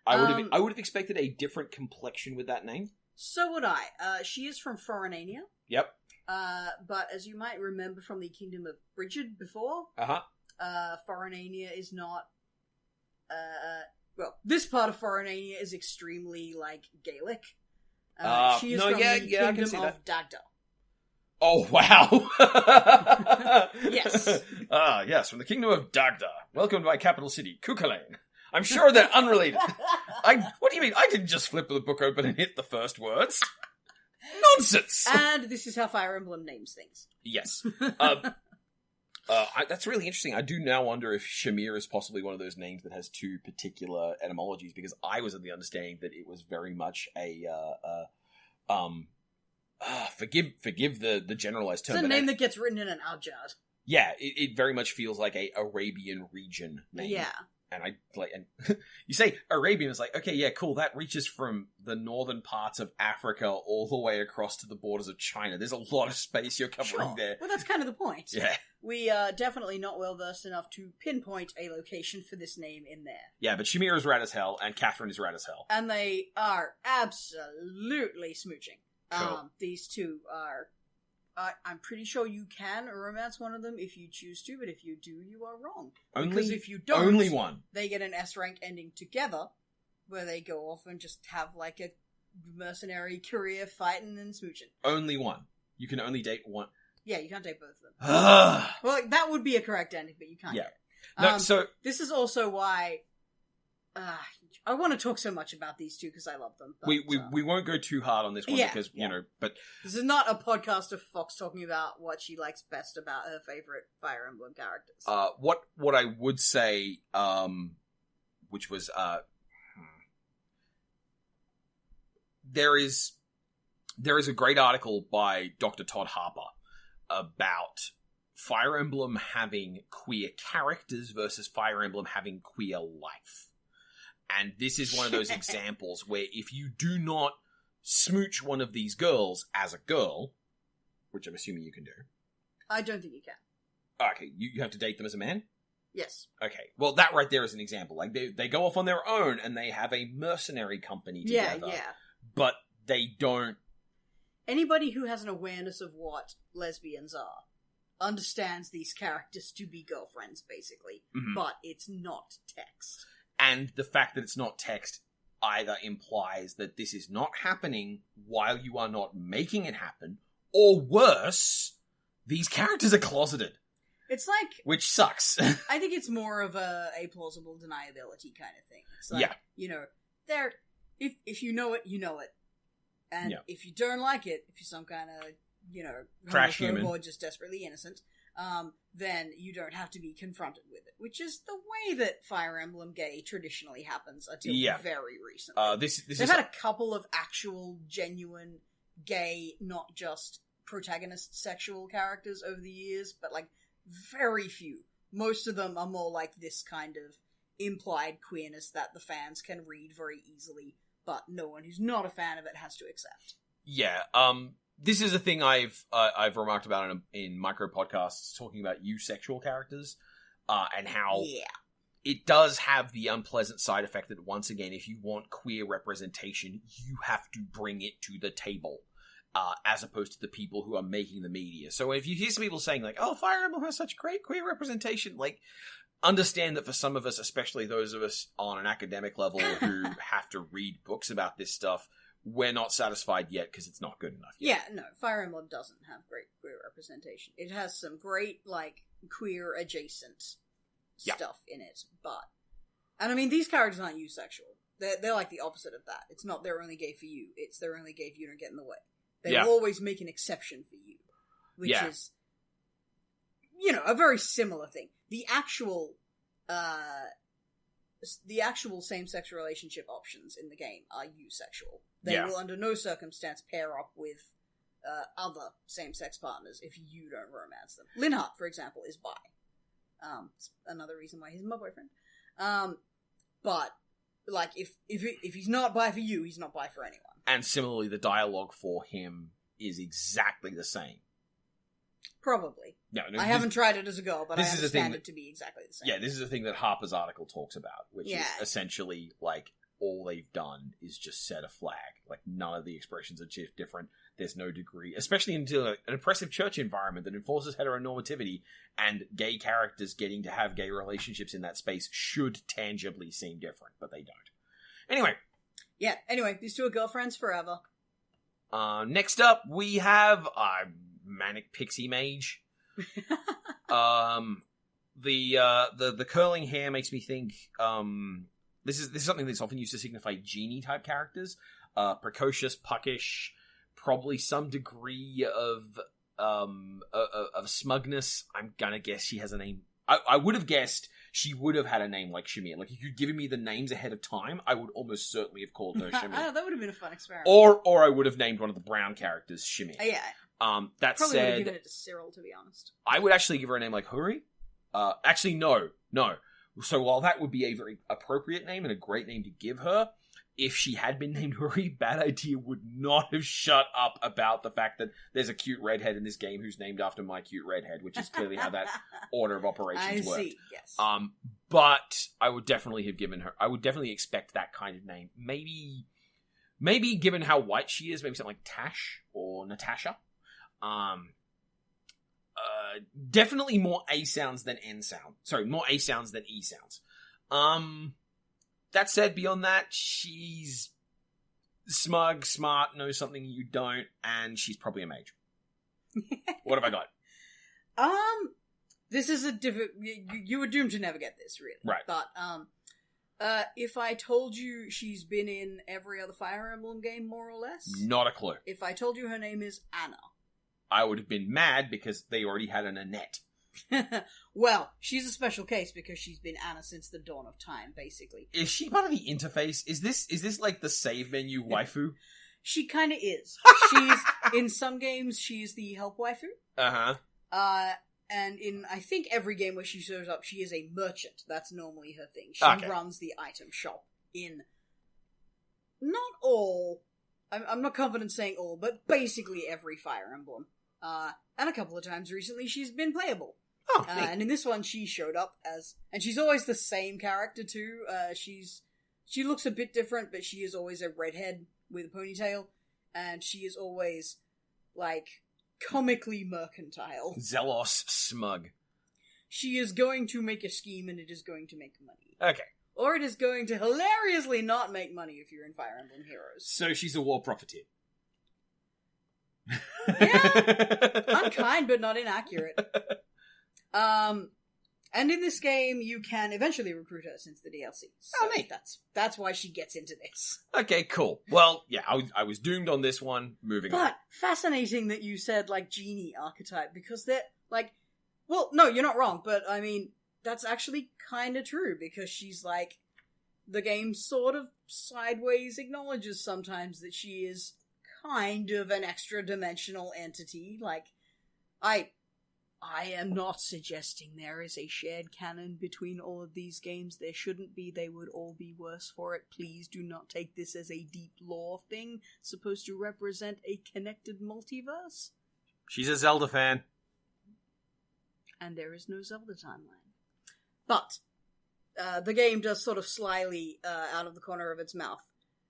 I would have expected a different complexion with that name. So would I. She is from Foreignania. Yep. But as you might remember from the Kingdom of Brigid before, Foreignania is not. Well, this part of Foreignania is extremely Gaelic. She is from the Kingdom of Dagda. Oh, wow. Yes. Yes, from the Kingdom of Dagda. Welcome to my capital city, Kukulane. I'm sure they're unrelated. What do you mean? I didn't just flip the book open and hit the first words. Nonsense! And this is how Fire Emblem names things. Yes. That's really interesting. I do now wonder if Shamir is possibly one of those names that has two particular etymologies, because I was of the understanding that it was very much forgive the generalized term. It's a name that gets written in an abjad. Yeah, it very much feels like a Arabian region name. Yeah. And you say Arabian, it's like, okay, yeah, cool. That reaches from the northern parts of Africa all the way across to the borders of China. There's a lot of space you're covering there. Well, that's kind of the point. Yeah. We are definitely not well versed enough to pinpoint a location for this name in there. Yeah, but Shamir is rad as hell, and Catherine is rad as hell. And they are absolutely smooching. Cool. These two are... I'm pretty sure you can romance one of them if you choose to, but if you do, you are wrong. Because if you don't, only one. They get an S-rank ending together, where they go off and just have a mercenary career fighting and smooching. Only one. You can only date one. Yeah, you can't date both of them. Well, that would be a correct ending, but you can't. Yeah. No, this is also why I want to talk so much about these two because I love them. But, we won't go too hard on this one because but this is not a podcast of Fox talking about what she likes best about her favorite Fire Emblem characters. What I would say, which was there is a great article by Dr. Todd Harper about Fire Emblem having queer characters versus Fire Emblem having queer life. And this is one of those examples where if you do not smooch one of these girls as a girl, which I'm assuming you can do. I don't think you can. Okay, you have to date them as a man? Yes. Okay, well that right there is an example. Like they go off on their own and they have a mercenary company together. Yeah. But they don't... Anybody who has an awareness of what lesbians are understands these characters to be girlfriends, basically. Mm-hmm. But it's not text. And the fact that it's not text either implies that this is not happening while you are not making it happen, or worse, these characters are closeted. It's like... Which sucks. I think it's more of a plausible deniability kind of thing. It's like, they're... If you know it, you know it. And if you don't like it, if you're some kind of, trash human, or just desperately innocent, then you don't have to be confronted with it. Which is the way that Fire Emblem gay traditionally happens until very recently. They've had a couple of actual, genuine, gay, not just protagonist sexual characters over the years, but very few. Most of them are more like this kind of implied queerness that the fans can read very easily, but no one who's not a fan of it has to accept. Yeah, this is a thing I've remarked about in micro podcasts talking about eusexual characters, and how it does have the unpleasant side effect that, once again, if you want queer representation, you have to bring it to the table, as opposed to the people who are making the media. So if you hear some people saying, oh, Fire Emblem has such great queer representation, understand that for some of us, especially those of us on an academic level who have to read books about this stuff, we're not satisfied yet because it's not good enough yet. Yeah, no, Fire Emblem doesn't have great queer representation. It has some great, like, queer adjacent stuff in it, but... And I mean, these characters aren't eusexual. They're like the opposite of that. It's not they're only gay for you, it's they're only gay if you don't get in the way. They will always make an exception for you, which is, a very similar thing. The actual same-sex relationship options in the game are eusexual. They will under no circumstance pair up with other same-sex partners if you don't romance them. Linhardt, for example, is bi. It's another reason why he's my boyfriend. But, like, if he's not bi for you, he's not bi for anyone. And similarly, the dialogue for him is exactly the same. Probably. No, I haven't tried it as a girl, but I understand it to be exactly the same. Yeah, this is the thing that Harper's article talks about, which is essentially, like, all they've done is just set a flag. Like, none of the expressions are different. There's no degree, especially into an oppressive church environment that enforces heteronormativity, and gay characters getting to have gay relationships in that space should tangibly seem different, but they don't. Anyway. Yeah, anyway, these two are girlfriends forever. Next up, we have Manic Pixie Mage. The curling hair makes me think, this is something that's often used to signify genie-type characters. Precocious, puckish, probably some degree of smugness. I'm gonna guess she has a name. I would have guessed she would have had a name like Shamir. Like, if you'd given me the names ahead of time, I would almost certainly have called her Shamir. That would have been a fun experiment. Or I would have named one of the brown characters Shamir. Yeah. That probably said, would have given it to Cyril, to be honest. I would actually give her a name like Huri. Actually, no. So while that would be a very appropriate name and a great name to give her, if she had been named Huri, Bad Idea would not have shut up about the fact that there's a cute redhead in this game who's named after my cute redhead, which is clearly how that order of operations works. I see, yes. But I would definitely have given her, I would definitely expect that kind of name. Maybe given how white she is, maybe something like Tash or Natasha. Definitely more A sounds than N sound. Sorry, more A sounds than E sounds. That said, beyond that, she's smug, smart, knows something you don't, and she's probably a mage. What have I got? This is a you were doomed to never get this, really. Right. But, if I told you she's been in every other Fire Emblem game, more or less? Not a clue. If I told you her name is Anna. I would have been mad because they already had an Annette. Well, she's a special case because she's been Anna since the dawn of time, basically. Is she part of the interface? Is this like the save menu waifu? She kind of is. She's in some games she's the help waifu. And in I think every game where she shows up, she is a merchant. That's normally her thing. She runs the item shop in not all. I'm not confident saying all, but basically every Fire Emblem. And a couple of times recently, she's been playable. Oh, and in this one, she showed up as... And she's always the same character, too. She looks a bit different, but she is always a redhead with a ponytail. And she is always, like, comically mercantile. Zealous smug. She is going to make a scheme, and it is going to make money. Okay. Or it is going to hilariously not make money if you're in Fire Emblem Heroes. So she's a war profiteer. Yeah, unkind but not inaccurate. And in this game, you can eventually recruit her since the DLC. So neat. That's why she gets into this. Okay, cool. Well, yeah, I was doomed on this one. Moving on. But fascinating that you said, like, genie archetype, because they're, like... Well, no, you're not wrong, but, I mean, that's actually kind of true, because she's, like... The game sort of sideways acknowledges sometimes that she is kind of an extra-dimensional entity. Like, I am not suggesting there is a shared canon between all of these games. There shouldn't be. They would all be worse for it. Please do not take this as a deep lore thing supposed to represent a connected multiverse. She's a Zelda fan. And there is no Zelda timeline. But the game does sort of slyly, out of the corner of its mouth,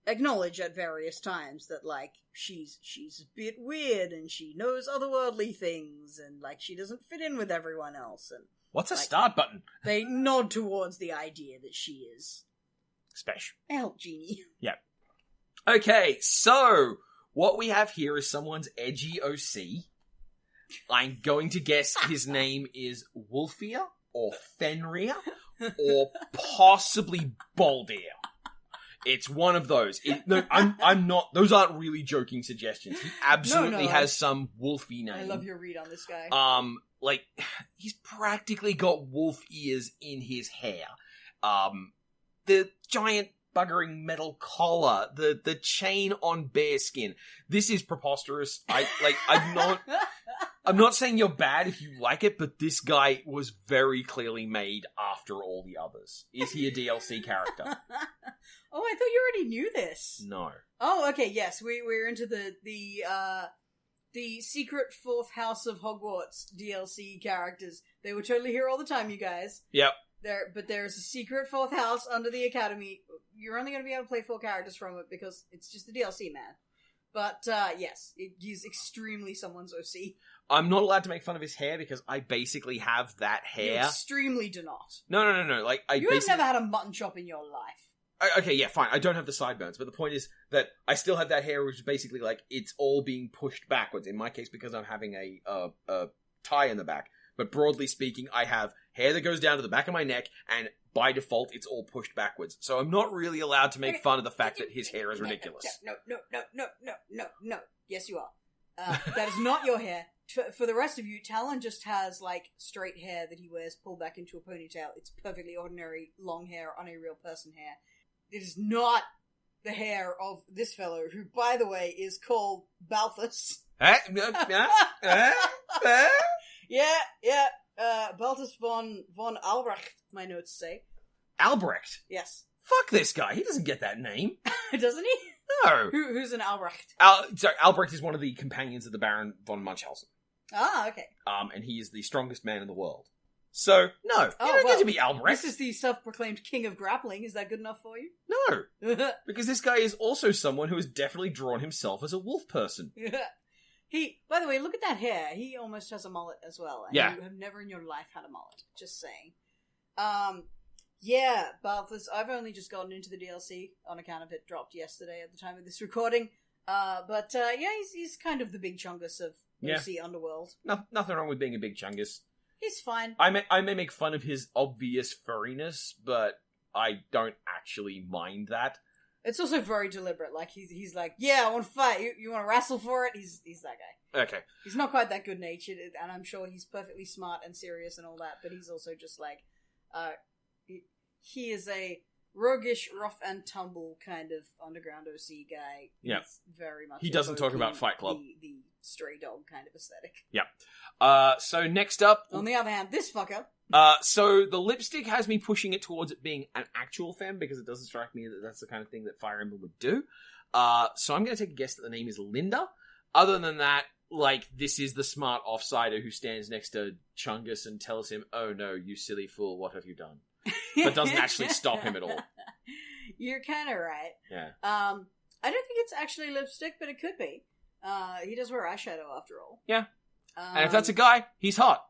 acknowledge at various times that, like, she's a bit weird and she knows otherworldly things and, like, she doesn't fit in with everyone else. And What's a Like- start button? They nod towards the idea that she is Special. a help genie. Okay, so what we have here is someone's edgy OC. I'm going to guess his name is Wolfia or Fenrir or possibly Baldir. It's one of those. I'm not. Those aren't really joking suggestions. He absolutely has some wolfy name. I love your read on this guy. Like he's practically got wolf ears in his hair. The giant buggering metal collar, the chain on bear skin. This is preposterous. I'm not saying you're bad if you like it, but this guy was very clearly made after all the others. Is he a DLC character? Oh, I thought you already knew this. No. Oh, okay, yes, we're into the secret fourth house of Hogwarts DLC characters. They were totally here all the time, you guys. Yep. But there's a secret fourth house under the academy. You're only going to be able to play 4 characters from it because it's just the DLC, man. But, yes, he's extremely someone's OC. I'm not allowed to make fun of his hair because I basically have that hair. You extremely do not. No. Like, You have never had a mutton chop in your life. Okay, yeah, fine. I don't have the sideburns, but the point is that I still have that hair, which is basically like it's all being pushed backwards. In my case, because I'm having a tie in the back. But broadly speaking, I have hair that goes down to the back of my neck, and by default, it's all pushed backwards. So I'm not really allowed to make fun of the fact that his hair is ridiculous. No. Yes, you are. That is not your hair. For the rest of you, Talon just has, like, straight hair that he wears pulled back into a ponytail. It's perfectly ordinary long hair on a real person hair. It is not the hair of this fellow, who, by the way, is called Balthus. Yeah. Balthus von Albrecht, my notes say. Albrecht? Yes. Fuck this guy. He doesn't get that name. Doesn't he? No. Who's an Albrecht? Sorry, Albrecht is one of the companions of the Baron von Munchausen. Ah, okay. And he is the strongest man in the world. So, no, you don't get to be Albrecht. This is the self-proclaimed king of grappling. Is that good enough for you? No. Because this guy is also someone who has definitely drawn himself as a wolf person. By the way, look at that hair. He almost has a mullet as well. And Yeah. You have never in your life had a mullet. Just saying. Yeah, Balthus, I've only just gotten into the DLC on account of it dropped yesterday at the time of this recording. But he's kind of the big chungus of OC Underworld. Nothing wrong with being a big chungus. He's fine. I may make fun of his obvious furriness, but I don't actually mind that. It's also very deliberate. Like, he's like, yeah, I want to fight. You want to wrestle for it? He's that guy. Okay. He's not quite that good-natured, and I'm sure he's perfectly smart and serious and all that, but he's also just like, he is a roguish, rough and tumble kind of underground OC guy. Yeah. He's very much. He doesn't talk about Fight Club. The stray dog kind of aesthetic. Yeah. So next up. On the other hand, this fucker. So the lipstick has me pushing it towards it being an actual femme because it doesn't strike me that that's the kind of thing that Fire Emblem would do. So I'm going to take a guess that the name is Linda. Other than that, like, this is the smart offsider who stands next to Chungus and tells him, "Oh no, you silly fool, what have you done?" But doesn't actually stop him at all. You're kind of right. Yeah. I don't think it's actually lipstick, but it could be. He does wear eyeshadow after all. Yeah. And if that's a guy, he's hot.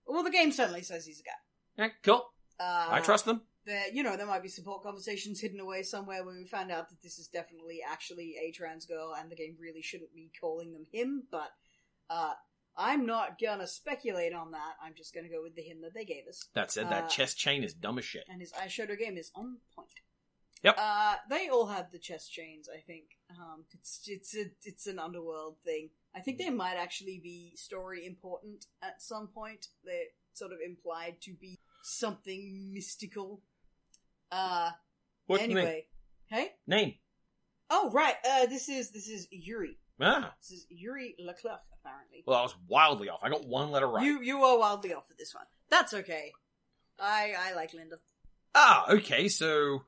Well, the game certainly says he's a guy. Yeah, cool. I trust them. There might be support conversations hidden away somewhere where we find out that this is definitely actually a trans girl and the game really shouldn't be calling them him, but I'm not gonna speculate on that. I'm just gonna go with the him that they gave us. That said, that chest chain is dumb as shit. And his eyeshadow game is on point. Yep. They all have the chest chains, I think. It's an underworld thing. I think they might actually be story important at some point. They're sort of implied to be something mystical. What's anyway. name? Hey? Name. Oh, right. This is Yuri. Ah. This is Yuri Leclerc, apparently. Well, I was wildly off. I got one letter right. You are wildly off with this one. That's okay. I like Linda. Okay, so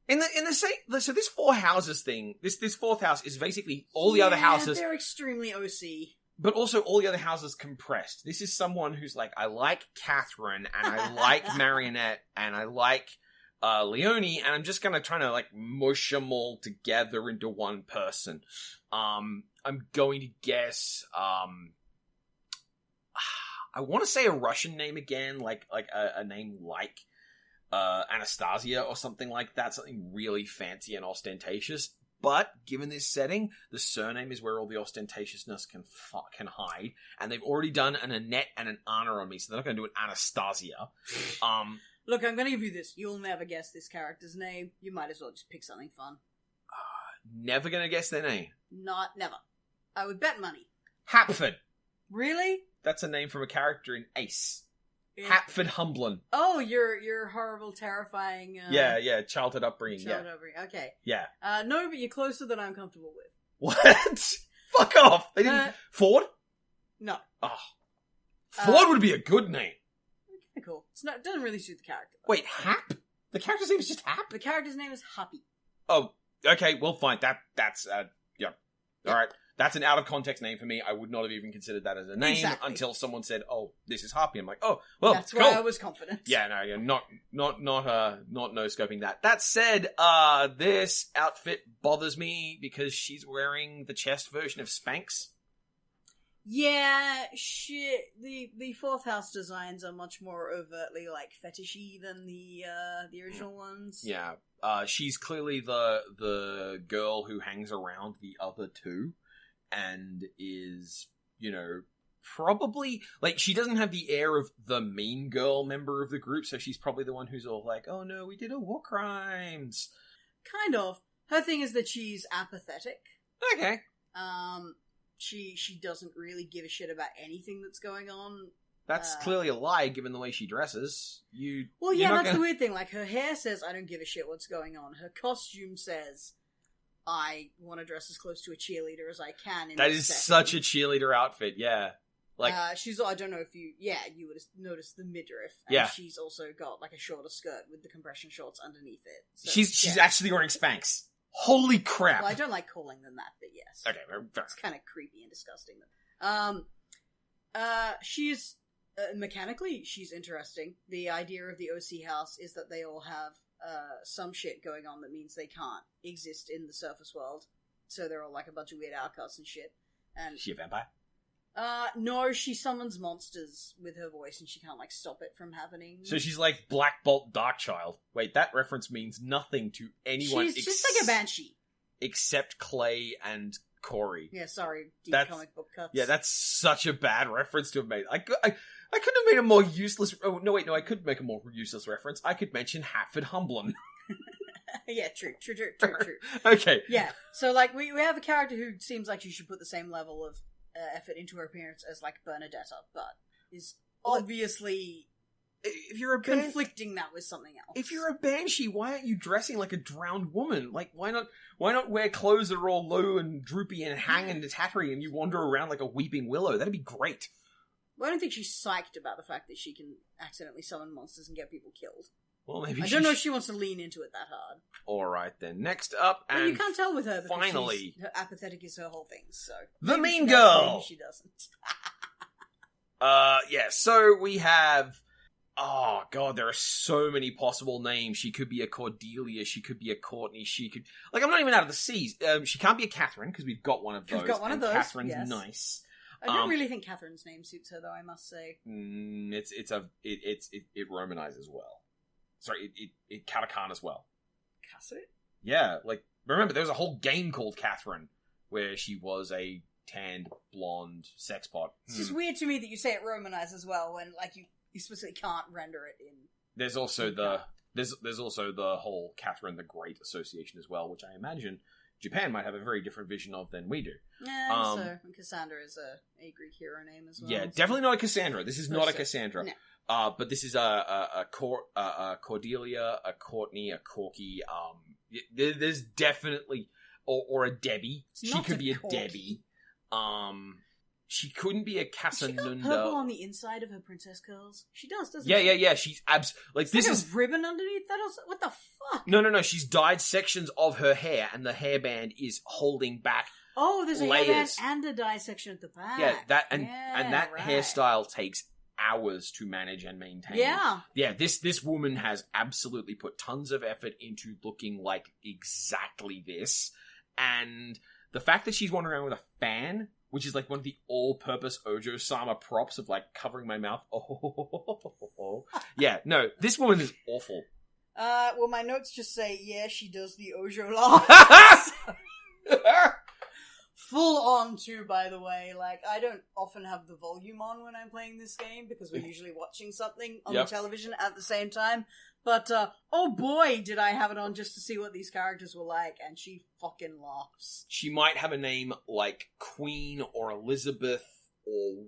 in the same, so this four houses thing, this fourth house is basically all the other houses. They're extremely OC. But also all the other houses compressed. This is someone who's like, I like Catherine, and I like Marionette, and I like Leonie, and I'm just gonna try to like mush them all together into one person. I'm going to guess, I I want to say a Russian name again, like a name like Anastasia or something like that, something really fancy and ostentatious. But given this setting, the surname is where all the ostentatiousness can hide, and they've already done an Annette and an Anna on me, so they're not going to do an Anastasia. Look, I'm going to give you this. You'll never guess this character's name. You might as well just pick something fun. Never going to guess their name. Never. I would bet money. Hapford. Really? That's a name from a character in Ace. Yeah. Hapford Humblin. Oh, your horrible, terrifying... Yeah, childhood upbringing, upbringing, okay. Yeah. No, but you're closer than I'm comfortable with. What? Fuck off! They didn't... Ford? No. Oh. Ford would be a good name. Okay, cool. It doesn't really suit the character. Wait, Hap? The character's name is just Hap? The character's name is Happy. Oh, okay, well, fine. That's yeah. Alright. That's an out-of-context name for me. I would not have even considered that as a name until someone said, "Oh, this is Happy." I'm like, "Oh, well, that's cool." why I was confident. Yeah, no, not no-scoping that. That said, this outfit bothers me because she's wearing the chest version of Spanx. Yeah, shit. The fourth house designs are much more overtly, like, fetishy than the original ones. Yeah, she's clearly the girl who hangs around the other two. And is, probably, like, she doesn't have the air of the mean girl member of the group, so she's probably the one who's all like, oh no, we did a war crimes. Kind of. Her thing is that she's apathetic. Okay. She doesn't really give a shit about anything that's going on. That's clearly a lie, given the way she dresses. That's the weird thing. Like, her hair says, I don't give a shit what's going on. Her costume says... I want to dress as close to a cheerleader as I can. That is such a cheerleader outfit, yeah. Like, I don't know if you would have noticed the midriff. And yeah. She's also got, like, a shorter skirt with the compression shorts underneath it. So, she's actually wearing Spanx. Holy crap. Well, I don't like calling them that, but yes. Okay, fair. It's kind of creepy and disgusting. She's, mechanically, she's interesting. The idea of the OC house is that they all have some shit going on that means they can't exist in the surface world. So they're all like a bunch of weird outcasts and shit. And is she a vampire? No, she summons monsters with her voice and she can't, like, stop it from happening. So she's like Black Bolt Darkchild. Wait, that reference means nothing to anyone. She's just like a banshee. Except Clay and Corey. Yeah, sorry, comic book cuts. Yeah, that's such a bad reference to have made. I couldn't have made a more useless... Oh, no, I could make a more useless reference. I could mention Hatford Humblin. Yeah, true. Okay. Yeah, so, like, we have a character who seems like she should put the same level of effort into her appearance as, like, Bernadetta, but is obviously... If you're a conflicting that with something else. If you're a banshee, why aren't you dressing like a drowned woman? Like, why not wear clothes that are all low and droopy and hang and tattery and you wander around like a weeping willow? That'd be great. Well, I don't think she's psyched about the fact that she can accidentally summon monsters and get people killed. Well, maybe I don't know if she wants to lean into it that hard. Alright then, next up, and you can't tell with her because finally, her apathetic is her whole thing, so... The Mean Girl! Maybe she doesn't. Yeah, so we have... Oh, God, there are so many possible names. She could be a Cordelia, she could be a Courtney, she could... Like, I'm not even out of the seas. She can't be a Catherine, because we've got one of those. We've got one of those, Catherine's yes. nice. I don't really think Catherine's name suits her, though, I must say. It Romanizes well. Sorry, it katakana as well. Cassette? Yeah, like, remember, there was a whole game called Catherine, where she was a tanned, blonde sexbot. It's just weird to me that you say it Romanized as well, when, like, you specifically can't render it in... There's also there's also the whole Catherine the Great association as well, which I imagine Japan might have a very different vision of than we do. Yeah, so Cassandra is a Greek hero name as well. Yeah, definitely not a Cassandra. This is not a Cassandra. No. But this is a Cordelia, a Courtney, a Corky. There's definitely or a Debbie. She could be a Debbie. She couldn't be a Casanunda. She got purple on the inside of her princess curls. She does, doesn't she? she? Yeah. She's like this is a ribbon underneath that. What the fuck? No. She's dyed sections of her hair, and the hairband is holding back. Oh, there's a layers. hairband and a dye section at the back. Yeah, that hairstyle takes hours to manage and maintain. Yeah. This woman has absolutely put tons of effort into looking like exactly this, and the fact that she's wandering around with a fan which is like one of the all-purpose Ojo-sama props of like covering my mouth. Oh, yeah, no, this woman is awful. Well, my notes just say, yeah, she does the Ojo laugh. Full on, too, by the way. Like, I don't often have the volume on when I'm playing this game, because we're usually watching something on the television at the same time. But, oh boy, did I have it on just to see what these characters were like, and she fucking laughs. She might have a name like Queen or Elizabeth, or,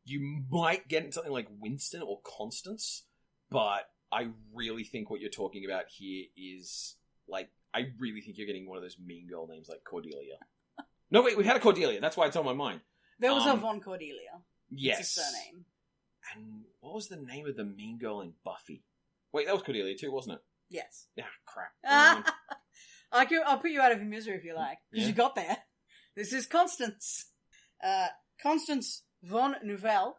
you might get something like Winston or Constance, but I really think what you're talking about here is, like, I really think you're getting one of those mean girl names like Cordelia. No, wait, we had a Cordelia. That's why it's on my mind. There was a Von Cordelia. Yes. It's a surname. And what was the name of the mean girl in Buffy? Wait, that was Cordelia too, wasn't it? Yes. Ah, crap. I'll put you out of your misery if you like, because you got there. This is Constance. Constance Von Nouvelle.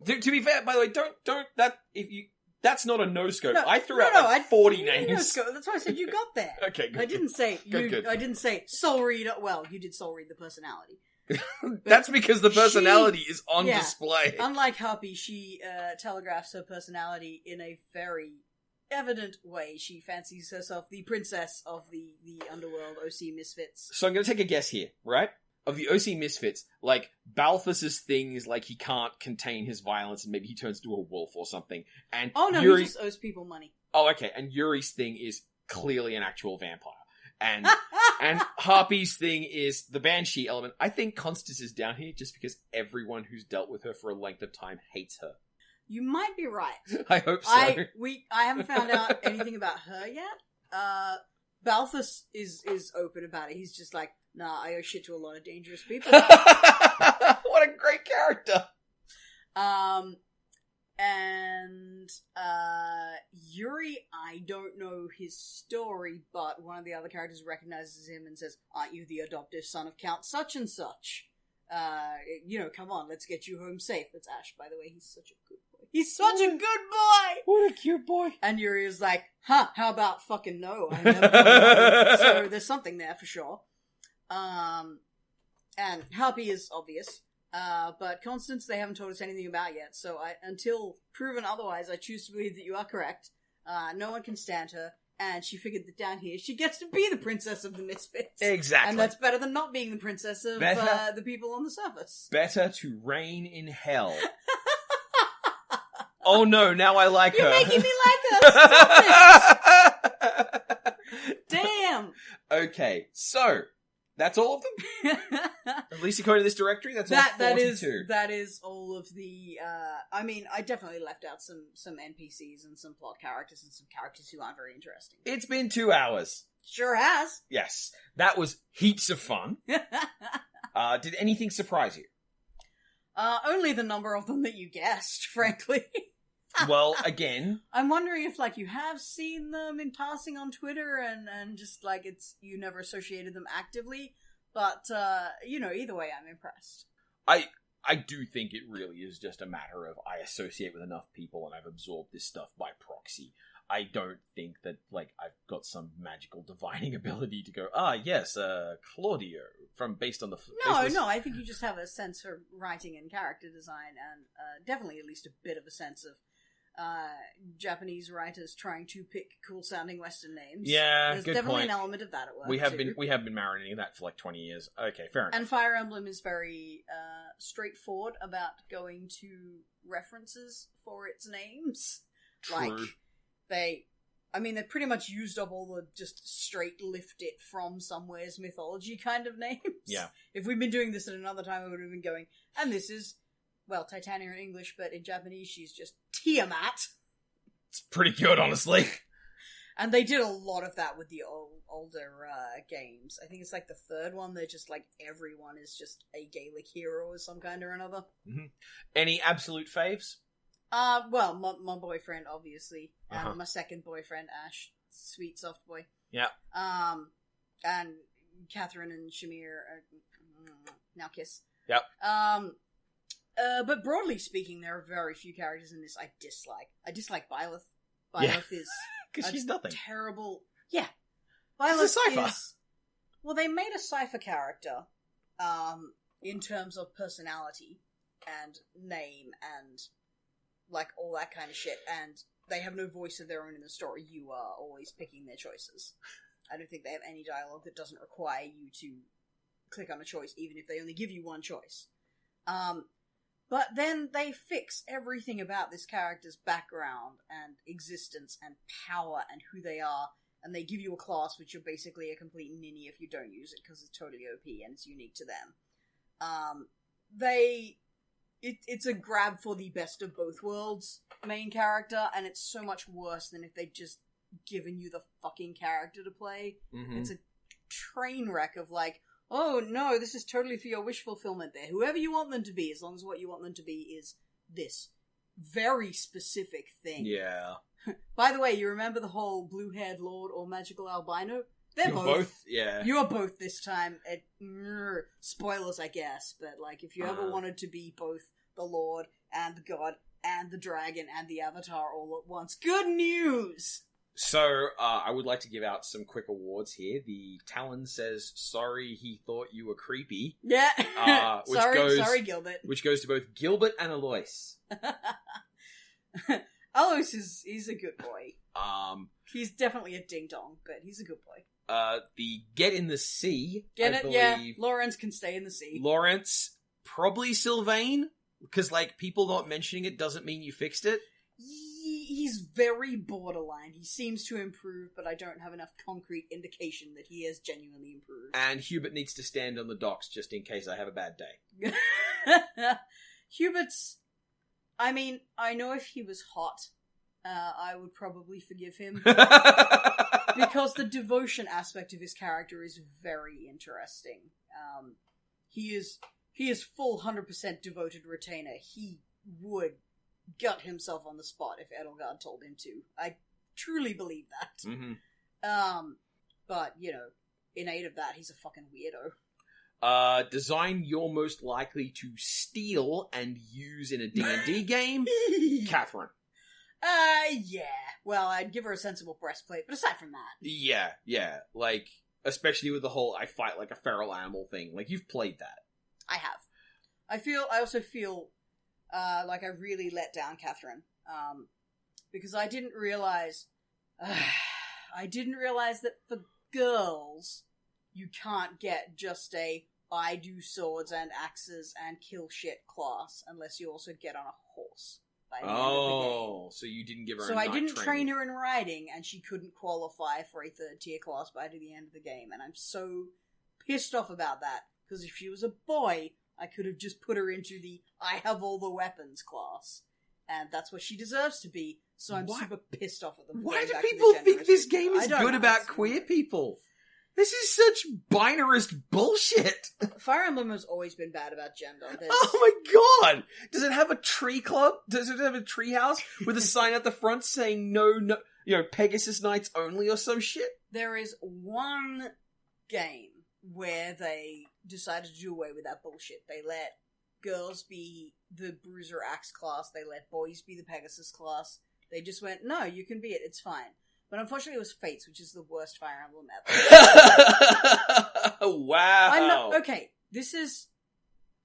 To be fair, by the way, don't that if you. That's not a no-scope. No, I threw out 40 names. No-scope. That's why I said you got there. Okay, good. I didn't say Good. I didn't say Soul Read. Well, you did Soul Read the personality. That's because the personality is on display. Unlike Harpy, she telegraphs her personality in a very evident way. She fancies herself the princess of the underworld OC Misfits. So I'm going to take a guess here, right? Of the OC Misfits, like, Balthus's thing is, like, he can't contain his violence and maybe he turns into a wolf or something. And he just owes people money. Oh, okay. And Yuri's thing is clearly an actual vampire. And Harpy's thing is the Banshee element. I think Constance is down here just because everyone who's dealt with her for a length of time hates her. You might be right. I hope so. I haven't found out anything about her yet. Balthus is open about it. He's just like, nah, I owe shit to a lot of dangerous people. What a great character. And Yuri, I don't know his story, but one of the other characters recognizes him and says, aren't you the adoptive son of Count such and such? Come on, let's get you home safe. That's Ash, by the way. He's such a good boy. He's such a good boy! What a cute boy. And Yuri is like, how about fucking no? I never know. So there's something there for sure. And Harpy is obvious. But Constance, they haven't told us anything about yet. So until proven otherwise, I choose to believe that you are correct. No one can stand her. And she figured that down here, she gets to be the princess of the Misfits. Exactly. And that's better than not being the princess of the people on the surface. Better to reign in hell. Oh no, now I like her. You're making me like her. Stop it. Damn. Okay, so that's all of them? At least according to this directory, that's all 42. That is all of the, I definitely left out some NPCs and some plot characters and some characters who aren't very interesting. It's been 2 hours. Sure has. Yes. That was heaps of fun. Did anything surprise you? Only the number of them that you guessed, frankly. Well, again... I'm wondering if, you have seen them in passing on Twitter and just, you never associated them actively. But, either way, I'm impressed. I do think it really is just a matter of I associate with enough people and I've absorbed this stuff by proxy. I don't think that, I've got some magical divining ability to go, yes, Claudio, based on the... No, I think you just have a sense for writing and character design and definitely at least a bit of a sense of Japanese writers trying to pick cool-sounding Western names. Yeah, There's good definitely point. an element of that at work, We have been marinating that for 20 years. Okay, fair enough. And Fire Emblem is very straightforward about going to references for its names. True. They pretty much used up all the just straight lift it from somewhere's mythology kind of names. Yeah. If we'd been doing this at another time, we would have been going, and this is, Titania in English, but in Japanese she's just Tiamat. It's pretty good, honestly. And they did a lot of that with the older games. I think it's the third one, they're just everyone is just a Gaelic hero of some kind or another. Mm-hmm. Any absolute faves? My boyfriend, obviously. And my second boyfriend, Ash. Sweet, soft boy. Yeah. And Catherine and Shamir, now kiss. Yep. But broadly speaking, there are very few characters in this I dislike. I dislike Byleth. Byleth is... Because she's nothing. Terrible... Yeah. Byleth is... Well, they made a Cypher character, in terms of personality and name and, like, all that kind of shit, and they have no voice of their own in the story. You are always picking their choices. I don't think they have any dialogue that doesn't require you to click on a choice, even if they only give you one choice. But then they fix everything about this character's background and existence and power and who they are, and they give you a class which you're basically a complete ninny if you don't use it, because it's totally OP and it's unique to them. It's a grab for the best of both worlds main character, and it's so much worse than if they'd just given you the fucking character to play. Mm-hmm. It's a train wreck of like, oh no, this is totally for your wish fulfillment there. Whoever you want them to be, as long as what you want them to be is this very specific thing. Yeah. By the way, you remember the whole blue-haired lord or magical albino? They're both. Yeah. You are both this time. Spoilers, I guess, but like, if you ever wanted to be both the lord and the god and the dragon and the avatar all at once, good news! So, I would like to give out some quick awards here. The Talon says, sorry, he thought you were creepy. Yeah. Sorry, Gilbert. Which goes to both Gilbert and Alois. Alois he's a good boy. He's definitely a ding-dong, but he's a good boy. The Get in the Sea. Get it? Yeah. Lawrence can stay in the sea. Lawrence, probably Sylvain, because, like, people not mentioning it doesn't mean you fixed it. He's very borderline. He seems to improve, but I don't have enough concrete indication that he has genuinely improved. And Hubert needs to stand on the docks just in case I have a bad day. Hubert's... I mean, I know if he was hot, I would probably forgive him. Because the devotion aspect of his character is very interesting. He is full 100% devoted retainer. He would gut himself on the spot if Edelgard told him to. I truly believe that. Mm-hmm. But, you know, in aid of that, he's a fucking weirdo. Design you're most likely to steal and use in a D&D game? Catherine. Yeah. Well, I'd give her a sensible breastplate, but aside from that... Yeah. Like, especially with the whole I fight like a feral animal thing. Like, you've played that. I have. I also feel like I really let down Catherine. Because I didn't realize... that for girls, you can't get just a I do swords and axes and kill shit class unless you also get on a horse. So you didn't give her So I didn't train her in riding, and she couldn't qualify for a 3rd tier class by the end of the game, and I'm so pissed off about that, because if she was a boy, I could have just put her into the I have all the weapons class, and that's what she deserves to be, so I'm super pissed off at them. Why do people think this game is good about queer people? This is such binarist bullshit. Fire Emblem has always been bad about gender. Oh my god! Does it have a tree club? Does it have a tree house with a sign at the front saying no, Pegasus Nights only or some shit? There is one game where they decided to do away with that bullshit. They let girls be the Bruiser Axe class. They let boys be the Pegasus class. They just went, no, you can be it. It's fine. But unfortunately it was Fates, which is the worst Fire Emblem ever. Wow. Okay, this is...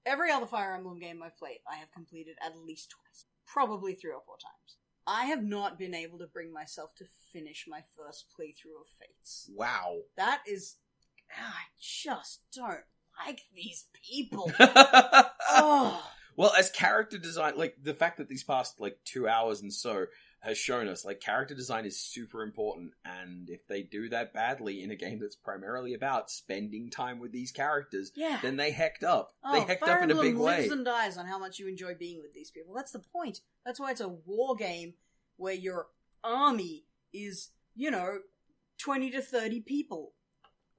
Every other Fire Emblem game I've played, I have completed at least twice. Probably 3 or 4 times. I have not been able to bring myself to finish my first playthrough of Fates. Wow. That is... I just don't like these people. Oh. Well, as character design, like, the fact that these past, 2 hours and so... has shown us, character design is super important, and if they do that badly in a game that's primarily about spending time with these characters, then they hecked up. They hecked Fire up in a big Emblem way. lives and dies on how much you enjoy being with these people. That's the point. That's why it's a war game where your army is, 20 to 30 people.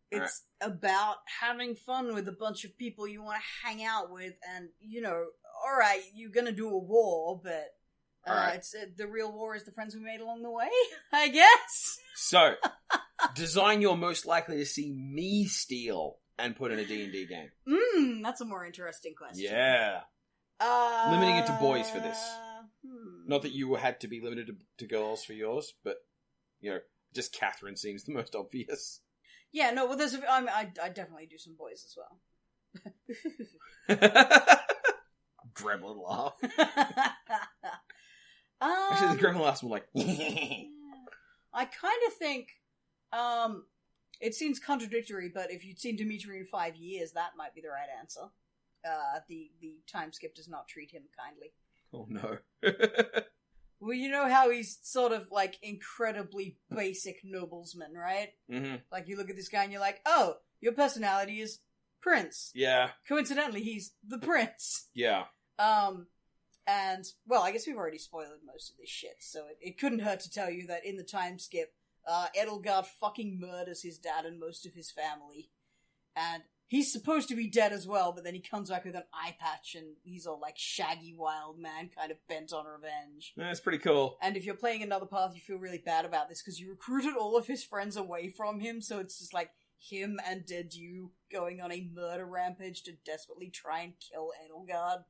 It's about having fun with a bunch of people you want to hang out with, and, alright, you're gonna do a war, but... It's the real war is the friends we made along the way, I guess. So, design you're most likely to see me steal and put in a D&D game. That's a more interesting question. Yeah. Limiting it to boys for this. Not that you had to be limited to girls for yours, but, just Catherine seems the most obvious. Yeah, no, well, I definitely do some boys as well. Gremlin laugh. Actually, the gremlin laughs more like... I kind of think, it seems contradictory, but if you'd seen Dimitri in 5 years, that might be the right answer. The time skip does not treat him kindly. Oh no. Well, you know how he's sort of, like, incredibly basic noblesman, right? Mm-hmm. Like, you look at this guy and you're like, oh, your personality is Prince. Yeah. Coincidentally, he's the Prince. Yeah. And, well, I guess we've already spoiled most of this shit, so it couldn't hurt to tell you that in the time skip, Edelgard fucking murders his dad and most of his family. And he's supposed to be dead as well, but then he comes back with an eye patch and he's all like shaggy wild man, kind of bent on revenge. That's pretty cool. And if you're playing another path, you feel really bad about this because you recruited all of his friends away from him, so it's just like him and Dedu going on a murder rampage to desperately try and kill Edelgard.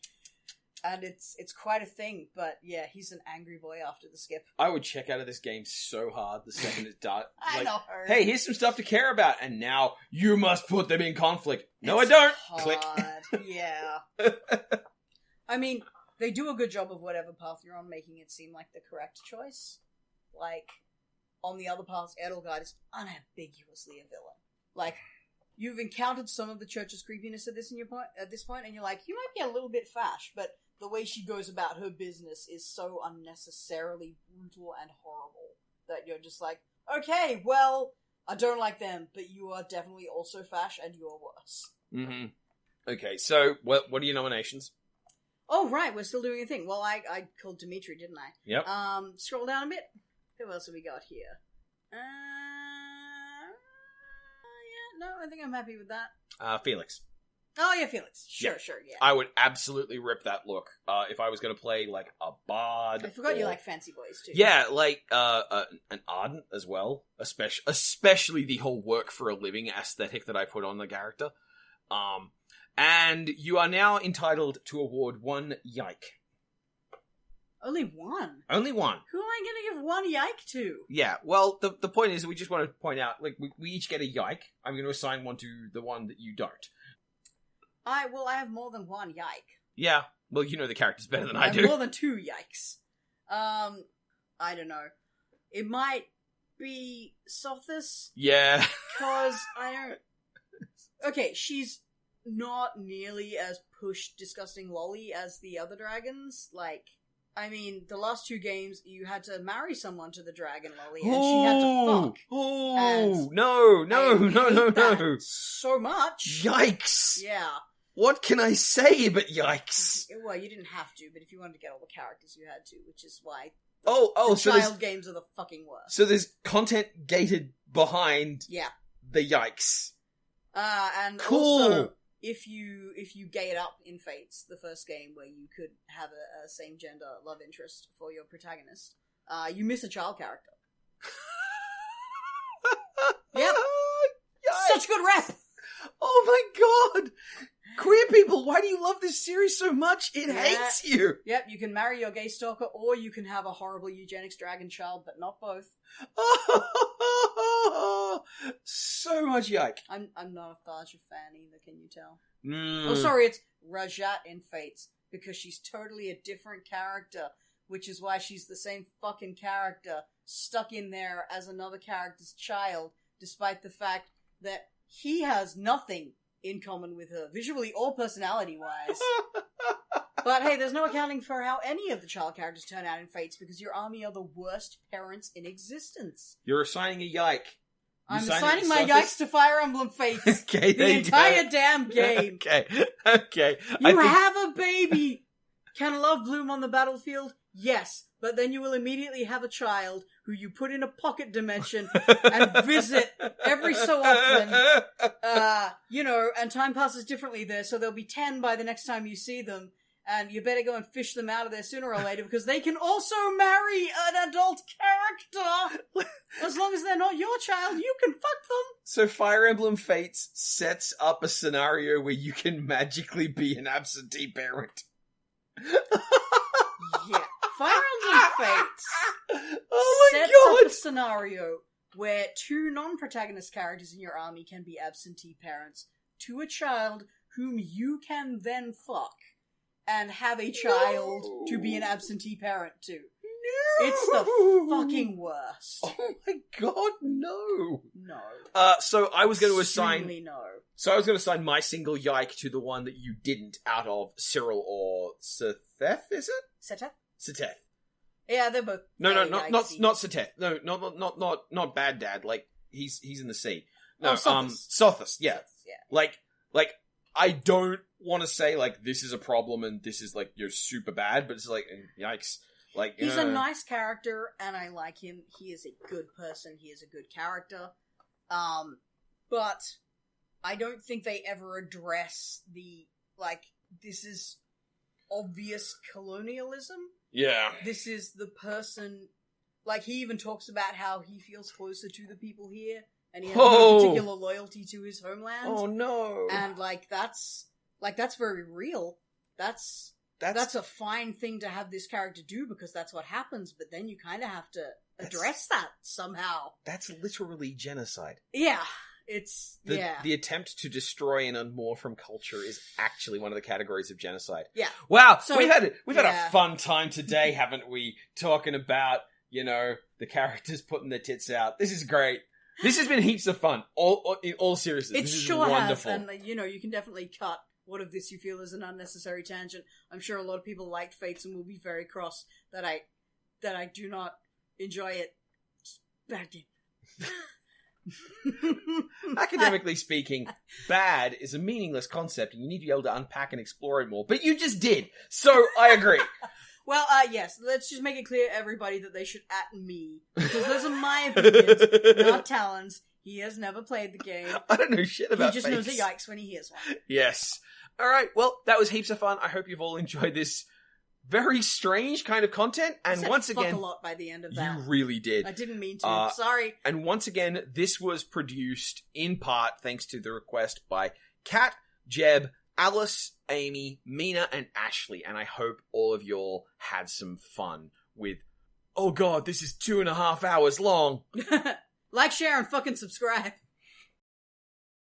And it's quite a thing, but yeah, he's an angry boy after the skip. I would check out of this game so hard the second it's done. I know. Hey, here's some stuff to care about, and now you must put them in conflict. No, I don't. Hard. Click. Yeah. I mean, they do a good job of whatever path you're on, making it seem like the correct choice. Like, on the other paths, Edelgard is unambiguously a villain. Like, you've encountered some of the church's creepiness at this point, and you're like, you might be a little bit fash, but the way she goes about her business is so unnecessarily brutal and horrible that you're just like, okay, well, I don't like them, but you are definitely also fash and you're worse. Mm-hmm. Okay, so what are your nominations? Oh, right, we're still doing a thing. Well, I called Dimitri, didn't I? Yep. Scroll down a bit. Who else have we got here? Yeah, no, I think I'm happy with that. Felix. Oh, yeah, Felix. Sure, yeah. I would absolutely rip that look if I was going to play, like, a bard. I forgot you like fancy boys, too. Yeah, like, an Ardent as well. Especially the whole work for a living aesthetic that I put on the character. And you are now entitled to award one yike. Only one? Only one. Who am I going to give one yike to? Yeah, well, the point is, we just want to point out, like, we each get a yike. I'm going to assign one to the one that you don't. I have more than one yike. Yeah, well, you know the characters better than I do. I have more than two yikes. I don't know. It might be Sothis. Yeah. Because I don't... Okay, she's not nearly as push disgusting lolly as the other dragons. Like, I mean, the last two games, you had to marry someone to the dragon lolly, and she had to fuck. Oh, no. So much. Yikes. Yeah. What can I say but yikes? Well, you didn't have to, but if you wanted to get all the characters, you had to, which is why so child games are the fucking worst. So there's content gated behind the yikes. And cool. Also, if you gate up in Fates, the first game where you could have a same-gender love interest for your protagonist, you miss a child character. Yep. Yikes. Such good rep! Oh my god! Queer people, why do you love this series so much? It hates you! Yep, you can marry your gay stalker, or you can have a horrible eugenics dragon child, but not both. So much yike. I'm not a Thaja fan either, can you tell? Mm. Oh, sorry, it's Rajat in Fates, because she's totally a different character, which is why she's the same fucking character, stuck in there as another character's child, despite the fact that he has nothing in common with her, visually or personality-wise. But hey, there's no accounting for how any of the child characters turn out in Fates, because your army are the worst parents in existence. You're assigning a yike. I'm assigning my yikes to Fire Emblem Fates. Okay, the entire damn game. Okay. You have a baby! Can love bloom on the battlefield? Yes. But then you will immediately have a child who you put in a pocket dimension and visit every so often. And time passes differently there, so there'll be 10 by the next time you see them. And you better go and fish them out of there sooner or later, because they can also marry an adult character. As long as they're not your child, you can fuck them. So Fire Emblem Fates sets up a scenario where you can magically be an absentee parent. Yeah. Fire Emblem Fates sets up a scenario where two non-protagonist characters in your army can be absentee parents to a child whom you can then fuck and have a child to be an absentee parent to. No! It's the fucking worst. Oh my god, no! No. So I was going to Extremely no. So I was going to assign my single yike to the one that you didn't out of Cyril or Setheth, is it? Setheth. Yeah, they're both. No, not Setheth. No, not Bad Dad. Like he's in the sea. No, Sothis. Yeah. Like I don't want to say like this is a problem and this is like you're super bad, but it's like yikes. Like he's a nice character and I like him. He is a good person. He is a good character. But I don't think they ever address the like this is obvious colonialism. Yeah. This is the person, like, he even talks about how he feels closer to the people here, and he has no particular loyalty to his homeland. Oh, no. And, that's very real. That's a fine thing to have this character do, because that's what happens, but then you kind of have to address that somehow. That's literally genocide. Yeah. The attempt to destroy and unmoor from culture is actually one of the categories of genocide. Yeah. Wow, so we've had a fun time today, haven't we? Talking about, the characters putting their tits out. This is great. This has been heaps of fun. In all seriousness, this is wonderful. Has, and you can definitely cut what of this you feel is an unnecessary tangent. I'm sure a lot of people liked Fates and will be very cross that I do not enjoy it. Bad game. Academically speaking, bad is a meaningless concept and you need to be able to unpack and explore it more. But you just did. So I agree. Well, yes, let's just make it clear to everybody that they should at me. Because those are my opinions, not Talon's. He has never played the game. I don't know shit about He just knows a yikes when he hears one. Yes. Alright, well, that was heaps of fun. I hope you've all enjoyed this very strange kind of content, and once again, a lot by the end of that. You really did. I didn't mean to. Sorry. And once again, this was produced in part thanks to the request by Kat, Jeb, Alice, Amy, Mina, and Ashley. And I hope all of y'all had some fun with. Oh God, this is 2.5 hours long. Like, share, and fucking subscribe.